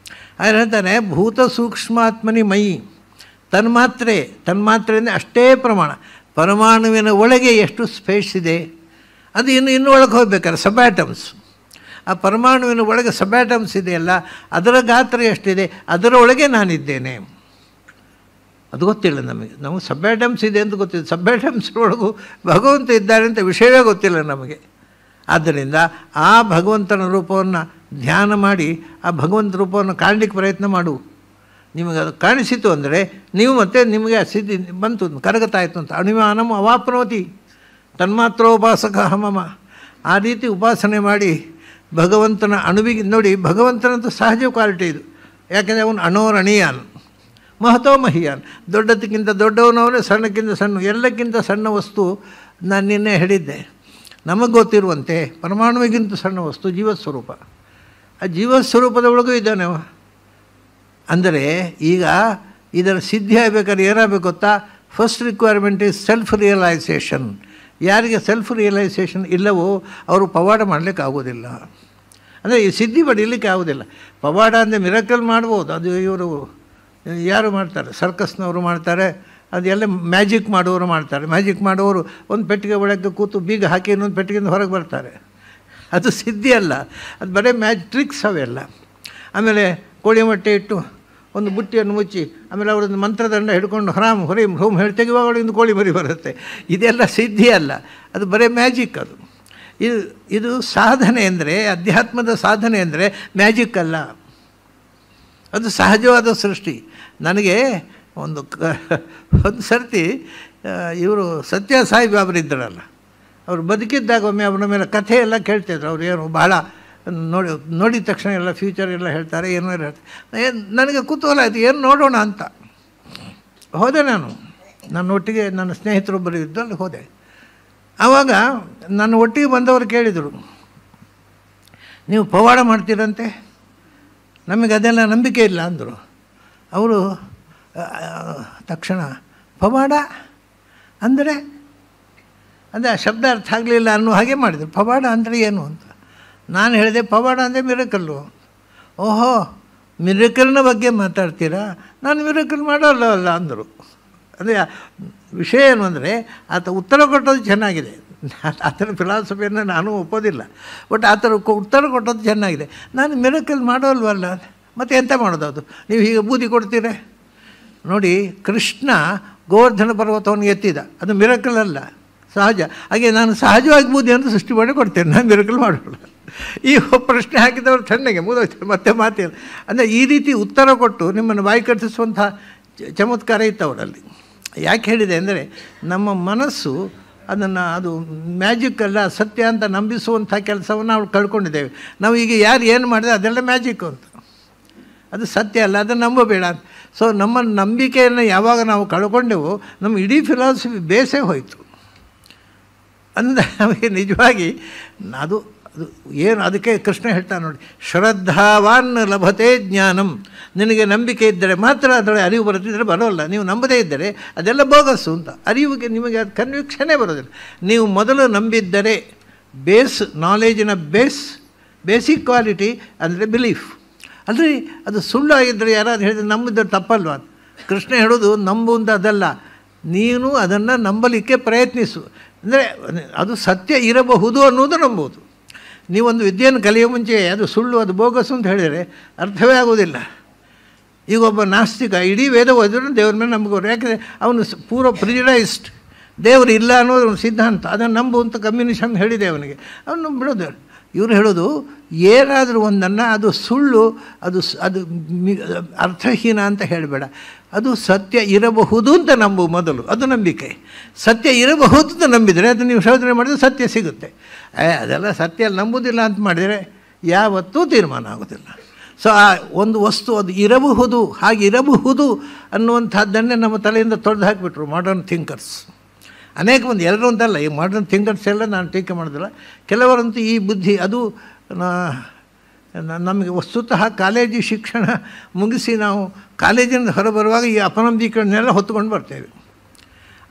ಆದರೆ ಹೇಳ್ತಾನೆ, ಭೂತ ಸೂಕ್ಷ್ಮಾತ್ಮನಿ ಮಯಿ ತನ್ಮಾತ್ರೆಯಿಂದ ಅಷ್ಟೇ ಪ್ರಮಾಣ. ಪರಮಾಣುವಿನ ಒಳಗೆ ಎಷ್ಟು ಸ್ಪೇಸ್ ಇದೆ ಅದು ಇನ್ನು ಒಳಗೆ ಹೋಗ್ಬೇಕಾದ್ರೆ ಸಬ್ಯಾಟಮ್ಸ್. ಆ ಪರಮಾಣುವಿನ ಒಳಗೆ ಸಬ್ಯಾಟಮ್ಸ್ ಇದೆಯಲ್ಲ, ಅದರ ಗಾತ್ರ ಎಷ್ಟಿದೆ, ಅದರ ಒಳಗೆ ನಾನಿದ್ದೇನೆ. ಅದು ಗೊತ್ತಿಲ್ಲ ನಮಗೆ ಸಬ್ಯಾಟಮ್ಸ್ ಇದೆ ಅಂತ ಗೊತ್ತಿದೆ, ಸಬ್ಯಾಟಮ್ಸ್ ಒಳಗೂ ಭಗವಂತ ಇದ್ದಾನೆ ಅಂತ ವಿಷಯವೇ ಗೊತ್ತಿಲ್ಲ ನಮಗೆ. ಆದ್ದರಿಂದ ಆ ಭಗವಂತನ ರೂಪವನ್ನು ಧ್ಯಾನ ಮಾಡಿ ಆ ಭಗವಂತ ರೂಪವನ್ನು ಕಾಣಲಿಕ್ಕೆ ಪ್ರಯತ್ನ ಮಾಡು. ನಿಮಗೆ ಅದು ಕಾಣಿಸಿತು ಅಂದರೆ ನೀವು ಮತ್ತೆ ನಿಮಗೆ ಆ ಸಿದ್ಧಿ ಬಂತು, ಕರಗತಾಯಿತು ಅಂತ. ಅಣಿಮಾನಂ ಅವಾಪ್ನೋತಿ ತನ್ಮಾತ್ರೋಪಾಸಕ ಹಮಮ. ಆ ರೀತಿ ಉಪಾಸನೆ ಮಾಡಿ ಭಗವಂತನ ಅಣುವಿಗೆ ನೋಡಿ, ಭಗವಂತನಂತೂ ಸಹಜ ಕ್ವಾಲಿಟಿ ಇದು. ಯಾಕೆಂದರೆ ಅವನು ಅಣೋರಣೀಯಾನ್ ಮಹತೋ ಮಹಿಯಾನ್. ದೊಡ್ಡದಕ್ಕಿಂತ ದೊಡ್ಡವನವನೇ, ಸಣ್ಣಕ್ಕಿಂತ ಸಣ್ಣ, ಎಲ್ಲಕ್ಕಿಂತ ಸಣ್ಣ ವಸ್ತು. ನಾನು ನಿನ್ನೆ ಹೇಳಿದ್ದೆ, ನಮಗೆ ಗೊತ್ತಿರುವಂತೆ ಪರಮಾಣುವಿಗಿಂತ ಸಣ್ಣ ವಸ್ತು ಜೀವಸ್ವರೂಪ. ಆ ಜೀವಸ್ವರೂಪದ ಒಳಗೂ ಇದ್ದಾನೆ ಅವ. ಅಂದರೆ ಈಗ ಇದರ ಸಿದ್ಧಿ ಆಗಬೇಕಾದ್ರೆ ಏನಾಗಬೇಕು ಗೊತ್ತಾ, first requirement is self realisation. ಯಾರಿಗೆ ಸೆಲ್ಫ್ ರಿಯಲೈಸೇಷನ್ ಇಲ್ಲವೋ ಅವರು ಪವಾಡ ಮಾಡಲಿಕ್ಕೆ ಆಗೋದಿಲ್ಲ. ಅಂದರೆ ಈ ಸಿದ್ಧಿ ಪಡೀಲಿಕ್ಕೆ ಆಗೋದಿಲ್ಲ. ಪವಾಡ ಅಂದರೆ ಮಿರಕಲ್ ಮಾಡ್ಬೋದು, ಅದು ಇವರು ಯಾರು ಮಾಡ್ತಾರೆ, ಸರ್ಕಸ್ನವರು ಮಾಡ್ತಾರೆ, ಅದೆಲ್ಲ ಮ್ಯಾಜಿಕ್ ಮಾಡೋರು ಮಾಡ್ತಾರೆ. ಮ್ಯಾಜಿಕ್ ಮಾಡೋರು ಒಂದು ಪೆಟ್ಟಿಗೆ ಒಳಗೆ ಕೂತು ಬೀಗ ಹಾಕಿ ಇನ್ನೊಂದು ಪೆಟ್ಟಿಗೆಯಿಂದ ಹೊರಗೆ ಬರ್ತಾರೆ. ಅದು ಸಿದ್ಧಿ ಅಲ್ಲ, ಅದು ಬರೀ ಟ್ರಿಕ್ಸ್ ಅವೆಲ್ಲ. ಆಮೇಲೆ ಕೋಳಿ ಮೊಟ್ಟೆ ಇಟ್ಟು ಒಂದು ಬುಟ್ಟಿಯನ್ನು ಮುಚ್ಚಿ ಆಮೇಲೆ ಅವರೊಂದು ಮಂತ್ರದಂಡ ಹಿಡ್ಕೊಂಡು ಹರಾಮ್ ಹೊರೀಮ್ ಹ್ರೂಮ್ ಹೇಳಿ ತೆಗೆಯುವಾಗಳಿಂದ ಕೋಳಿ ಮರಿ ಬರುತ್ತೆ. ಇದೆಲ್ಲ ಸಿದ್ಧಿ ಅಲ್ಲ, ಅದು ಬರೀ ಮ್ಯಾಜಿಕ್. ಅದು ಇದು ಸಾಧನೆ ಅಂದರೆ, ಅಧ್ಯಾತ್ಮದ ಸಾಧನೆ ಅಂದರೆ ಮ್ಯಾಜಿಕ್ ಅಲ್ಲ, ಅದು ಸಹಜವಾದ ಸೃಷ್ಟಿ. ನನಗೆ ಒಂದು ಸರ್ತಿ ಇವರು ಸತ್ಯ ಸಾಯಿಬಾಬರಿದ್ದರಲ್ಲ, ಅವರು ಬದುಕಿದ್ದಾಗ ಒಮ್ಮೆ ಅವರ ಮೇಲೆ ಕಥೆ ಎಲ್ಲ ಕೇಳ್ತಿದ್ರು. ಅವ್ರು ಏನು ಭಾಳ ನೋಡಿದ ತಕ್ಷಣ ಎಲ್ಲ ಫ್ಯೂಚರ್ ಎಲ್ಲ ಹೇಳ್ತಾರೆ, ಏನೋ ಹೇಳ್ತಾರೆ. ನನಗೆ ಕುತೂಹಲ ಆಯಿತು, ಏನು ನೋಡೋಣ ಅಂತ ಹೋದೆ. ನನ್ನ ಒಟ್ಟಿಗೆ ನನ್ನ ಸ್ನೇಹಿತರೊಬ್ಬರು ಇದ್ದು ಅಲ್ಲಿ ಹೋದೆ. ಆವಾಗ ನನ್ನ ಒಟ್ಟಿಗೆ ಬಂದವರು ಕೇಳಿದರು, ನೀವು ಪವಾಡ ಮಾಡ್ತೀರಂತೆ, ನಮಗೆ ಅದೆಲ್ಲ ನಂಬಿಕೆ ಇಲ್ಲ ಅಂದರು. ಅವರು ತಕ್ಷಣ ಪವಾಡ ಅಂದರೆ ಅದೇ ಶಬ್ದ ಅರ್ಥ ಆಗಲಿಲ್ಲ ಅನ್ನೋ ಹಾಗೆ ಮಾಡಿದರು. ಪವಾಡ ಅಂದರೆ ಏನು ಅಂತ ನಾನು ಹೇಳಿದೆ. ಪವಾಡ ಅಂದರೆ ಮಿರಕಲ್ಲು. ಓಹೋ, ಮಿರಕಲ್ನ ಬಗ್ಗೆ ಮಾತಾಡ್ತೀರಾ, ನಾನು ಮಿರಕಲ್ ಮಾಡೋಲ್ಲ ಅಂದರು. ಅದೇ ವಿಷಯ ಏನು ಅಂದರೆ ಆತ ಉತ್ತರ ಕೊಟ್ಟೋದು ಚೆನ್ನಾಗಿದೆ. ಆ ಥರ ಫಿಲಾಸಫಿಯನ್ನು ನಾನು ಒಪ್ಪೋದಿಲ್ಲ, ಬಟ್ ಆ ಥರ ಉತ್ತರ ಕೊಟ್ಟೋದು ಚೆನ್ನಾಗಿದೆ. ನಾನು ಮಿರಕಲ್ ಮಾಡೋಲ್ವಲ್ಲ, ಮತ್ತು ಎಂತ ಮಾಡೋದು? ಅದು ನೀವು ಹೀಗೆ ಬೂದಿ ಕೊಡ್ತೀರ ನೋಡಿ. ಕೃಷ್ಣ ಗೋವರ್ಧನ ಪರ್ವತವನ್ನು ಎತ್ತಿದ, ಅದು ಮಿರಕಲ್ ಅಲ್ಲ, ಸಹಜ. ಹಾಗೆ ನಾನು ಸಹಜವಾಗಿ ಬೂದಿಯನ್ನು ಸೃಷ್ಟಿ ಮಾಡಿ ಕೊಡ್ತೇನೆ, ನಾನು ಮಿರಕಲ್ ಮಾಡೋಲ್ಲ. ಈ ಪ್ರಶ್ನೆ ಹಾಕಿದವರು ತಣ್ಣಗೆ ಮುಗಿದೋಯ್ತಾರೆ, ಮತ್ತೆ ಮಾತಿಲ್ಲ. ಅಂದರೆ ಈ ರೀತಿ ಉತ್ತರ ಕೊಟ್ಟು ನಿಮ್ಮನ್ನು ಬಾಯಿ ಕಟ್ಟಿಸುವಂಥ ಚಮತ್ಕಾರ ಇತ್ತು ಅವರಲ್ಲಿ. ಯಾಕೆ ಹೇಳಿದೆ ಅಂದರೆ, ನಮ್ಮ ಮನಸ್ಸು ಅದು ಮ್ಯಾಜಿಕ್ ಅಲ್ಲ, ಸತ್ಯ ಅಂತ ನಂಬಿಸುವಂಥ ಕೆಲಸವನ್ನು ನಾವು ಕಳ್ಕೊಂಡಿದ್ದೇವೆ. ನಾವು ಈಗ ಯಾರು ಏನು ಮಾಡಿದೆ ಅದೆಲ್ಲ ಮ್ಯಾಜಿಕ್ಕು ಅಂತ, ಅದು ಸತ್ಯ ಅಲ್ಲ, ಅದನ್ನು ನಂಬಬೇಡ ಅಂತ. ಸೊ ನಮ್ಮ ನಂಬಿಕೆಯನ್ನು ಯಾವಾಗ ನಾವು ಕಳ್ಕೊಂಡೆವು, ನಮ್ಮ ಇಡೀ ಫಿಲಾಸಫಿ ಬೇಸೇ ಹೋಯಿತು. ಅಂದರೆ ನಮಗೆ ನಿಜವಾಗಿ ಅದು ಏನು, ಅದಕ್ಕೆ ಕೃಷ್ಣ ಹೇಳ್ತಾನೆ ನೋಡಿ, ಶ್ರದ್ಧಾವಾನ್ ಲಭತೆ ಜ್ಞಾನಂ. ನಿನಗೆ ನಂಬಿಕೆ ಇದ್ದರೆ ಮಾತ್ರ ಅದರ ಅರಿವು ಬರುತ್ತಿದ್ದರೆ ಬರೋಲ್ಲ. ನೀವು ನಂಬದೇ ಇದ್ದರೆ ಅದೆಲ್ಲ ಬೋಗಸ್ಸು ಅಂತ. ಅರಿವಿಗೆ ನಿಮಗೆ ಅದು ಕನ್ವಿಕ್ಷನೇ ಬರೋದಿಲ್ಲ. ನೀವು ಮೊದಲು ನಂಬಿದ್ದರೆ, ನಾಲೆಜಿನ ಬೇಸಿಕ್ ಕ್ವಾಲಿಟಿ ಅಂದರೆ ಬಿಲೀಫ್. ಅಂದರೆ ಅದು ಸುಳ್ಳು ಆಗಿದ್ದರೆ ಯಾರಾದ್ರು ಹೇಳಿದ್ರೆ ನಂಬಿದ್ರೆ ತಪ್ಪಲ್ವ? ಕೃಷ್ಣ ಹೇಳೋದು ನಂಬುವಂತ ಅದಲ್ಲ, ನೀನು ಅದನ್ನು ನಂಬಲಿಕ್ಕೆ ಪ್ರಯತ್ನಿಸು. ಅಂದರೆ ಅದು ಸತ್ಯ ಇರಬಹುದು ಅನ್ನೋದು ನಂಬುವುದು. ನೀವೊಂದು ವಿದ್ಯೆಯನ್ನು ಕಲಿಯೋ ಮುಂಚೆ ಅದು ಸುಳ್ಳು, ಅದು ಬೋಗಸು ಅಂತ ಹೇಳಿದರೆ ಅರ್ಥವೇ ಆಗೋದಿಲ್ಲ. ಈಗ ಒಬ್ಬ ನಾಸ್ತಿಕ ಇಡೀ ವೇದ ಓದಿದ್ರು ದೇವ್ರ ಮೇಲೆ ನಂಬಿಕೋರು. ಯಾಕೆಂದರೆ ಅವನು ಪೂರ್ವ ಪ್ರಿಜುಡೈಸ್ಡ್, ದೇವರು ಇಲ್ಲ ಅನ್ನೋದು ಒಂದು ಸಿದ್ಧಾಂತ, ಅದನ್ನು ನಂಬುವಂಥ ಕಮ್ಯುನಿಸಮ್ ಹೇಳಿದೆ ಅವನಿಗೆ, ಅವನು ಬಿಡೋದು. ಇವರು ಹೇಳೋದು ಏನಾದರೂ ಒಂದನ್ನು ಅದು ಸುಳ್ಳು, ಅದು ಅರ್ಥಹೀನ ಅಂತ ಹೇಳಬೇಡ, ಅದು ಸತ್ಯ ಇರಬಹುದು ಅಂತ ನಂಬು ಮೊದಲು, ಅದು ನಂಬಿಕೆ. ಸತ್ಯ ಇರಬಹುದು ಅಂತ ನಂಬಿದರೆ ಅದು ನೀವು ಶೋಧನೆ ಮಾಡಿದರೆ ಸತ್ಯ ಸಿಗುತ್ತೆ. ಅದೆಲ್ಲ ಸತ್ಯ ನಂಬುವುದಿಲ್ಲ ಅಂತ ಮಾಡಿದರೆ ಯಾವತ್ತೂ ತೀರ್ಮಾನ ಆಗೋದಿಲ್ಲ. ಸೊ ಆ ಒಂದು ವಸ್ತು ಅದು ಇರಬಹುದು, ಹಾಗೆ ಇರಬಹುದು ಅನ್ನುವಂಥದ್ದನ್ನೇ ನಮ್ಮ ತಲೆಯಿಂದ ತೊಡೆದು ಹಾಕಿಬಿಟ್ರು ಮಾಡರ್ನ್ ಥಿಂಕರ್ಸ್. ಅನೇಕ ಮಂದಿ, ಎಲ್ಲರೂ ಅಂತಲ್ಲ, ಈ ಮಾಡರ್ನ್ ಥಿಂಕರ್ಸ್ ಎಲ್ಲ ನಾನು ಟೀಕೆ ಮಾಡೋದಿಲ್ಲ, ಕೆಲವರಂತೂ ಈ ಬುದ್ಧಿ ಅದು ನಮಗೆ ವಸ್ತುತಃ ಕಾಲೇಜು ಶಿಕ್ಷಣ ಮುಗಿಸಿ ನಾವು ಕಾಲೇಜಿನಿಂದ ಹೊರಬರುವಾಗ ಈ ಅಪನಂಬಿಕೆಗಳನ್ನೆಲ್ಲ ಹೊತ್ಕೊಂಡು ಬರ್ತೇವೆ.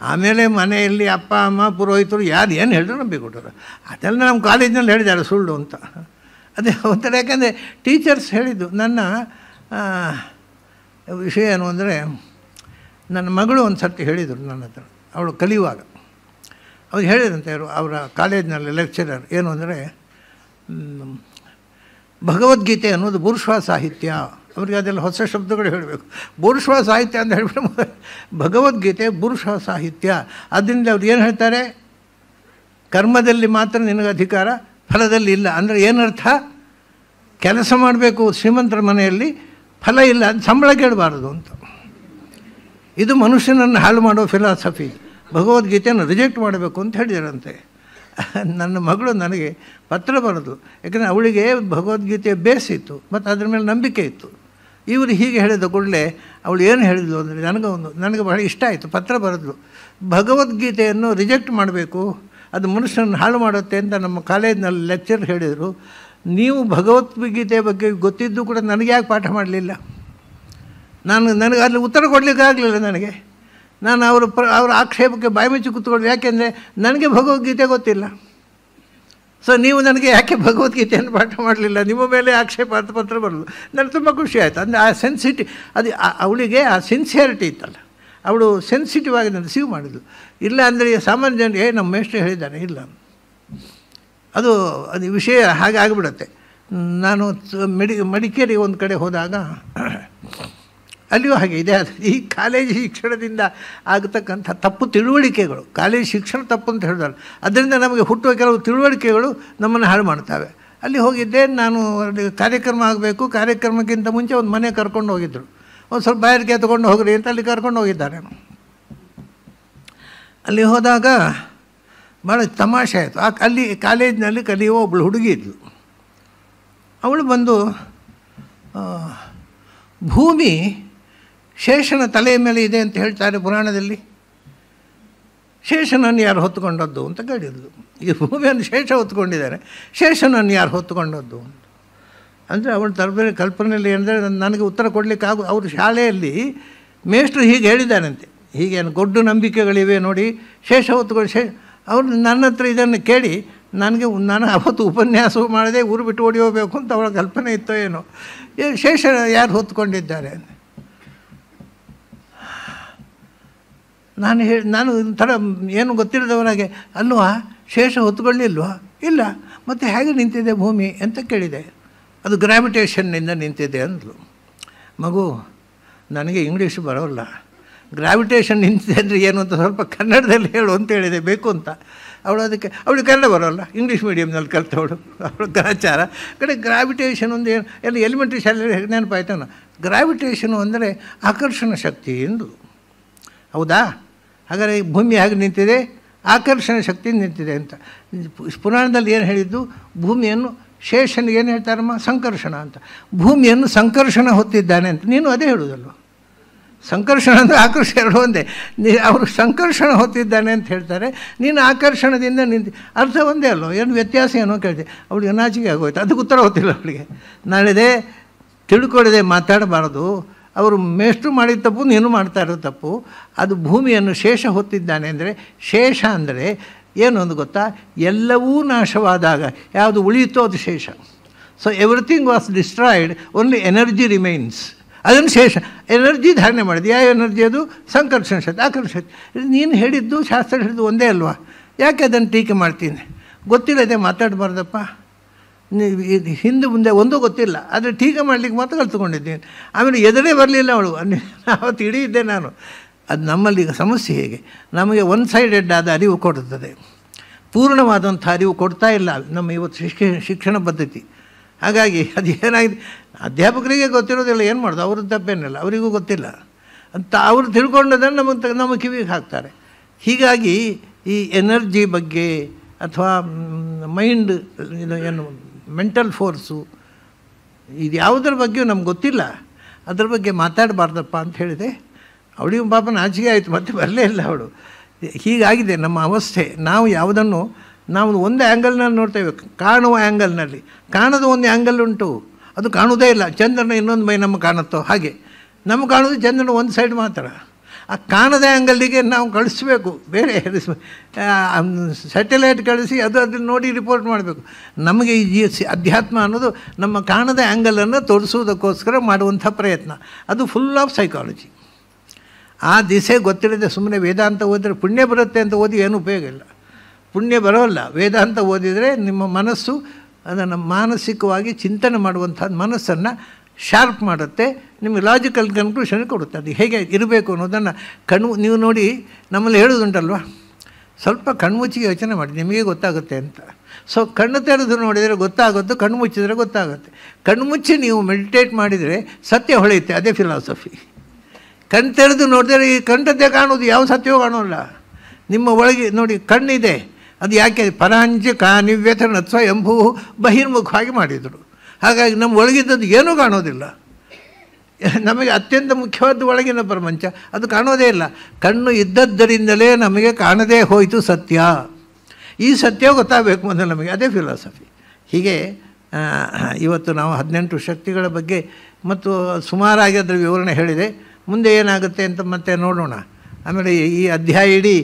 ಆಮೇಲೆ ಮನೆಯಲ್ಲಿ ಅಪ್ಪ ಅಮ್ಮ ಪುರೋಹಿತರು ಯಾರು ಏನು ಹೇಳಿದ್ರು ನಂಬಿಕೊಟ್ಟರು. ಅದೆಲ್ಲ ನಮ್ಮ ಕಾಲೇಜಿನಲ್ಲಿ ಹೇಳಿದ್ದಾರೆ ಸುಳ್ಳು ಅಂತ. ಅದೇ ಒಂಥರ, ಯಾಕಂದರೆ ಟೀಚರ್ಸ್ ಹೇಳಿದ್ದು. ನನ್ನ ವಿಷಯ ಏನು ಅಂದರೆ, ನನ್ನ ಮಗಳು ಒಂದು ಸರ್ತಿ ಹೇಳಿದರು ನನ್ನ ಹತ್ರ, ಅವಳು ಕಲಿಯುವಾಗ ಅವ್ರು ಹೇಳಿದಂತೆ ಅವರ ಕಾಲೇಜಿನಲ್ಲಿ ಲೆಕ್ಚರರ್ ಏನು ಅಂದರೆ, ಭಗವದ್ಗೀತೆ ಅನ್ನೋದು ಬೂರ್ಶ್ವಾ ಸಾಹಿತ್ಯ. ಅವರಿಗೆ ಅದೆಲ್ಲ ಹೊಸ ಶಬ್ದಗಳು ಹೇಳಬೇಕು. ಬೂರ್ಶ್ವಾ ಸಾಹಿತ್ಯ ಅಂತ ಹೇಳ್ಬಿಟ್ಟು ಭಗವದ್ಗೀತೆ ಬೂರ್ಶ್ವಾ ಸಾಹಿತ್ಯ. ಅದರಿಂದ ಅವ್ರು ಏನು ಹೇಳ್ತಾರೆ, ಕರ್ಮದಲ್ಲಿ ಮಾತ್ರ ನಿನಗೆ ಅಧಿಕಾರ, ಫಲದಲ್ಲಿ ಇಲ್ಲ. ಅಂದರೆ ಏನರ್ಥ? ಕೆಲಸ ಮಾಡಬೇಕು ಶ್ರೀಮಂತರ ಮನೆಯಲ್ಲಿ, ಫಲ ಇಲ್ಲ, ಅದು ಸಂಬಳ ಕೇಳಬಾರ್ದು ಅಂತ. ಇದು ಮನುಷ್ಯನನ್ನು ಹಾಳು ಮಾಡೋ ಫಿಲಾಸಫಿ. ಭಗವದ್ಗೀತೆಯನ್ನು ರಿಜೆಕ್ಟ್ ಮಾಡಬೇಕು ಅಂತ ಹೇಳಿದರಂತೆ. ನನ್ನ ಮಗಳು ನನಗೆ ಪತ್ರ ಬರೆದು, ಯಾಕಂದರೆ ಅವಳಿಗೆ ಭಗವದ್ಗೀತೆ ಬೇಸಿತ್ತು ಮತ್ತು ಅದ್ರ ಮೇಲೆ ನಂಬಿಕೆ ಇತ್ತು. ಇವರು ಹೀಗೆ ಹೇಳಿದ ಕೂಡಲೇ ಅವಳು ಏನು ಹೇಳಿದ್ಲು ಅಂದರೆ, ನನಗೆ ಬಹಳ ಇಷ್ಟ ಆಯಿತು. ಪತ್ರ ಬರೆದ್ಲು, ಭಗವದ್ಗೀತೆಯನ್ನು ರಿಜೆಕ್ಟ್ ಮಾಡಬೇಕು, ಅದು ಮನುಷ್ಯನನ್ನು ಹಾಳು ಮಾಡುತ್ತೆ ಅಂತ ನಮ್ಮ ಕಾಲೇಜಿನಲ್ಲಿ ಲೆಕ್ಚರ್ ಹೇಳಿದರು. ನೀವು ಭಗವದ್ಗೀತೆ ಬಗ್ಗೆ ಗೊತ್ತಿದ್ದು ಕೂಡ ನನಗೆ ಯಾಕೆ ಪಾಠ ಮಾಡಲಿಲ್ಲ? ನನಗೆ ಅಲ್ಲಿ ಉತ್ತರ ಕೊಡಲಿಕ್ಕೆ ಆಗಲಿಲ್ಲ. ನಾನು ಅವರ ಆಕ್ಷೇಪಕ್ಕೆ ಬಾಯಿ ಮುಚ್ಚಿ ಕೂತ್ಕೊಳ್ಳಿ. ಯಾಕೆಂದರೆ ನನಗೆ ಭಗವದ್ಗೀತೆ ಗೊತ್ತಿಲ್ಲ. ಸೊ ನೀವು ನನಗೆ ಯಾಕೆ ಭಗವದ್ಗೀತೆಯನ್ನು ಪಾಠ ಮಾಡಲಿಲ್ಲ, ನಿಮ್ಮ ಮೇಲೆ ಆಕ್ಷೇಪಾರ್ಥ ಪತ್ರ ಬರಲು ನನಗೆ ತುಂಬ ಖುಷಿ ಆಯಿತು. ಅಂದರೆ ಆ ಅದು ಅವಳಿಗೆ ಆ ಸಿನ್ಸಿಯಾರಿಟಿ ಇತ್ತಲ್ಲ, ಅವಳು ಸೆನ್ಸಿಟಿವ್ ಆಗಿ ನಾನು ರಿಸೀವ್ ಮಾಡಿದ್ಳು. ಇಲ್ಲ ಅಂದರೆ ಸಾಮಾನ್ಯ ಜನರಿಗೆ ನಮ್ಮ ಮೇಷ್ಟ್ರು ಹೇಳಿದ್ದಾನೆ ಇಲ್ಲ, ಅದು ವಿಷಯ ಹಾಗೆ ಆಗಿಬಿಡುತ್ತೆ. ನಾನು ಮಡಿಕೇರಿ ಒಂದು ಕಡೆ ಹೋದಾಗ ಅಲ್ಲಿಯೂ ಹಾಗೆ ಇದೆ. ಅದು ಈ ಕಾಲೇಜ್ ಶಿಕ್ಷಣದಿಂದ ಆಗತಕ್ಕಂಥ ತಪ್ಪು ತಿಳುವಳಿಕೆಗಳು, ಕಾಲೇಜ್ ಶಿಕ್ಷಣ ತಪ್ಪು ಅಂತ ಹೇಳಿದಾರೆ, ಅದರಿಂದ ನಮಗೆ ಹುಟ್ಟುವ ಕೆಲವು ತಿಳುವಳಿಕೆಗಳು ನಮ್ಮನ್ನು ಹಾಳು ಮಾಡ್ತವೆ. ಅಲ್ಲಿ ಹೋಗಿದ್ದೆ ನಾನು, ಕಾರ್ಯಕ್ರಮ ಆಗಬೇಕು, ಕಾರ್ಯಕ್ರಮಕ್ಕಿಂತ ಮುಂಚೆ ಒಂದು ಮನೆ ಕರ್ಕೊಂಡು ಹೋಗಿದ್ದರು. ಒಂದು ಸ್ವಲ್ಪ ಬಾಯಾರಿಕೆ ತೊಗೊಂಡು ಹೋಗ್ರಿ ಅಂತ ಅಲ್ಲಿ ಕರ್ಕೊಂಡು ಹೋಗಿದ್ದಾರೆ. ಅಲ್ಲಿ ಹೋದಾಗ ಭಾಳ ತಮಾಷೆ ಆಯಿತು. ಅಲ್ಲಿ ಕಾಲೇಜಿನಲ್ಲಿ ಕಲಿಯುವ ಒಬ್ಬಳು ಹುಡುಗಿ ಇದ್ಲು. ಅವಳು ಬಂದು ಭೂಮಿ ಶೇಷನ ತಲೆಯ ಮೇಲೆ ಇದೆ ಅಂತ ಹೇಳ್ತಾರೆ ಪುರಾಣದಲ್ಲಿ, ಶೇಷನನ್ನು ಯಾರು ಹೊತ್ತುಕೊಂಡದ್ದು ಅಂತ ಕೇಳಿದ್ಲು. ಈ ಭೂಮಿಯನ್ನು ಶೇಷ ಹೊತ್ಕೊಂಡಿದ್ದಾರೆ, ಶೇಷನನ್ನು ಯಾರು ಹೊತ್ತುಕೊಂಡದ್ದು ಅಂತ. ಅಂದರೆ ಅವಳು ತರಬೇರೆ ಕಲ್ಪನೆಯಲ್ಲಿ ಅಂದರೆ ನನಗೆ ಉತ್ತರ ಕೊಡಲಿಕ್ಕೆ ಅವ್ರ ಶಾಲೆಯಲ್ಲಿ ಮೇಷ್ಟ್ರು ಹೀಗೆ ಹೇಳಿದ್ದಾರಂತೆ, ಹೀಗೇನು ಗೊಡ್ಡು ನಂಬಿಕೆಗಳಿವೆ ನೋಡಿ, ಶೇಷ ಹೊತ್ತುಕೊಂಡು ಅವರು ನನ್ನ ಹತ್ರ ಇದನ್ನು ಕೇಳಿ ನಾನು ಅವತ್ತು ಉಪನ್ಯಾಸವೂ ಮಾಡಿದೆ, ಊರು ಬಿಟ್ಟು ಓಡಿ ಹೋಗಬೇಕು ಅಂತ ಅವಳ ಕಲ್ಪನೆ ಇತ್ತೋ ಏನೋ. ಶೇಷ ಯಾರು ಹೊತ್ಕೊಂಡಿದ್ದಾರೆ ಅಂತ ನಾನು ಒಂಥರ ಏನು ಗೊತ್ತಿಲ್ಲದವರಾಗೆ, ಅಲ್ವಾ ಶೇಷ ಹೊತ್ಕೊಳ್ಳಿಲ್ವಾ, ಇಲ್ಲ ಮತ್ತು ಹೇಗೆ ನಿಂತಿದೆ ಭೂಮಿ ಅಂತ ಕೇಳಿದೆ. ಅದು ಗ್ರಾವಿಟೇಷನ್ನಿಂದ ನಿಂತಿದೆ ಅಂದ್ಲು. ಮಗು ನನಗೆ ಇಂಗ್ಲೀಷ್ ಬರೋಲ್ಲ, ಗ್ರಾವಿಟೇಷನ್ ನಿಂತಿದೆ ಅಂದರೆ ಏನು ಅಂತ ಸ್ವಲ್ಪ ಕನ್ನಡದಲ್ಲಿ ಹೇಳು ಅಂತ ಹೇಳಿದೆ, ಬೇಕು ಅಂತ. ಅವಳಿಗೆ ಕನ್ನಡ ಬರೋಲ್ಲ, ಇಂಗ್ಲೀಷ್ ಮೀಡಿಯಮ್ನಲ್ಲಿ ಕಲ್ತವಳು, ಅವಳು ಗ್ರಹಚಾರ ಕಡೆ. ಗ್ರಾವಿಟೇಷನ್ ಒಂದು ಏನು ಎಲಿಮೆಂಟ್ರಿ ಶಾಲೆ ನೆನಪಾಯ್ತಾನ. ಗ್ರಾವಿಟೇಷನು ಅಂದರೆ ಆಕರ್ಷಣ ಶಕ್ತಿ ಎಂದು. ಹೌದಾ? ಹಾಗಾದರೆ ಭೂಮಿ ಹೇಗೆ ನಿಂತಿದೆ, ಆಕರ್ಷಣ ಶಕ್ತಿ ನಿಂತಿದೆ ಅಂತ. ಪುರಾಣದಲ್ಲಿ ಏನು ಹೇಳಿದ್ದು, ಭೂಮಿಯನ್ನು ಶೇಷನಿಗೆ ಏನು ಹೇಳ್ತಾರಮ್ಮ, ಸಂಕರ್ಷಣ ಅಂತ. ಭೂಮಿಯನ್ನು ಸಂಕರ್ಷಣ ಹೊತ್ತಿದ್ದಾನೆ ಅಂತ. ನೀನು ಅದೇ ಹೇಳೋದಲ್ವ, ಸಂಕರ್ಷಣ ಅಂದರೆ ಆಕರ್ಷಣ ಎರಡು ಒಂದೇ. ಅವರು ಸಂಕರ್ಷಣ ಹೊತ್ತಿದ್ದಾನೆ ಅಂತ ಹೇಳ್ತಾರೆ, ನೀನು ಆಕರ್ಷಣದಿಂದ ಅರ್ಥ ಒಂದೇ ಅಲ್ವ, ಏನು ವ್ಯತ್ಯಾಸ ಏನೋ ಕೇಳಿದೆ. ಅವಳಿಗೆ ನಾಚಿಕೆ ಆಗೋಯ್ತು, ಅದಕ್ಕೆ ಉತ್ತರ ಗೊತ್ತಿಲ್ಲ ಅವಳಿಗೆ. ನಾಳಿದೆ ತಿಳ್ಕೊಳ್ಳದೆ ಮಾತಾಡಬಾರ್ದು, ಅವರು ಮೇಷ್ಟ್ರು ಮಾಡಿದ ತಪ್ಪು, ನೀನು ಮಾಡ್ತಾ ಇರೋ ತಪ್ಪು. ಅದು ಭೂಮಿಯನ್ನು ಶೇಷ ಹೊತ್ತಿದ್ದಾನೆ ಅಂದರೆ, ಶೇಷ ಅಂದರೆ ಏನು ಒಂದು ಗೊತ್ತಾ, ಎಲ್ಲವೂ ನಾಶವಾದಾಗ ಯಾವುದು ಉಳಿಯಿತೋ ಅದು ಶೇಷ. So everything was destroyed, only energy remains. ಅದನ್ನು ಶೇಷ ಎನರ್ಜಿ ಧಾರಣೆ ಮಾಡಿದೆ. ಯಾವ ಎನರ್ಜಿ? ಅದು ಸಂಕರ್ಷಣ ಶಕ್ತಿ, ಆಕರ್ಷಣ ಶಕ್ತಿ. ನೀನು ಹೇಳಿದ್ದು ಶಾಸ್ತ್ರ ಹೇಳಿದ್ದು ಒಂದೇ ಅಲ್ವಾ, ಯಾಕೆ ಅದನ್ನು ಟೀಕೆ ಮಾಡ್ತೀನಿ? ಗೊತ್ತಿಲ್ಲದೆ ಮಾತಾಡಬಾರ್ದಪ್ಪ. ಹಿಂದೆ ಮುಂದೆ ಒಂದೂ ಗೊತ್ತಿಲ್ಲ, ಆದರೆ ಟೀಕೆ ಮಾಡಲಿಕ್ಕೆ ಮಾತ್ರ ಕಲ್ತ್ಕೊಂಡಿದ್ದೀನಿ. ಆಮೇಲೆ ಎದುರೇ ಬರಲಿಲ್ಲ ಅವಳು, ಅವತ್ತು ಇಡೀ ಇದ್ದೆ ನಾನು. ಅದು ನಮ್ಮಲ್ಲಿ ಈಗ ಸಮಸ್ಯೆ ಹೇಗೆ, ನಮಗೆ ಒನ್ ಸೈಡೆಡ್ ಆದ ಅರಿವು ಕೊಡುತ್ತದೆ, ಪೂರ್ಣವಾದಂಥ ಅರಿವು ಕೊಡ್ತಾ ಇಲ್ಲ ನಮ್ಮ ಇವತ್ತು ಶಿಕ್ಷಣ ಪದ್ಧತಿ. ಹಾಗಾಗಿ ಅದು ಏನಾಗಿದೆ, ಅಧ್ಯಾಪಕರಿಗೆ ಗೊತ್ತಿರೋದಿಲ್ಲ, ಏನು ಮಾಡೋದು, ಅವ್ರದ್ದು ತಪ್ಪೇನಿಲ್ಲ, ಅವರಿಗೂ ಗೊತ್ತಿಲ್ಲ ಅಂತ ಅವರು ತಿಳ್ಕೊಂಡದನ್ನು ನಮ್ಮ ಕಿವಿಗೆ ಹಾಕ್ತಾರೆ. ಹೀಗಾಗಿ ಈ ಎನರ್ಜಿ ಬಗ್ಗೆ ಅಥವಾ ಮೈಂಡ್ ಇದು ಏನು ಮೆಂಟಲ್ ಫೋರ್ಸು, ಇದು ಯಾವುದರ ಬಗ್ಗೆಯೂ ನಮ್ಗೆ ಗೊತ್ತಿಲ್ಲ, ಅದ್ರ ಬಗ್ಗೆ ಮಾತಾಡಬಾರ್ದಪ್ಪ ಅಂತ ಹೇಳಿದೆ. ಅವಳಿಗೂ ಪಾಪ ನಾಚಿಕೆ ಆಯಿತು, ಮತ್ತೆ ಬರಲೇ ಇಲ್ಲ ಅವಳು. ಹೀಗಾಗಿದೆ ನಮ್ಮ ಅವಸ್ಥೆ. ನಾವು ಯಾವುದನ್ನು ನಾವು ಒಂದು ಆ್ಯಂಗಲ್ನಲ್ಲಿ ನೋಡ್ತೇವೆ, ಕಾಣುವ ಆ್ಯಂಗಲ್ನಲ್ಲಿ. ಕಾಣದ ಒಂದು ಆ್ಯಂಗಲ್ ಉಂಟು, ಅದು ಕಾಣುವುದೇ ಇಲ್ಲ. ಚಂದ್ರನ ಇನ್ನೊಂದು ಮೈ ನಮಗೆ ಕಾಣುತ್ತೋ ಹಾಗೆ ನಮಗೆ ಕಾಣೋದು ಚಂದ್ರನ ಒಂದು ಸೈಡ್ ಮಾತ್ರ. ಆ ಕಾಣದ ಆ್ಯಂಗಲ್ಲಿಗೆ ನಾವು ಕಳಿಸ್ಬೇಕು, ಬೇರೆ ಸ್ಯಾಟಲೈಟ್ ಕಳಿಸಿ ಅದನ್ನು ನೋಡಿ ರಿಪೋರ್ಟ್ ಮಾಡಬೇಕು. ನಮಗೆ ಈ ಅಧ್ಯಾತ್ಮ ಅನ್ನೋದು ನಮ್ಮ ಕಾಣದ ಆ್ಯಂಗಲನ್ನು ತೋರಿಸುವುದಕ್ಕೋಸ್ಕರ ಮಾಡುವಂಥ ಪ್ರಯತ್ನ. ಅದು ಫುಲ್ ಆಫ್ ಸೈಕಾಲಜಿ. ಆ ದಿಸೆ ಗೊತ್ತಿಲ್ಲದೆ ಸುಮ್ಮನೆ ವೇದಾಂತ ಓದಿದ್ರೆ ಪುಣ್ಯ ಬರುತ್ತೆ ಅಂತ ಓದಿ ಏನೂ ಉಪಯೋಗ ಇಲ್ಲ. ಪುಣ್ಯ ಬರೋಲ್ಲ. ವೇದಾಂತ ಓದಿದರೆ ನಿಮ್ಮ ಮನಸ್ಸು ಅದನ್ನು ಮಾನಸಿಕವಾಗಿ ಚಿಂತನೆ ಮಾಡುವಂಥದ್ದು ಮನಸ್ಸನ್ನು ಶಾರ್ಪ್ ಮಾಡುತ್ತೆ, ನಿಮಗೆ ಲಾಜಿಕಲ್ ಕನ್ಕ್ಲೂಷನ್ ಕೊಡುತ್ತೆ. ಅದು ಹೇಗೆ ಇರಬೇಕು ಅನ್ನೋದನ್ನು ನೀವು ನೋಡಿ ನಮ್ಮಲ್ಲಿ ಹೇಳೋದುಂಟಲ್ವ, ಸ್ವಲ್ಪ ಕಣ್ಮುಚ್ಚಿ ಯೋಚನೆ ಮಾಡಿ ನಿಮಗೆ ಗೊತ್ತಾಗುತ್ತೆ ಅಂತ. ಸೊ ಕಣ್ಣು ತೆರೆದು ನೋಡಿದರೆ ಗೊತ್ತಾಗುತ್ತೆ, ಕಣ್ಣು ಮುಚ್ಚಿದರೆ ಗೊತ್ತಾಗುತ್ತೆ. ಕಣ್ಣು ಮುಚ್ಚಿ ನೀವು ಮೆಡಿಟೇಟ್ ಮಾಡಿದರೆ ಸತ್ಯ ಹೊಳೆಯುತ್ತೆ, ಅದೇ ಫಿಲಾಸಫಿ. ಕಣ್ಣು ತೆರೆದು ನೋಡಿದರೆ ಈ ಕಂಠದ್ದೇ ಕಾಣೋದು, ಯಾವ ಸತ್ಯವೂ ಕಾಣೋಲ್ಲ. ನಿಮ್ಮ ಒಳಗೆ ನೋಡಿ ಕಣ್ಣಿದೆ, ಅದು ಯಾಕೆ ಪರಾಂಚ ಕಾನಿವ್ಯಥನತ್ವ ಎಂಬೂ ಬಹಿರ್ಮುಖವಾಗಿ ಮಾಡಿದರು. ಹಾಗಾಗಿ ನಮ್ಮ ಒಳಗಿದ್ದದ್ದು ಏನೂ ಕಾಣೋದಿಲ್ಲ. ನಮಗೆ ಅತ್ಯಂತ ಮುಖ್ಯವಾದ ಒಳಗಿನ ಪ್ರಪಂಚ ಅದು ಕಾಣೋದೇ ಇಲ್ಲ. ಕಣ್ಣು ಇದ್ದದ್ದರಿಂದಲೇ ನಮಗೆ ಕಾಣದೇ ಹೋಯಿತು ಸತ್ಯ. ಈ ಸತ್ಯ ಗೊತ್ತಾಗಬೇಕು ಮೊದಲು ನಮಗೆ, ಅದೇ ಫಿಲಾಸಫಿ. ಹೀಗೆ ಇವತ್ತು ನಾವು 18 ಶಕ್ತಿಗಳ ಬಗ್ಗೆ ಮತ್ತು ಸುಮಾರಾಗಿ ಅದರ ವಿವರಣೆ ಹೇಳಿದೆ. ಮುಂದೆ ಏನಾಗುತ್ತೆ ಅಂತ ಮತ್ತೆ ನೋಡೋಣ. ಆಮೇಲೆ ಈ ಅಧ್ಯಾಯ ಇಡೀ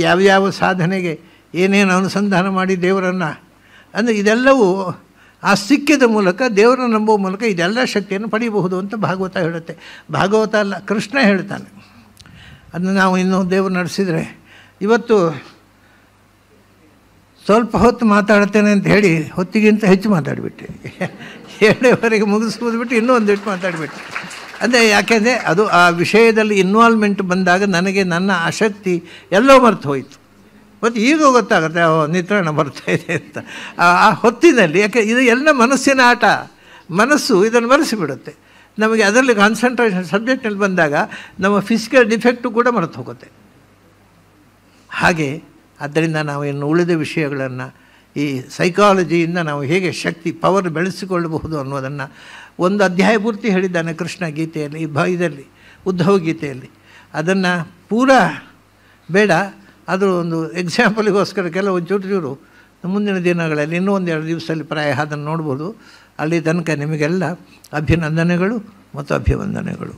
ಯಾವ್ಯಾವ ಸಾಧನೆಗೆ ಏನೇನು ಅನುಸಂಧಾನ ಮಾಡಿ ದೇವರನ್ನು ಅಂದರೆ ಇದೆಲ್ಲವೂ ಆ ಸಿಕ್ಕಿದ ಮೂಲಕ ದೇವರ ನಂಬುವ ಮೂಲಕ ಇದೆಲ್ಲ ಶಕ್ತಿಯನ್ನು ಪಡೆಯಬಹುದು ಅಂತ ಭಾಗವತ ಹೇಳುತ್ತೆ. ಭಾಗವತ ಅಲ್ಲ, ಕೃಷ್ಣ ಹೇಳ್ತಾನೆ. ಅದನ್ನು ನಾವು ಇನ್ನೂ ದೇವರು ನಡೆಸಿದರೆ, ಇವತ್ತು ಸ್ವಲ್ಪ ಹೊತ್ತು ಮಾತಾಡ್ತೇನೆ ಅಂತ ಹೇಳಿ ಹೊತ್ತಿಗಿಂತ ಹೆಚ್ಚು ಮಾತಾಡಿಬಿಟ್ಟೆ. 7:30 ಮುಗಿಸ್ಬೋದು ಬಿಟ್ಟು ಇನ್ನೂ ಒಂದಿಟ್ಟು ಮಾತಾಡಿಬಿಟ್ಟೆ. ಅಂದರೆ ಯಾಕೆಂದರೆ ಅದು ಆ ವಿಷಯದಲ್ಲಿ ಇನ್ವಾಲ್ವ್ಮೆಂಟ್ ಬಂದಾಗ ನನಗೆ ನನ್ನ ಆಸಕ್ತಿ ಎಲ್ಲೋ ಮರೆತು ಹೋಯಿತು. ಮತ್ತು ಈಗ ಗೊತ್ತಾಗುತ್ತೆ ನಿತ್ರಣ ಬರ್ತಾಯಿದೆ ಅಂತ ಆ ಹೊತ್ತಿನಲ್ಲಿ. ಯಾಕೆ ಇದು ಎಲ್ಲ ಮನಸ್ಸಿನ ಆಟ. ಮನಸ್ಸು ಇದನ್ನು ಮರೆಸಿಬಿಡುತ್ತೆ. ನಮಗೆ ಅದರಲ್ಲಿ ಕಾನ್ಸಂಟ್ರೇಷನ್ ಸಬ್ಜೆಕ್ಟ್ನಲ್ಲಿ ಬಂದಾಗ ನಮ್ಮ ಫಿಸಿಕಲ್ ಡಿಫೆಕ್ಟು ಕೂಡ ಮರೆತು ಹೋಗುತ್ತೆ. ಹಾಗೆ ಆದ್ದರಿಂದ ನಾವು ಇನ್ನು ಉಳಿದ ವಿಷಯಗಳನ್ನು ಈ ಸೈಕಾಲಜಿಯಿಂದ ನಾವು ಹೇಗೆ ಶಕ್ತಿ ಪವರ್ ಬೆಳೆಸಿಕೊಳ್ಳಬಹುದು ಅನ್ನೋದನ್ನು ಒಂದು ಅಧ್ಯಾಯ ಪೂರ್ತಿ ಹೇಳಿದ್ದಾನೆ ಕೃಷ್ಣ ಗೀತೆಯಲ್ಲಿ, ಇದರಲ್ಲಿ ಉದ್ಧವ ಗೀತೆಯಲ್ಲಿ. ಅದನ್ನು ಪೂರಾ ಬೇಡ, ಅದು ಒಂದು ಎಕ್ಸಾಂಪಲಿಗೋಸ್ಕರ ಕೆಲವು ಚೂರು ಮುಂದಿನ ದಿನಗಳಲ್ಲಿ ಇನ್ನೂ 1-2 ದಿವಸದಲ್ಲಿ ಪ್ರಾಯ ಅದನ್ನು ನೋಡ್ಬೋದು. ಅಲ್ಲಿ ತನಕ ನಿಮಗೆಲ್ಲ ಅಭಿನಂದನೆಗಳು ಮತ್ತು ಅಭಿವಂದನೆಗಳು.